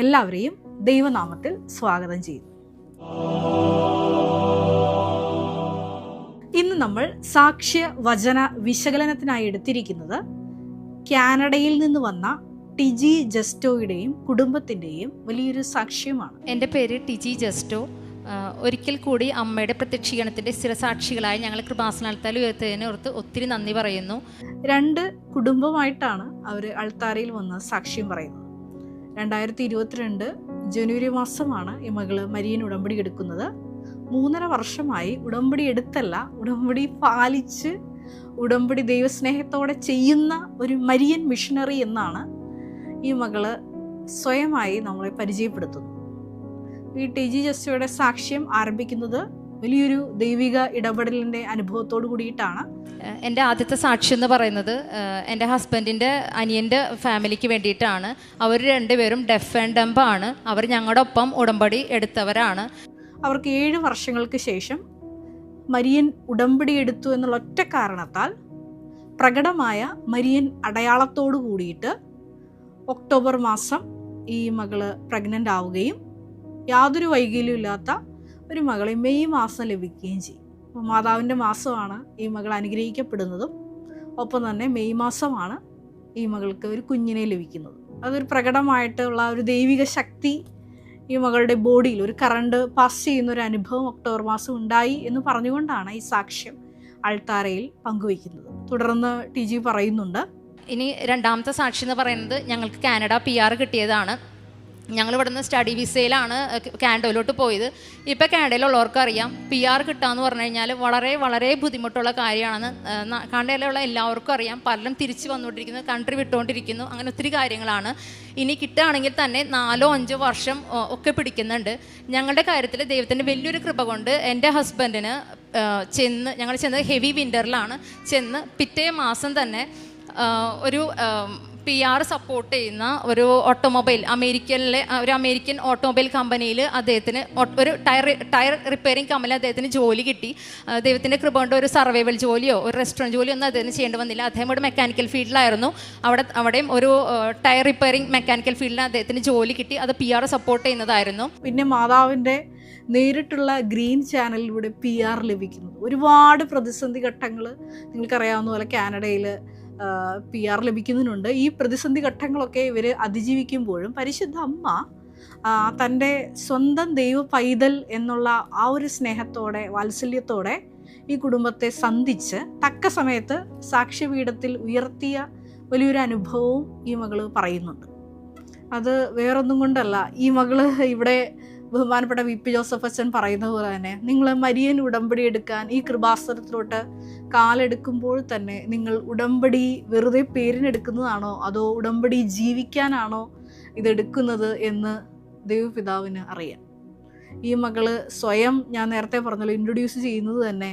എല്ലാവരെയും ദൈവനാമത്തിൽ സ്വാഗതം ചെയ്യുന്നു. ഇന്ന് നമ്മൾ സാക്ഷ്യ വചന വിശകലനത്തിനായി എടുത്തിരിക്കുന്നത് കാനഡയിൽ നിന്ന് വന്ന ടിജി ജസ്റ്റോയുടെയും കുടുംബത്തിൻ്റെയും വലിയൊരു സാക്ഷ്യമാണ്. എൻ്റെ പേര് ടിജി ജസ്റ്റോ. ഒരിക്കൽ കൂടി അമ്മയുടെ പ്രത്യക്ഷീകരണത്തിൻ്റെ സ്ഥിരസാക്ഷികളായി ഞങ്ങൾ കൃപാസനത്താൽ ഉയർത്തതിനെ ഓർത്ത് ഒത്തിരി നന്ദി പറയുന്നു. 2 കുടുംബമായിട്ടാണ് അവർ അൾത്താരയിൽ വന്ന് സാക്ഷ്യം പറയുന്നത്. 2022 ജനുവരി മാസമാണ് ഈ മകള് മരിയൻ ഉടമ്പടി എടുക്കുന്നത്. 3.5 വർഷമായി ഉടമ്പടി എടുത്തല്ല, ഉടമ്പടി പാലിച്ച് ഉടമ്പടി ദൈവസ്നേഹത്തോടെ ചെയ്യുന്ന ഒരു മരിയൻ മിഷണറി എന്നാണ് ഈ മകള് സ്വയമായി നമ്മളെ പരിചയപ്പെടുത്തുന്നത്. ഈ ടിജി ജസ്റ്റോയുടെ സാക്ഷ്യം ആരംഭിക്കുന്നത് വലിയൊരു ദൈവിക ഇടപെടലിൻ്റെ അനുഭവത്തോട് കൂടിയിട്ടാണ്. എൻ്റെ ആദ്യത്തെ സാക്ഷി എന്ന് പറയുന്നത് എൻ്റെ ഹസ്ബൻഡിൻ്റെ അനിയൻ്റെ ഫാമിലിക്ക് വേണ്ടിയിട്ടാണ്. അവർ 2 പേരും ഡെഫ് ആൻഡ് ഡംബ് ആണ്. അവർ ഞങ്ങളുടെ ഒപ്പം ഉടമ്പടി എടുത്തവരാണ്. അവർക്ക് 7 വർഷങ്ങൾക്ക് ശേഷം മരിയൻ ഉടമ്പടി എടുത്തു എന്നുള്ള ഒറ്റ കാരണത്താൽ പ്രകടമായ മരിയൻ അടയാളത്തോടു കൂടിയിട്ട് ഒക്ടോബർ മാസം ഈ മകള് പ്രഗ്നൻ്റ് ആവുകയും യാതൊരു വൈകല്യവും ഇല്ലാത്ത ഒരു മകളെ മെയ് മാസം ലഭിക്കുകയും ചെയ്യും. അപ്പോൾ മാതാവിൻ്റെ മാസമാണ് ഈ മകൾ അനുഗ്രഹിക്കപ്പെടുന്നതും ഒപ്പം തന്നെ മെയ് മാസമാണ് ഈ മകൾക്ക് ഒരു കുഞ്ഞിനെ ലഭിക്കുന്നത്. അതൊരു പ്രകടമായിട്ടുള്ള ഒരു ദൈവിക ശക്തി ഈ മകളുടെ ബോഡിയിൽ ഒരു കറണ്ട് പാസ് ചെയ്യുന്ന ഒരു അനുഭവം ഒക്ടോബർ മാസം ഉണ്ടായി എന്ന് പറഞ്ഞുകൊണ്ടാണ് ഈ സാക്ഷ്യം അൾത്താരയിൽ പങ്കുവയ്ക്കുന്നത്. തുടർന്ന് ടിജി പറയുന്നുണ്ട്. ഇനി 2ാമത്തെ സാക്ഷി എന്ന് പറയുന്നത് ഞങ്ങൾക്ക് കാനഡ PR കിട്ടിയതാണ്. ഞങ്ങൾ ഇവിടുന്ന് സ്റ്റഡി വിസയിലാണ് കാനഡയിലോട്ട് പോയത്. ഇപ്പോൾ കാനഡയിലുള്ളവർക്ക് അറിയാം PR കിട്ടുകയെന്ന് പറഞ്ഞു കഴിഞ്ഞാൽ വളരെ വളരെ ബുദ്ധിമുട്ടുള്ള കാര്യമാണെന്ന് കാനഡയിലുള്ള എല്ലാവർക്കും അറിയാം. പലരും തിരിച്ച് വന്നുകൊണ്ടിരിക്കുന്നു, കൺട്രി വിട്ടുകൊണ്ടിരിക്കുന്നു, അങ്ങനെ ഒത്തിരി കാര്യങ്ങളാണ്. ഇനി കിട്ടുകയാണെങ്കിൽ തന്നെ 4-5 വർഷം ഒക്കെ പിടിക്കുന്നുണ്ട്. ഞങ്ങളുടെ കാര്യത്തിൽ ദൈവത്തിൻ്റെ വലിയൊരു കൃപ കൊണ്ട് എൻ്റെ ഹസ്ബൻഡിന് ഞങ്ങൾ ചെന്നത് ഹെവി വിൻ്ററിലാണ്. പിറ്റേ മാസം തന്നെ ഒരു PR സപ്പോർട്ട് ചെയ്യുന്ന ഒരു ഓട്ടോമൊബൈൽ ഒരു അമേരിക്കൻ ഓട്ടോമൊബൈൽ കമ്പനിയിൽ അദ്ദേഹത്തിന് ഒരു ടയർ റിപ്പയറിംഗ് കമ്പനി അദ്ദേഹത്തിന് ജോലി കിട്ടി. ദൈവത്തിൻ്റെ കൃപ കൊണ്ട് ഒരു സർവൈവൽ ജോലിയോ ഒരു റെസ്റ്റോറൻറ്റ് ജോലിയോ ഒന്നും അദ്ദേഹത്തിന് ചെയ്യേണ്ടി വന്നില്ല. അദ്ദേഹം ഒരു മെക്കാനിക്കൽ ഫീൽഡിലായിരുന്നു. അവിടെയും ഒരു ടയർ റിപ്പയറിംഗ് മെക്കാനിക്കൽ ഫീൽഡിൽ അദ്ദേഹത്തിന് ജോലി കിട്ടി. അത് PR സപ്പോർട്ട് ചെയ്യുന്നതായിരുന്നു. പിന്നെ മാതാവിൻ്റെ നേരിട്ടുള്ള ഗ്രീൻ ചാനലിലൂടെ PR ലഭിക്കുന്നത് ഒരുപാട് പ്രതിസന്ധി ഘട്ടങ്ങൾ നിങ്ങൾക്കറിയാവുന്ന പോലെ കാനഡയിൽ PR ലഭിക്കുന്നതിനുണ്ട്. ഈ പ്രതിസന്ധി ഘട്ടങ്ങളൊക്കെ ഇവർ അതിജീവിക്കുമ്പോഴും പരിശുദ്ധ അമ്മ തൻ്റെ സ്വന്തം ദൈവ പൈതൽ എന്നുള്ള ആ ഒരു സ്നേഹത്തോടെ വാത്സല്യത്തോടെ ഈ കുടുംബത്തെ സന്ധിച്ച് തക്ക സമയത്ത് സാക്ഷ്യപീഠത്തിൽ ഉയർത്തിയ വലിയൊരു അനുഭവവും ഈ മകള് പറയുന്നുണ്ട്. അത് വേറൊന്നും കൊണ്ടല്ല, ഈ മകള് ഇവിടെ ബഹുമാനപ്പെട്ട വി പി ജോസഫ് അച്ഛൻ പറയുന്നത് പോലെ തന്നെ നിങ്ങൾ മരിയൻ ഉടമ്പടി എടുക്കാൻ ഈ കൃപാസനത്തിലോട്ട് കാലെടുക്കുമ്പോൾ തന്നെ നിങ്ങൾ ഉടമ്പടി വെറുതെ പേരിനെടുക്കുന്നതാണോ അതോ ഉടമ്പടി ജീവിക്കാനാണോ ഇതെടുക്കുന്നത് എന്ന് ദൈവപിതാവിന് അറിയാം. ഈ മകള് സ്വയം, ഞാൻ നേരത്തെ പറഞ്ഞല്ലോ, ഇൻട്രൊഡ്യൂസ് ചെയ്യുന്നത് തന്നെ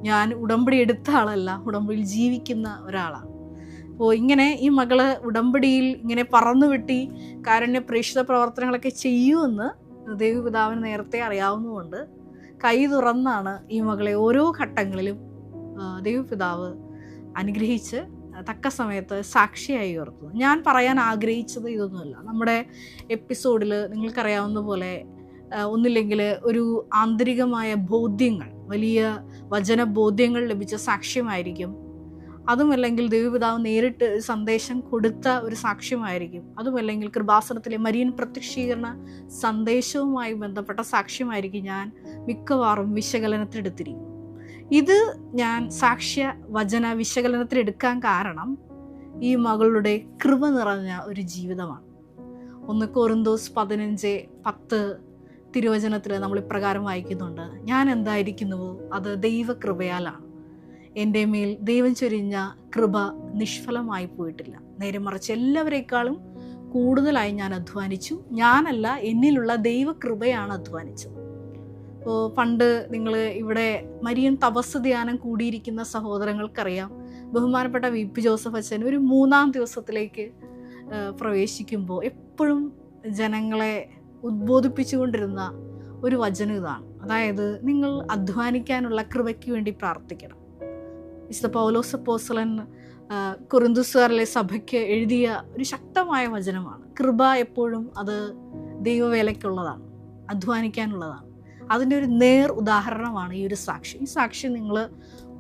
ഞാൻ ഉടമ്പടി എടുത്ത ആളല്ല, ഉടമ്പടിയിൽ ജീവിക്കുന്ന ഒരാളാണ്. അപ്പോൾ ഇങ്ങനെ ഈ മകള് ഉടമ്പടിയിൽ ഇങ്ങനെ പറന്നു വെട്ടി കാരുണ്യ പ്രേക്ഷിത പ്രവർത്തനങ്ങളൊക്കെ ചെയ്യുമെന്ന് ദൈവപിതാവിന് നേരത്തെ അറിയാവുന്നതുകൊണ്ട് കൈ തുറന്നാണ് ഈ മകളെ ഓരോ ഘട്ടങ്ങളിലും ദൈവപിതാവ് അനുഗ്രഹിച്ച് തക്ക സമയത്ത് സാക്ഷിയായി ഉയർത്തുന്നത്. ഞാൻ പറയാൻ ആഗ്രഹിച്ചത് ഇതൊന്നുമല്ല. നമ്മുടെ എപ്പിസോഡിൽ നിങ്ങൾക്കറിയാവുന്ന പോലെ ഒന്നില്ലെങ്കിൽ ഒരു ആന്തരികമായ ബോധ്യങ്ങൾ, വലിയ വചനബോധ്യങ്ങൾ ലഭിച്ച സാക്ഷ്യമായിരിക്കും. അതുമല്ലെങ്കിൽ ദൈവപിതാവ് നേരിട്ട് സന്ദേശം കൊടുത്ത ഒരു സാക്ഷ്യമായിരിക്കും. അതുമല്ലെങ്കിൽ കൃപാസനത്തിലെ മരിയൻ പ്രത്യക്ഷീകരണ സന്ദേശവുമായി ബന്ധപ്പെട്ട സാക്ഷ്യമായിരിക്കും ഞാൻ മിക്കവാറും വിശകലനത്തിലെടുത്തിരിക്കും. ഇത് ഞാൻ സാക്ഷ്യ വചന വിശകലനത്തിലെടുക്കാൻ കാരണം ഈ മകളുടെ കൃപ നിറഞ്ഞ ഒരു ജീവിതമാണ്. 1 കൊരിന്തോസ് 15:10 തിരുവചനത്തിൽ നമ്മൾ ഇപ്രകാരം വായിക്കുന്നുണ്ട്: ഞാൻ എന്തായിരിക്കുന്നുവോ അത് ദൈവകൃപയാലാണ്. എൻ്റെ മേൽ ദൈവം ചൊരിഞ്ഞ കൃപ നിഷ്ഫലമായി പോയിട്ടില്ല. നേരെ മറിച്ച് എല്ലാവരേക്കാളും കൂടുതലായി ഞാൻ അധ്വാനിച്ചു. ഞാനല്ല, എന്നിലുള്ള ദൈവകൃപയാണ് അധ്വാനിച്ചത്. അപ്പോൾ പണ്ട് നിങ്ങൾ ഇവിടെ മരിയൻ തപസ് ധ്യാനം കൂടിയിരിക്കുന്ന സഹോദരങ്ങൾക്കറിയാം, ബഹുമാനപ്പെട്ട വി പി ജോസഫ് അച്ഛൻ ഒരു 3-ാം ദിവസത്തിലേക്ക് പ്രവേശിക്കുമ്പോൾ എപ്പോഴും ജനങ്ങളെ ഉദ്ബോധിപ്പിച്ചുകൊണ്ടിരുന്ന ഒരു വചനം ഇതാണ്. അതായത്, നിങ്ങൾ അധ്വാനിക്കാനുള്ള കൃപയ്ക്ക് വേണ്ടി പ്രാർത്ഥിക്കണം. വിശുദ്ധ പൗലോസ് അപ്പോസ്തലൻ കൊരിന്തുസുകാരിലെ സഭയ്ക്ക് എഴുതിയ ഒരു ശക്തമായ വചനമാണ്. കൃപ എപ്പോഴും അത് ദൈവവേലയ്ക്കുള്ളതാണ്, അധ്വാനിക്കാനുള്ളതാണ്. അതിൻ്റെ ഒരു നേർ ഉദാഹരണമാണ് ഈ ഒരു സാക്ഷ്യം. ഈ സാക്ഷ്യം നിങ്ങൾ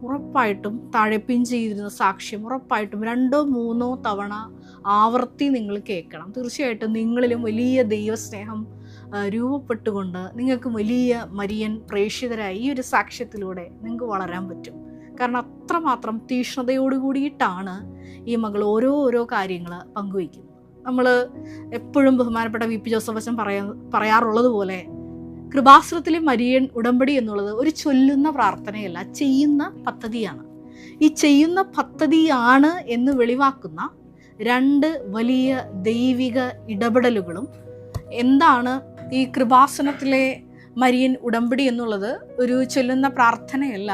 ഉറപ്പായിട്ടും താഴെ പിൻ ചെയ്തിരുന്ന സാക്ഷ്യം ഉറപ്പായിട്ടും 2-3 തവണ ആവർത്തി നിങ്ങൾ കേൾക്കണം. തീർച്ചയായിട്ടും നിങ്ങളിലും വലിയ ദൈവസ്നേഹം രൂപപ്പെട്ടുകൊണ്ട് നിങ്ങൾക്ക് വലിയ മരിയൻ പ്രേക്ഷിതരായി ഈ ഒരു സാക്ഷ്യത്തിലൂടെ നിങ്ങൾക്ക് വളരാൻ പറ്റും. കാരണം അത്രമാത്രം തീക്ഷ്ണതയോട് കൂടിയിട്ടാണ് ഈ മകൾ ഓരോ കാര്യങ്ങൾ പങ്കുവയ്ക്കുന്നത്. നമ്മൾ എപ്പോഴും ബഹുമാനപ്പെട്ട വി പി ജോസഫ് അച്ഛൻ പറയാറുള്ളത് പോലെ കൃപാസനത്തിലെ മരിയൻ ഉടമ്പടി എന്നുള്ളത് ഒരു ചൊല്ലുന്ന പ്രാർത്ഥനയല്ല, ചെയ്യുന്ന പദ്ധതിയാണ്. ഈ ചെയ്യുന്ന പദ്ധതിയാണ് എന്ന് വെളിവാക്കുന്ന 2 വലിയ ദൈവിക ഇടപെടലുകളും. എന്താണ് ഈ കൃപാസനത്തിലെ മരിയൻ ഉടമ്പടി എന്നുള്ളത്? ഒരു ചൊല്ലുന്ന പ്രാർത്ഥനയല്ല,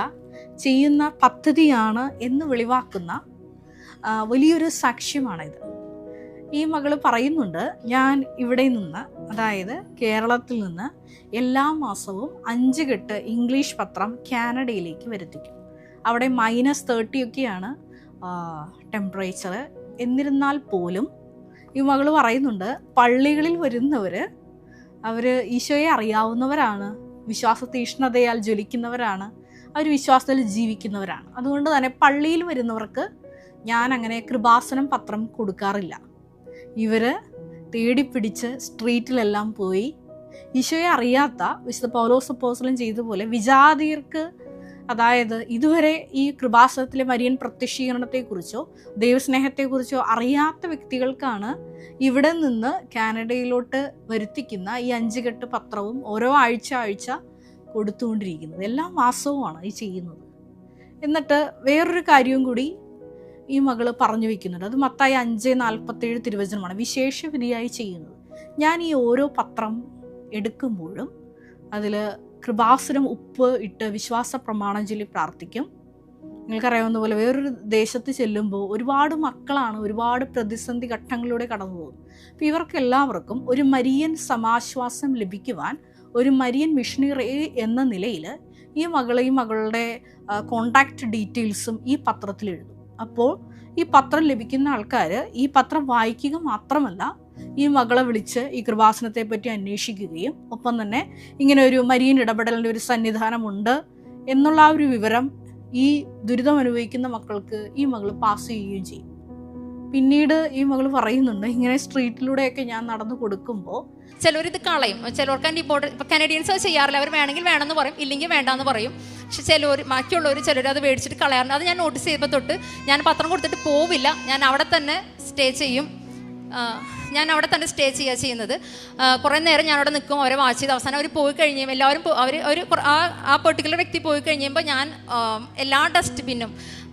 ചെയ്യുന്ന പദ്ധതിയാണ് എന്ന് വെളിവാക്കുന്ന വലിയൊരു സാക്ഷ്യമാണിത്. ഈ മകൾ പറയുന്നുണ്ട്, ഞാൻ ഇവിടെ നിന്ന്, അതായത് കേരളത്തിൽ നിന്ന് എല്ലാ മാസവും 5 കെട്ട് ഇംഗ്ലീഷ് പത്രം കാനഡയിലേക്ക് വരുത്തിക്കും. അവിടെ -30 ഒക്കെയാണ് ടെമ്പറേച്ചർ. എന്നിരുന്നാൽ പോലും ഈ മകൾ പറയുന്നുണ്ട്, പള്ളികളിൽ വരുന്നവർ അവർ ഈശോയെ അറിയാവുന്നവരാണ്, വിശ്വാസ തീഷ്ണതയാൽ ജ്വലിക്കുന്നവരാണ്, അവർ വിശ്വാസത്തിൽ ജീവിക്കുന്നവരാണ്. അതുകൊണ്ട് തന്നെ പള്ളിയിൽ വരുന്നവർക്ക് ഞാൻ അങ്ങനെ കൃപാസനം പത്രം കൊടുക്കാറില്ല. ഇവർ തേടിപ്പിടിച്ച് സ്ട്രീറ്റിലെല്ലാം പോയി ഈശോയെ അറിയാത്ത, വിശുദ്ധ പൗലോസ് അപ്പോസ്തലൻ ചെയ്തതുപോലെ വിജാതിയർക്ക്, അതായത് ഇതുവരെ ഈ കൃപാസനത്തിലെ മരിയൻ പ്രത്യക്ഷീകരണത്തെക്കുറിച്ചോ ദൈവസ്നേഹത്തെക്കുറിച്ചോ അറിയാത്ത വ്യക്തികൾക്കാണ് ഇവിടെ നിന്ന് കാനഡയിലോട്ട് വരുത്തിക്കുന്ന ഈ 5 കെട്ട് പത്രവും ഓരോ ആഴ്ച കൊടുത്തുകൊണ്ടിരിക്കുന്നത്. എല്ലാ മാസവുമാണ് ഈ ചെയ്യുന്നത്. എന്നിട്ട് വേറൊരു കാര്യവും കൂടി ഈ മകൾ പറഞ്ഞു വയ്ക്കുന്നുണ്ട്. അത് മത്തായി 5:47 തിരുവചനമാണ്. വിശേഷ വിധിയായി ചെയ്യുന്നത്, ഞാൻ ഈ ഓരോ പത്രം എടുക്കുമ്പോഴും അതിൽ കൃപാസനം ഉപ്പ് ഇട്ട് വിശ്വാസ പ്രമാണം ചൊല്ലി പ്രാർത്ഥിക്കും. നിങ്ങൾക്കറിയാവുന്ന പോലെ വേറൊരു ദേശത്ത് ചെല്ലുമ്പോൾ ഒരുപാട് മക്കളാണ് ഒരുപാട് പ്രതിസന്ധി ഘട്ടങ്ങളിലൂടെ കടന്നു പോകുന്നത്. അപ്പോൾ ഇവർക്കെല്ലാവർക്കും ഒരു മരിയൻ സമാശ്വാസം ലഭിക്കുവാൻ ഒരു മരിയൻ മിഷണറി എന്ന നിലയിൽ ഈ മകളുടെ കോണ്ടാക്റ്റ് ഡീറ്റെയിൽസും ഈ പത്രത്തിൽ എഴുതും. അപ്പോൾ ഈ പത്രം ലഭിക്കുന്ന ആൾക്കാർ ഈ പത്രം വായിക്കുക മാത്രമല്ല, ഈ മകളെ വിളിച്ച് ഈ കൃപാസനത്തെ പറ്റി അന്വേഷിക്കുകയും ഒപ്പം തന്നെ ഇങ്ങനെ ഒരു മരിയൻ ഇടപെടലിൻ്റെ ഒരു സന്നിധാനമുണ്ട് എന്നുള്ള ആ ഒരു വിവരം ഈ ദുരിതം അനുഭവിക്കുന്ന മക്കൾക്ക് ഈ മകൾ പാസ് ചെയ്യുകയും ചെയ്യും. പിന്നീട് ഈ മകൾ പറയുന്നുണ്ട്, ഇങ്ങനെ സ്ട്രീറ്റിലൂടെയൊക്കെ ഞാൻ നടന്നു കൊടുക്കുമ്പോൾ ചിലരിത് കളയും, ചിലർക്ക് അതിൻ്റെ ഇമ്പോർട്ടൻസ്. ഇപ്പോൾ കനഡിയൻസ് അത് ചെയ്യാറില്ല, അവർ വേണമെങ്കിൽ വേണമെന്ന് പറയും, ഇല്ലെങ്കിൽ വേണ്ടാന്ന് പറയും. പക്ഷെ ബാക്കിയുള്ളവർ അത് മേടിച്ചിട്ട് കളയാറുണ്ട്. അത് ഞാൻ നോട്ടീസ് ചെയ്തപ്പോൾ തൊട്ട് ഞാൻ പത്രം കൊടുത്തിട്ട് പോവില്ല, ഞാൻ അവിടെ തന്നെ സ്റ്റേ ചെയ്യും. ഞാൻ അവിടെ തന്നെ സ്റ്റേ ചെയ്യുന്നത്. കുറേ നേരം ഞാൻ അവിടെ നിൽക്കും, അവരെ വാച്ച് ചെയ്ത് അവസാനം അവർ പോയി കഴിയുമ്പോൾ എല്ലാവരും അവർ ആ പെർട്ടിക്കുലർ വ്യക്തി പോയി കഴിയുമ്പോൾ ഞാൻ എല്ലാ ഡസ്റ്റ്ബിന്നും,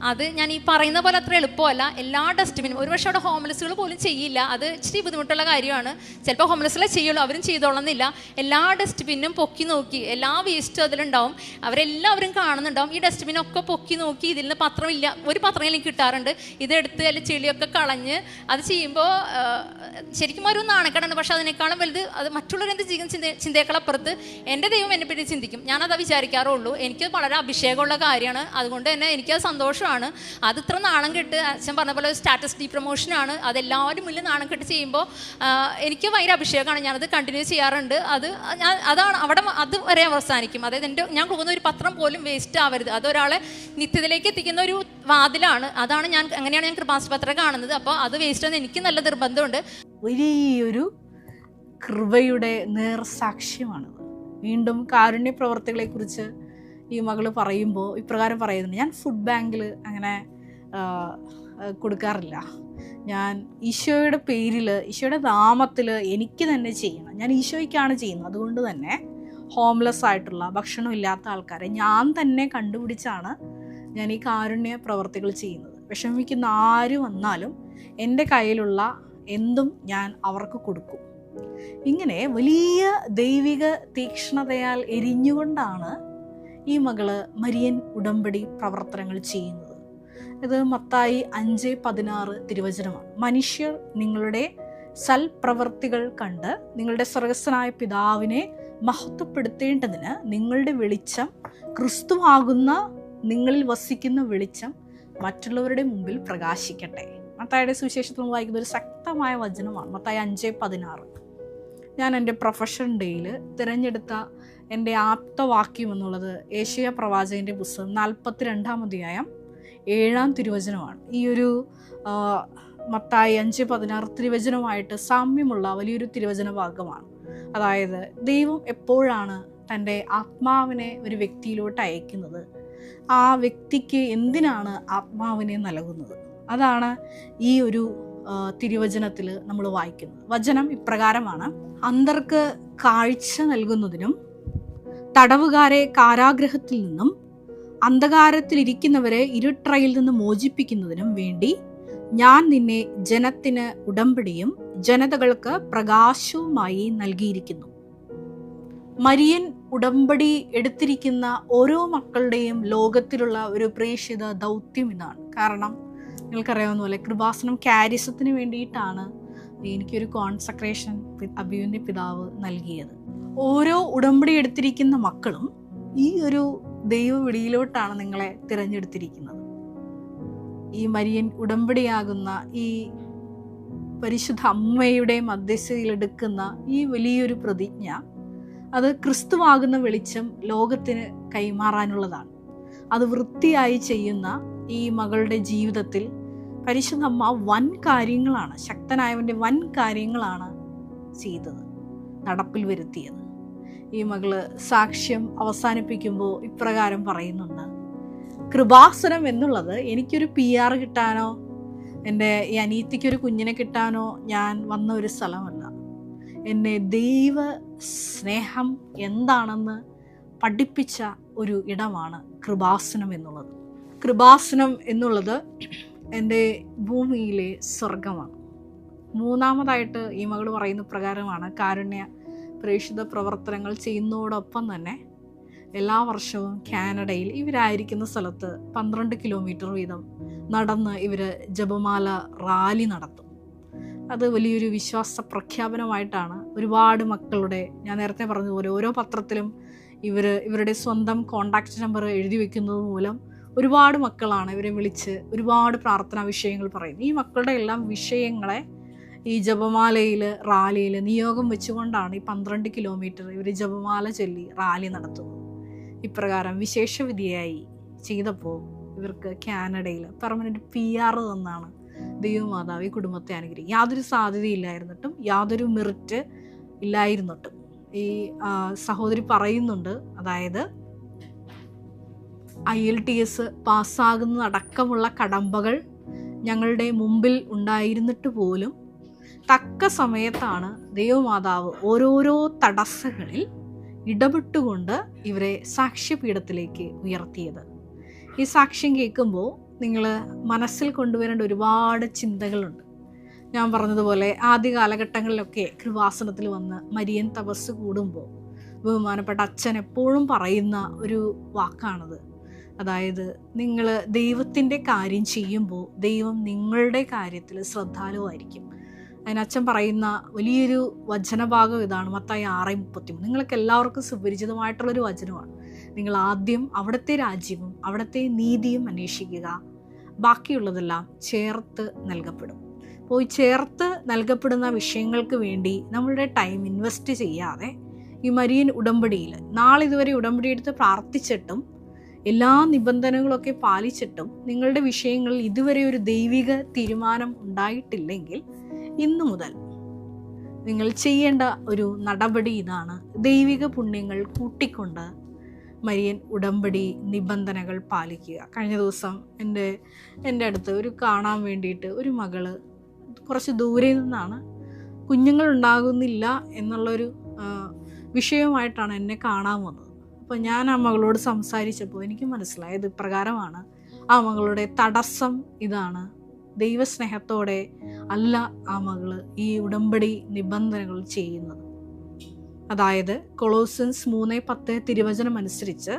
അത് ഞാൻ ഈ പറയുന്ന പോലെ അത്ര എളുപ്പമല്ല, എല്ലാ ഡസ്റ്റ്ബിനും, ഒരുപക്ഷെ അവിടെ ഹോംലെസ്സുകൾ പോലും ചെയ്യില്ല, അത് ഇച്ചിരി ബുദ്ധിമുട്ടുള്ള കാര്യമാണ്. ചിലപ്പോൾ ഹോംലെസ്സുകളെ ചെയ്യുള്ളൂ, അവരും ചെയ്തോളുന്നില്ല. എല്ലാ ഡസ്റ്റ്ബിന്നും പൊക്കി നോക്കി, എല്ലാ വേസ്റ്റും അതിലുണ്ടാവും, അവരെല്ലാവരും കാണുന്നുണ്ടാവും. ഈ ഡസ്റ്റ്ബിനൊക്കെ പൊക്കി നോക്കി, ഇതിൽ നിന്ന് പത്രമില്ല, ഒരു പത്രം എനിക്ക് കിട്ടാറുണ്ട്, ഇതെടുത്ത് അതിൽ ചെളിയൊക്കെ കളഞ്ഞ് അത് ചെയ്യുമ്പോൾ ശരിക്കും ഒരു നാണക്കേടാണ്. പക്ഷെ അതിനേക്കാളും വലുത് അത് മറ്റുള്ളവരെന്ത് ചെയ്യും ചിന്തയേക്കാളപ്പുറത്ത് എൻ്റെ ദൈവം എന്നെ പറ്റി ചിന്തിക്കും. ഞാനത് വിചാരിക്കാറുള്ളൂ. എനിക്ക് വളരെ അഭിഷേകമുള്ള കാര്യമാണ്, അതുകൊണ്ട് തന്നെ എനിക്കത് സന്തോഷമാണ്. അത് ഇത്ര നാണം കെട്ട് അച്ഛൻ പറഞ്ഞ പോലെ സ്റ്റാറ്റസ് ഡീ പ്രൊമോഷനാണ്, അതെല്ലാവരും മുന്നിൽ നാണം കെട്ട് ചെയ്യുമ്പോൾ എനിക്ക് ഭയങ്കര അഭിഷേകമാണ്. ഞാനത് കണ്ടിന്യൂ ചെയ്യാറുണ്ട്. അതാണ് അവിടെ അത് വരെ അവസാനിക്കും. അതായത് ഞാൻ കൊടുക്കുന്ന ഒരു പത്രം പോലും വേസ്റ്റ് ആവരുത്, അതൊരാളെ നിത്യത്തിലേക്ക് എത്തിക്കുന്ന ഒരു വാതിലാണ്. അങ്ങനെയാണ് ഞാൻ കൃപാസനപത്രം കാണുന്നത്. അപ്പോൾ അത് വേസ്റ്റ് എന്ന് എനിക്ക് നല്ല നിർബന്ധമുണ്ട്. വലിയൊരു കൃപയുടെ നേർസാക്ഷ്യമാണത്. വീണ്ടും കാരുണ്യ പ്രവർത്തികളെക്കുറിച്ച് ഈ മകൾ പറയുമ്പോൾ ഇപ്രകാരം പറയുന്നുണ്ട്: ഞാൻ ഫുഡ് ബാങ്കിൽ അങ്ങനെ കൊടുക്കാറില്ല. ഞാൻ ഈശോയുടെ പേരിൽ, ഈശോയുടെ നാമത്തിൽ എനിക്ക് തന്നെ ചെയ്യണം. ഞാൻ ഈശോയ്ക്കാണ് ചെയ്യുന്നത്. അതുകൊണ്ട് തന്നെ ഹോംലെസ് ആയിട്ടുള്ള, ഭക്ഷണമില്ലാത്ത ആൾക്കാരെ ഞാൻ തന്നെ കണ്ടുപിടിച്ചാണ് ഞാൻ ഈ കാരുണ്യ പ്രവർത്തികൾ ചെയ്യുന്നത്. വിഷമിക്കുന്ന ആര് വന്നാലും എൻ്റെ കയ്യിലുള്ള എന്തും ഞാൻ അവർക്ക് കൊടുക്കും. ഇങ്ങനെ വലിയ ദൈവിക തീക്ഷ്ണതയാൽ എരിഞ്ഞുകൊണ്ടാണ് ഈ മകള് മരിയൻ ഉടമ്പടി പ്രവർത്തനങ്ങൾ ചെയ്യുന്നത്. ഇത് മത്തായി 5:16 തിരുവചനമാണ്. മനുഷ്യർ നിങ്ങളുടെ സൽപ്രവർത്തികൾ കണ്ട് നിങ്ങളുടെ സ്വർഗ്ഗസ്ഥനായ പിതാവിനെ മഹത്വപ്പെടുത്തേണ്ടതിന് നിങ്ങളുടെ വെളിച്ചം, ക്രിസ്തുവാകുന്ന നിങ്ങളിൽ വസിക്കുന്ന വെളിച്ചം മറ്റുള്ളവരുടെ മുമ്പിൽ പ്രകാശിക്കട്ടെ. മത്തായിയുടെ സുവിശേഷത്തിൽ വായിക്കുന്ന ഒരു ശക്തമായ വചനമാണ് മത്തായി 5:16. ഞാൻ എൻ്റെ പ്രൊഫഷൻ ഡേയിൽ തിരഞ്ഞെടുത്ത എൻ്റെ ആപ്തവാക്യം എന്നുള്ളത് ഏശയ്യാ പ്രവാചകൻ്റെ പുസ്തകം 42-ാം അധ്യായം 7-ാം തിരുവചനമാണ്. ഈ ഒരു മത്തായി 5:16 തിരുവചനമായിട്ട് സാമ്യമുള്ള വലിയൊരു തിരുവചന ഭാഗമാണ്. അതായത് ദൈവം എപ്പോഴാണ് തൻ്റെ ആത്മാവിനെ ഒരു വ്യക്തിയിലോട്ട് അയക്കുന്നത്, ആ വ്യക്തിക്ക് എന്തിനാണ് ആത്മാവിനെ നൽകുന്നത്, അതാണ് ഈ ഒരു തിരുവചനത്തിൽ നമ്മൾ വായിക്കുന്നത്. വചനം ഇപ്രകാരമാണ്: അന്ധർക്ക് കാഴ്ച നൽകുന്നതിനും തടവുകാരെ കാരാഗൃഹത്തിൽ നിന്നും അന്ധകാരത്തിലിരിക്കുന്നവരെ ഇരുട്ടറയിൽ നിന്ന് മോചിപ്പിക്കുന്നതിനും വേണ്ടി ഞാൻ നിന്നെ ജനത്തിന് ഉടമ്പടിയും ജനതകൾക്ക് പ്രകാശവുമായി നൽകിയിരിക്കുന്നു. മരിയൻ ഉടമ്പടി എടുത്തിരിക്കുന്ന ഓരോ മക്കളുടെയും ലോകത്തിലുള്ള ഒരു പ്രേക്ഷിത ദൗത്യം ഇതാണ്. കാരണം നിങ്ങൾക്കറിയാവുന്ന പോലെ കൃപാസനം കാരിസത്തിന് വേണ്ടിയിട്ടാണ് എനിക്കൊരു കോൺസക്രേഷൻ അഭിയുവിൻ്റെ പിതാവ് നൽകിയത്. ഓരോ ഉടമ്പടി എടുത്തിരിക്കുന്ന മക്കളും ഈ ഒരു ദൈവവിളിയിലോട്ടാണ് നിങ്ങളെ തിരഞ്ഞെടുത്തിരിക്കുന്നത്. ഈ മരിയൻ ഉടമ്പടിയാകുന്ന ഈ പരിശുദ്ധ അമ്മയുടെ മധ്യസ്ഥതയിലെടുക്കുന്ന ഈ വലിയൊരു പ്രതിജ്ഞ, അത് ക്രിസ്തുവാകുന്ന വെളിച്ചം ലോകത്തിന് കൈമാറാനുള്ളതാണ്. അത് വൃത്തിയായി ചെയ്യുന്ന ഈ മകളുടെ ജീവിതത്തിൽ പരിശുദ്ധ അമ്മ വൻ കാര്യങ്ങളാണ്, ശക്തനായവൻ്റെ വൻ കാര്യങ്ങളാണ് ചെയ്തത്, നടപ്പിൽ വരുത്തിയത്. ഈ മകള് സാക്ഷ്യം അവസാനിപ്പിക്കുമ്പോൾ ഇപ്രകാരം പറയുന്നുണ്ട്: കൃപാസനം എന്നുള്ളത് എനിക്കൊരു PR കിട്ടാനോ എൻ്റെ ഈ അനിയത്തിക്കൊരു കുഞ്ഞിനെ കിട്ടാനോ ഞാൻ വന്ന ഒരു സ്ഥലമല്ല. എന്നെ ദൈവ സ്നേഹം എന്താണെന്ന് പഠിപ്പിച്ച ഒരു ഇടമാണ് കൃപാസനം എന്നുള്ളത്. കൃപാസനം എന്നുള്ളത് എൻ്റെ ഭൂമിയിലെ സ്വർഗമാണ്. മൂന്നാമതായിട്ട് ഈ മകൾ പറയുന്ന പ്രകാരമാണ് കാരുണ്യ പ്രേക്ഷിത പ്രവർത്തനങ്ങൾ ചെയ്യുന്നതോടൊപ്പം തന്നെ എല്ലാ വർഷവും കാനഡയിൽ ഇവരായിരിക്കുന്ന സ്ഥലത്ത് 12 കിലോമീറ്റർ വീതം നടന്ന് ഇവർ ജപമാല റാലി നടത്തും. അത് വലിയൊരു വിശ്വാസ പ്രഖ്യാപനമായിട്ടാണ് ഒരുപാട് മക്കളുടെ, ഞാൻ നേരത്തെ പറഞ്ഞതുപോലെ ഓരോ പത്രത്തിലും ഇവരുടെ സ്വന്തം കോണ്ടാക്റ്റ് നമ്പർ എഴുതി വെക്കുന്നത് മൂലം ഒരുപാട് മക്കളാണ് ഇവരെ വിളിച്ച് ഒരുപാട് പ്രാർത്ഥനാ വിഷയങ്ങൾ പറയുന്നത്. ഈ മക്കളുടെ എല്ലാം വിഷയങ്ങളെ ഈ ജപമാലയിൽ റാലിയിൽ നിയോഗം വെച്ചുകൊണ്ടാണ് ഈ 12 കിലോമീറ്റർ ഇവർ ജപമാല ചൊല്ലി റാലി നടത്തുന്നത്. ഇപ്രകാരം വിശേഷവിധിയായി ചെയ്തപ്പോൾ ഇവർക്ക് കാനഡയിൽ പെർമനൻറ്റ് PR തന്നാണ് ദൈവമാതാവ് ഈ കുടുംബത്തെ അനുഗ്രഹിക്കും. യാതൊരു സാധ്യതയില്ലായിരുന്നിട്ടും യാതൊരു മെറിറ്റ് ഇല്ലായിരുന്നിട്ടും ഈ സഹോദരി പറയുന്നുണ്ട്, അതായത് IELTS പാസ്സാകുന്നതടക്കമുള്ള കടമ്പകൾ ഞങ്ങളുടെ മുമ്പിൽ ഉണ്ടായിരുന്നിട്ട് പോലും തക്ക സമയത്താണ് ദൈവമാതാവ് ഓരോരോ തടസ്സങ്ങളിൽ ഇടപെട്ടുകൊണ്ട് ഇവരെ സാക്ഷ്യപീഠത്തിലേക്ക് ഉയർത്തിയത്. ഈ സാക്ഷ്യം കേൾക്കുമ്പോൾ നിങ്ങൾ മനസ്സിൽ കൊണ്ടുവരേണ്ട ഒരുപാട് ചിന്തകളുണ്ട്. ഞാൻ പറഞ്ഞതുപോലെ ആദ്യ കാലഘട്ടങ്ങളിലൊക്കെ കൃപാസനത്തിൽ വന്ന് മരിയൻ തപസ് കൂടുമ്പോൾ ബഹുമാനപ്പെട്ട അച്ഛൻ എപ്പോഴും പറയുന്ന ഒരു വാക്കാണത്. അതായത് നിങ്ങൾ ദൈവത്തിൻ്റെ കാര്യം ചെയ്യുമ്പോൾ ദൈവം നിങ്ങളുടെ കാര്യത്തിൽ ശ്രദ്ധാലുവായിരിക്കും. അതിനച്ഛൻ പറയുന്ന വലിയൊരു വചനഭാഗം ഇതാണ്, മത്തായി 6:33. നിങ്ങൾക്ക് എല്ലാവർക്കും സുപരിചിതമായിട്ടുള്ളൊരു വചനമാണ്. നിങ്ങൾ ആദ്യം അവിടുത്തെ രാജ്യവും അവിടുത്തെ നീതിയും അന്വേഷിക്കുക, ബാക്കിയുള്ളതെല്ലാം ചേർത്ത് നൽകപ്പെടും. അപ്പോൾ ഈ ചേർത്ത് നൽകപ്പെടുന്ന വിഷയങ്ങൾക്ക് വേണ്ടി നമ്മളുടെ ടൈം ഇൻവെസ്റ്റ് ചെയ്യാതെ ഈ മരിയൻ ഉടമ്പടിയിൽ നാളിതുവരെ ഉടമ്പടി എടുത്ത് പ്രാർത്ഥിച്ചിട്ടും എല്ലാ നിബന്ധനകളൊക്കെ പാലിച്ചിട്ടും നിങ്ങളുടെ വിഷയങ്ങളിൽ ഇതുവരെ ഒരു ദൈവിക തീരുമാനം ഉണ്ടായിട്ടില്ലെങ്കിൽ ഇന്നു മുതൽ നിങ്ങൾ ചെയ്യേണ്ട ഒരു നടപടി ഇതാണ്. ദൈവിക പുണ്യങ്ങൾ കൂട്ടിക്കൊണ്ട് മരിയൻ ഉടമ്പടി നിബന്ധനകൾ പാലിക്കുക. കഴിഞ്ഞ ദിവസം എൻ്റെ അടുത്ത് ഒരു കാണാൻ വേണ്ടിയിട്ട് ഒരു മകള് കുറച്ച് ദൂരെ നിന്നാണ്, കുഞ്ഞുങ്ങളുണ്ടാകുന്നില്ല എന്നുള്ളൊരു വിഷയമായിട്ടാണ് എന്നെ കാണാൻ വന്നത്. അപ്പോൾ ഞാൻ ആ മകളോട് സംസാരിച്ചപ്പോൾ എനിക്ക് മനസ്സിലായത് ഇപ്രകാരമാണ്. ആ മകളുടെ തടസ്സം ഇതാണ്, ദൈവസ്നേഹത്തോടെ അല്ല ആ മകള് ഈ ഉടമ്പടി നിബന്ധനകൾ ചെയ്യുന്നത്. അതായത് കൊളോസ്യൻസ് 3:10 തിരുവചനം അനുസരിച്ച്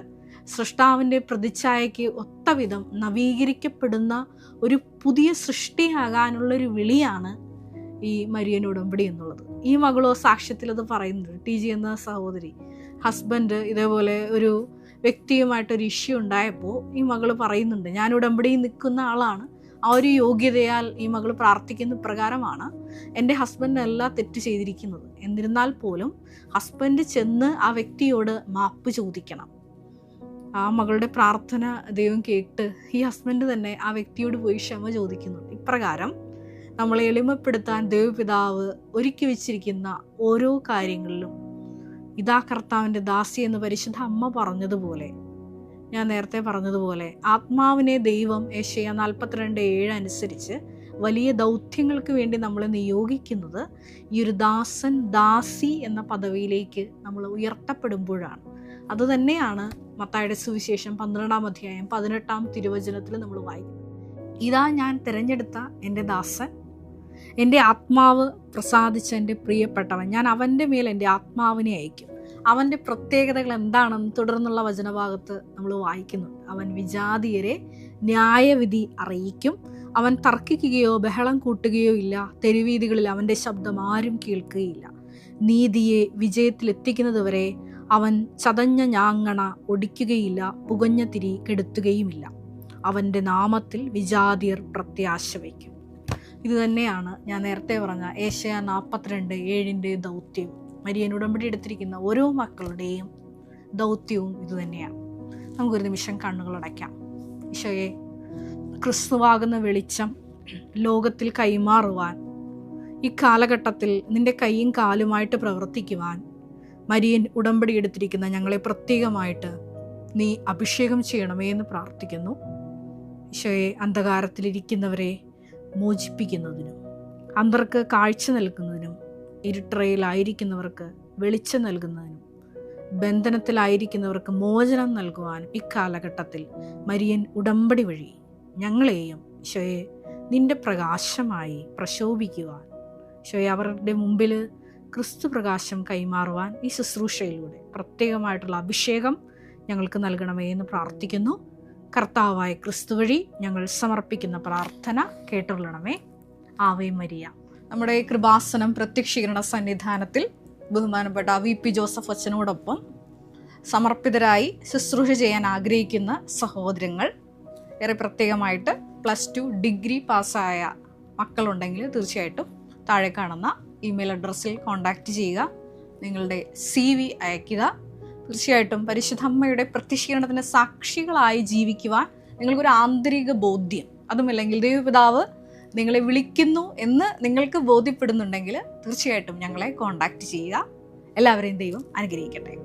സൃഷ്ടാവിൻ്റെ പ്രതിച്ഛായയ്ക്ക് ഒത്തവിധം നവീകരിക്കപ്പെടുന്ന ഒരു പുതിയ സൃഷ്ടിയാകാനുള്ളൊരു വിളിയാണ് ഈ മരിയൻ ഉടമ്പടി എന്നുള്ളത്. ഈ മകളോ സാക്ഷ്യത്തിൽ അത് പറയുന്നുണ്ട്. TG എന്ന സഹോദരി ഹസ്ബൻഡ് ഇതേപോലെ ഒരു വ്യക്തിയുമായിട്ടൊരു ഇഷ്യൂ ഉണ്ടായപ്പോൾ ഈ മകൾ പറയുന്നുണ്ട്, ഞാൻ ഉടമ്പടിയിൽ നിൽക്കുന്ന ആളാണ്, ആ ഒരു യോഗ്യതയാൽ ഈ മകൾ പ്രാർത്ഥിക്കുന്ന പ്രകാരമാണ് എൻ്റെ ഹസ്ബൻഡ് എല്ലാ തെറ്റ് ചെയ്തിരിക്കുന്നത്. എന്നിരുന്നാൽ പോലും ഹസ്ബൻഡ് ചെന്ന് ആ വ്യക്തിയോട് മാപ്പ് ചോദിക്കണം. ആ മകളുടെ പ്രാർത്ഥന ദൈവം കേട്ട് ഈ ഹസ്ബൻഡ് തന്നെ ആ വ്യക്തിയോട് പോയി ക്ഷമ ചോദിക്കുന്നുണ്ട്. ഇപ്രകാരം നമ്മളെ എളിമപ്പെടുത്താൻ ദൈവപിതാവ് ഒരുക്കി വെച്ചിരിക്കുന്ന ഓരോ കാര്യങ്ങളിലും ഇതാ കർത്താവിൻ്റെ ദാസി എന്ന് പരിശുദ്ധ അമ്മ പറഞ്ഞതുപോലെ, ഞാൻ നേരത്തെ പറഞ്ഞതുപോലെ ആത്മാവിനെ ദൈവം യെശയ്യാ 42:7 അനുസരിച്ച് വലിയ ദൗത്യങ്ങൾക്ക് വേണ്ടി നമ്മളെ നിയോഗിക്കുന്നത് ഈ ഒരു ദാസൻ ദാസി എന്ന പദവിയിലേക്ക് നമ്മൾ ഉയർത്തപ്പെടുമ്പോഴാണ്. അതുതന്നെയാണ് മത്തായിയുടെ സുവിശേഷം 12-ാം അധ്യായം 18-ാം തിരുവചനത്തിൽ നമ്മൾ വായിക്കുന്നത്. ഇതാ ഞാൻ തിരഞ്ഞെടുത്ത എൻ്റെ ദാസൻ, എൻ്റെ ആത്മാവ് പ്രസാദിച്ച എൻ്റെ പ്രിയപ്പെട്ടവൻ, ഞാൻ അവൻ്റെ മേൽ എൻ്റെ ആത്മാവിനെ അയക്കും. അവൻ്റെ പ്രത്യേകതകൾ എന്താണെന്ന് തുടർന്നുള്ള വചനഭാഗത്ത് നമ്മൾ വായിക്കുന്നുണ്ട്. അവൻ വിജാതീയരെ ന്യായവിധി അറിയിക്കും, അവൻ തർക്കിക്കുകയോ ബഹളം കൂട്ടുകയോ ഇല്ല, തെരുവീതികളിൽ അവൻ്റെ ശബ്ദം ആരും കേൾക്കുകയില്ല. നീതിയെ വിജയത്തിലെത്തിക്കുന്നതുവരെ അവൻ ചതഞ്ഞ ഞാങ്ങണ ഒടിക്കുകയില്ല, പുകഞ്ഞ തിരി കെടുത്തുകയുമില്ല. അവൻ്റെ നാമത്തിൽ വിജാതിയർ പ്രത്യാശ വയ്ക്കും. ഇത് തന്നെയാണ് ഞാൻ നേരത്തെ പറഞ്ഞ യെശയ്യാ 42:7 ദൗത്യം. മരിയൻ ഉടമ്പടി എടുത്തിരിക്കുന്ന ഓരോ മക്കളുടെയും ദൗത്യവും ഇതുതന്നെയാണ്. നമുക്കൊരു നിമിഷം കണ്ണുകളടയ്ക്കാം. ഈശോയെ, ക്രിസ്തുവാകുന്ന വെളിച്ചം ലോകത്തിൽ കൈമാറുവാൻ, ഈ കാലഘട്ടത്തിൽ നിൻ്റെ കൈയും കാലുമായിട്ട് പ്രവർത്തിക്കുവാൻ മരിയൻ ഉടമ്പടി എടുത്തിരിക്കുന്ന ഞങ്ങളെ പ്രത്യേകമായിട്ട് നീ അഭിഷേകം ചെയ്യണമേ എന്ന് പ്രാർത്ഥിക്കുന്നു. ഈശോയെ, അന്ധകാരത്തിലിരിക്കുന്നവരെ മോചിപ്പിക്കുന്നതിനും, അന്തർക്ക് കാഴ്ച നൽകുന്നതിനും, ഇരുട്ടറയിലായിരിക്കുന്നവർക്ക് വെളിച്ചം നൽകുന്നതിനും, ബന്ധനത്തിലായിരിക്കുന്നവർക്ക് മോചനം നൽകുവാനും ഇക്കാലഘട്ടത്തിൽ മരിയൻ ഉടമ്പടി വഴി ഞങ്ങളെയും ഈശോയെ നിൻ്റെ പ്രകാശമായി പ്രശോഭിക്കുവാൻ, ഈശോയെ അവരുടെ മുമ്പിൽ ക്രിസ്തു പ്രകാശം കൈമാറുവാൻ ഈ ശുശ്രൂഷയിലൂടെ പ്രത്യേകമായിട്ടുള്ള അഭിഷേകം ഞങ്ങൾക്ക് നൽകണമേ എന്ന് പ്രാർത്ഥിക്കുന്നു. കർത്താവായ ക്രിസ്തു വഴി ഞങ്ങൾ സമർപ്പിക്കുന്ന പ്രാർത്ഥന കേട്ടുകൊള്ളണമേ. Ave Maria. നമ്മുടെ കൃപാസനം പ്രത്യക്ഷീകരണ സന്നിധാനത്തിൽ ബഹുമാനപ്പെട്ട VP ജോസഫ് അച്ഛനോടൊപ്പം സമർപ്പിതരായി ശുശ്രൂഷ ചെയ്യാൻ ആഗ്രഹിക്കുന്ന സഹോദരങ്ങൾ, ഏറെ പ്രത്യേകമായിട്ട് +2 ഡിഗ്രി പാസ്സായ മക്കളുണ്ടെങ്കിൽ തീർച്ചയായിട്ടും താഴെ കാണുന്ന ഇമെയിൽ അഡ്രസ്സിൽ കോൺടാക്റ്റ് ചെയ്യുക, നിങ്ങളുടെ CV അയയ്ക്കുക. തീർച്ചയായിട്ടും പരിശുദ്ധ അമ്മയുടെ പ്രത്യക്ഷീകരണത്തിന് സാക്ഷികളായി ജീവിക്കുവാൻ നിങ്ങൾക്കൊരു ആന്തരിക ബോധ്യം, അതുമല്ലെങ്കിൽ ദൈവപിതാവ് നിങ്ങളെ വിളിക്കുന്നു എന്ന് നിങ്ങൾക്ക് ബോധ്യപ്പെടുന്നുണ്ടെങ്കിൽ തീർച്ചയായിട്ടും ഞങ്ങളെ കോൺടാക്റ്റ് ചെയ്യുക. എല്ലാവരെയും ദൈവം അനുഗ്രഹിക്കട്ടെ.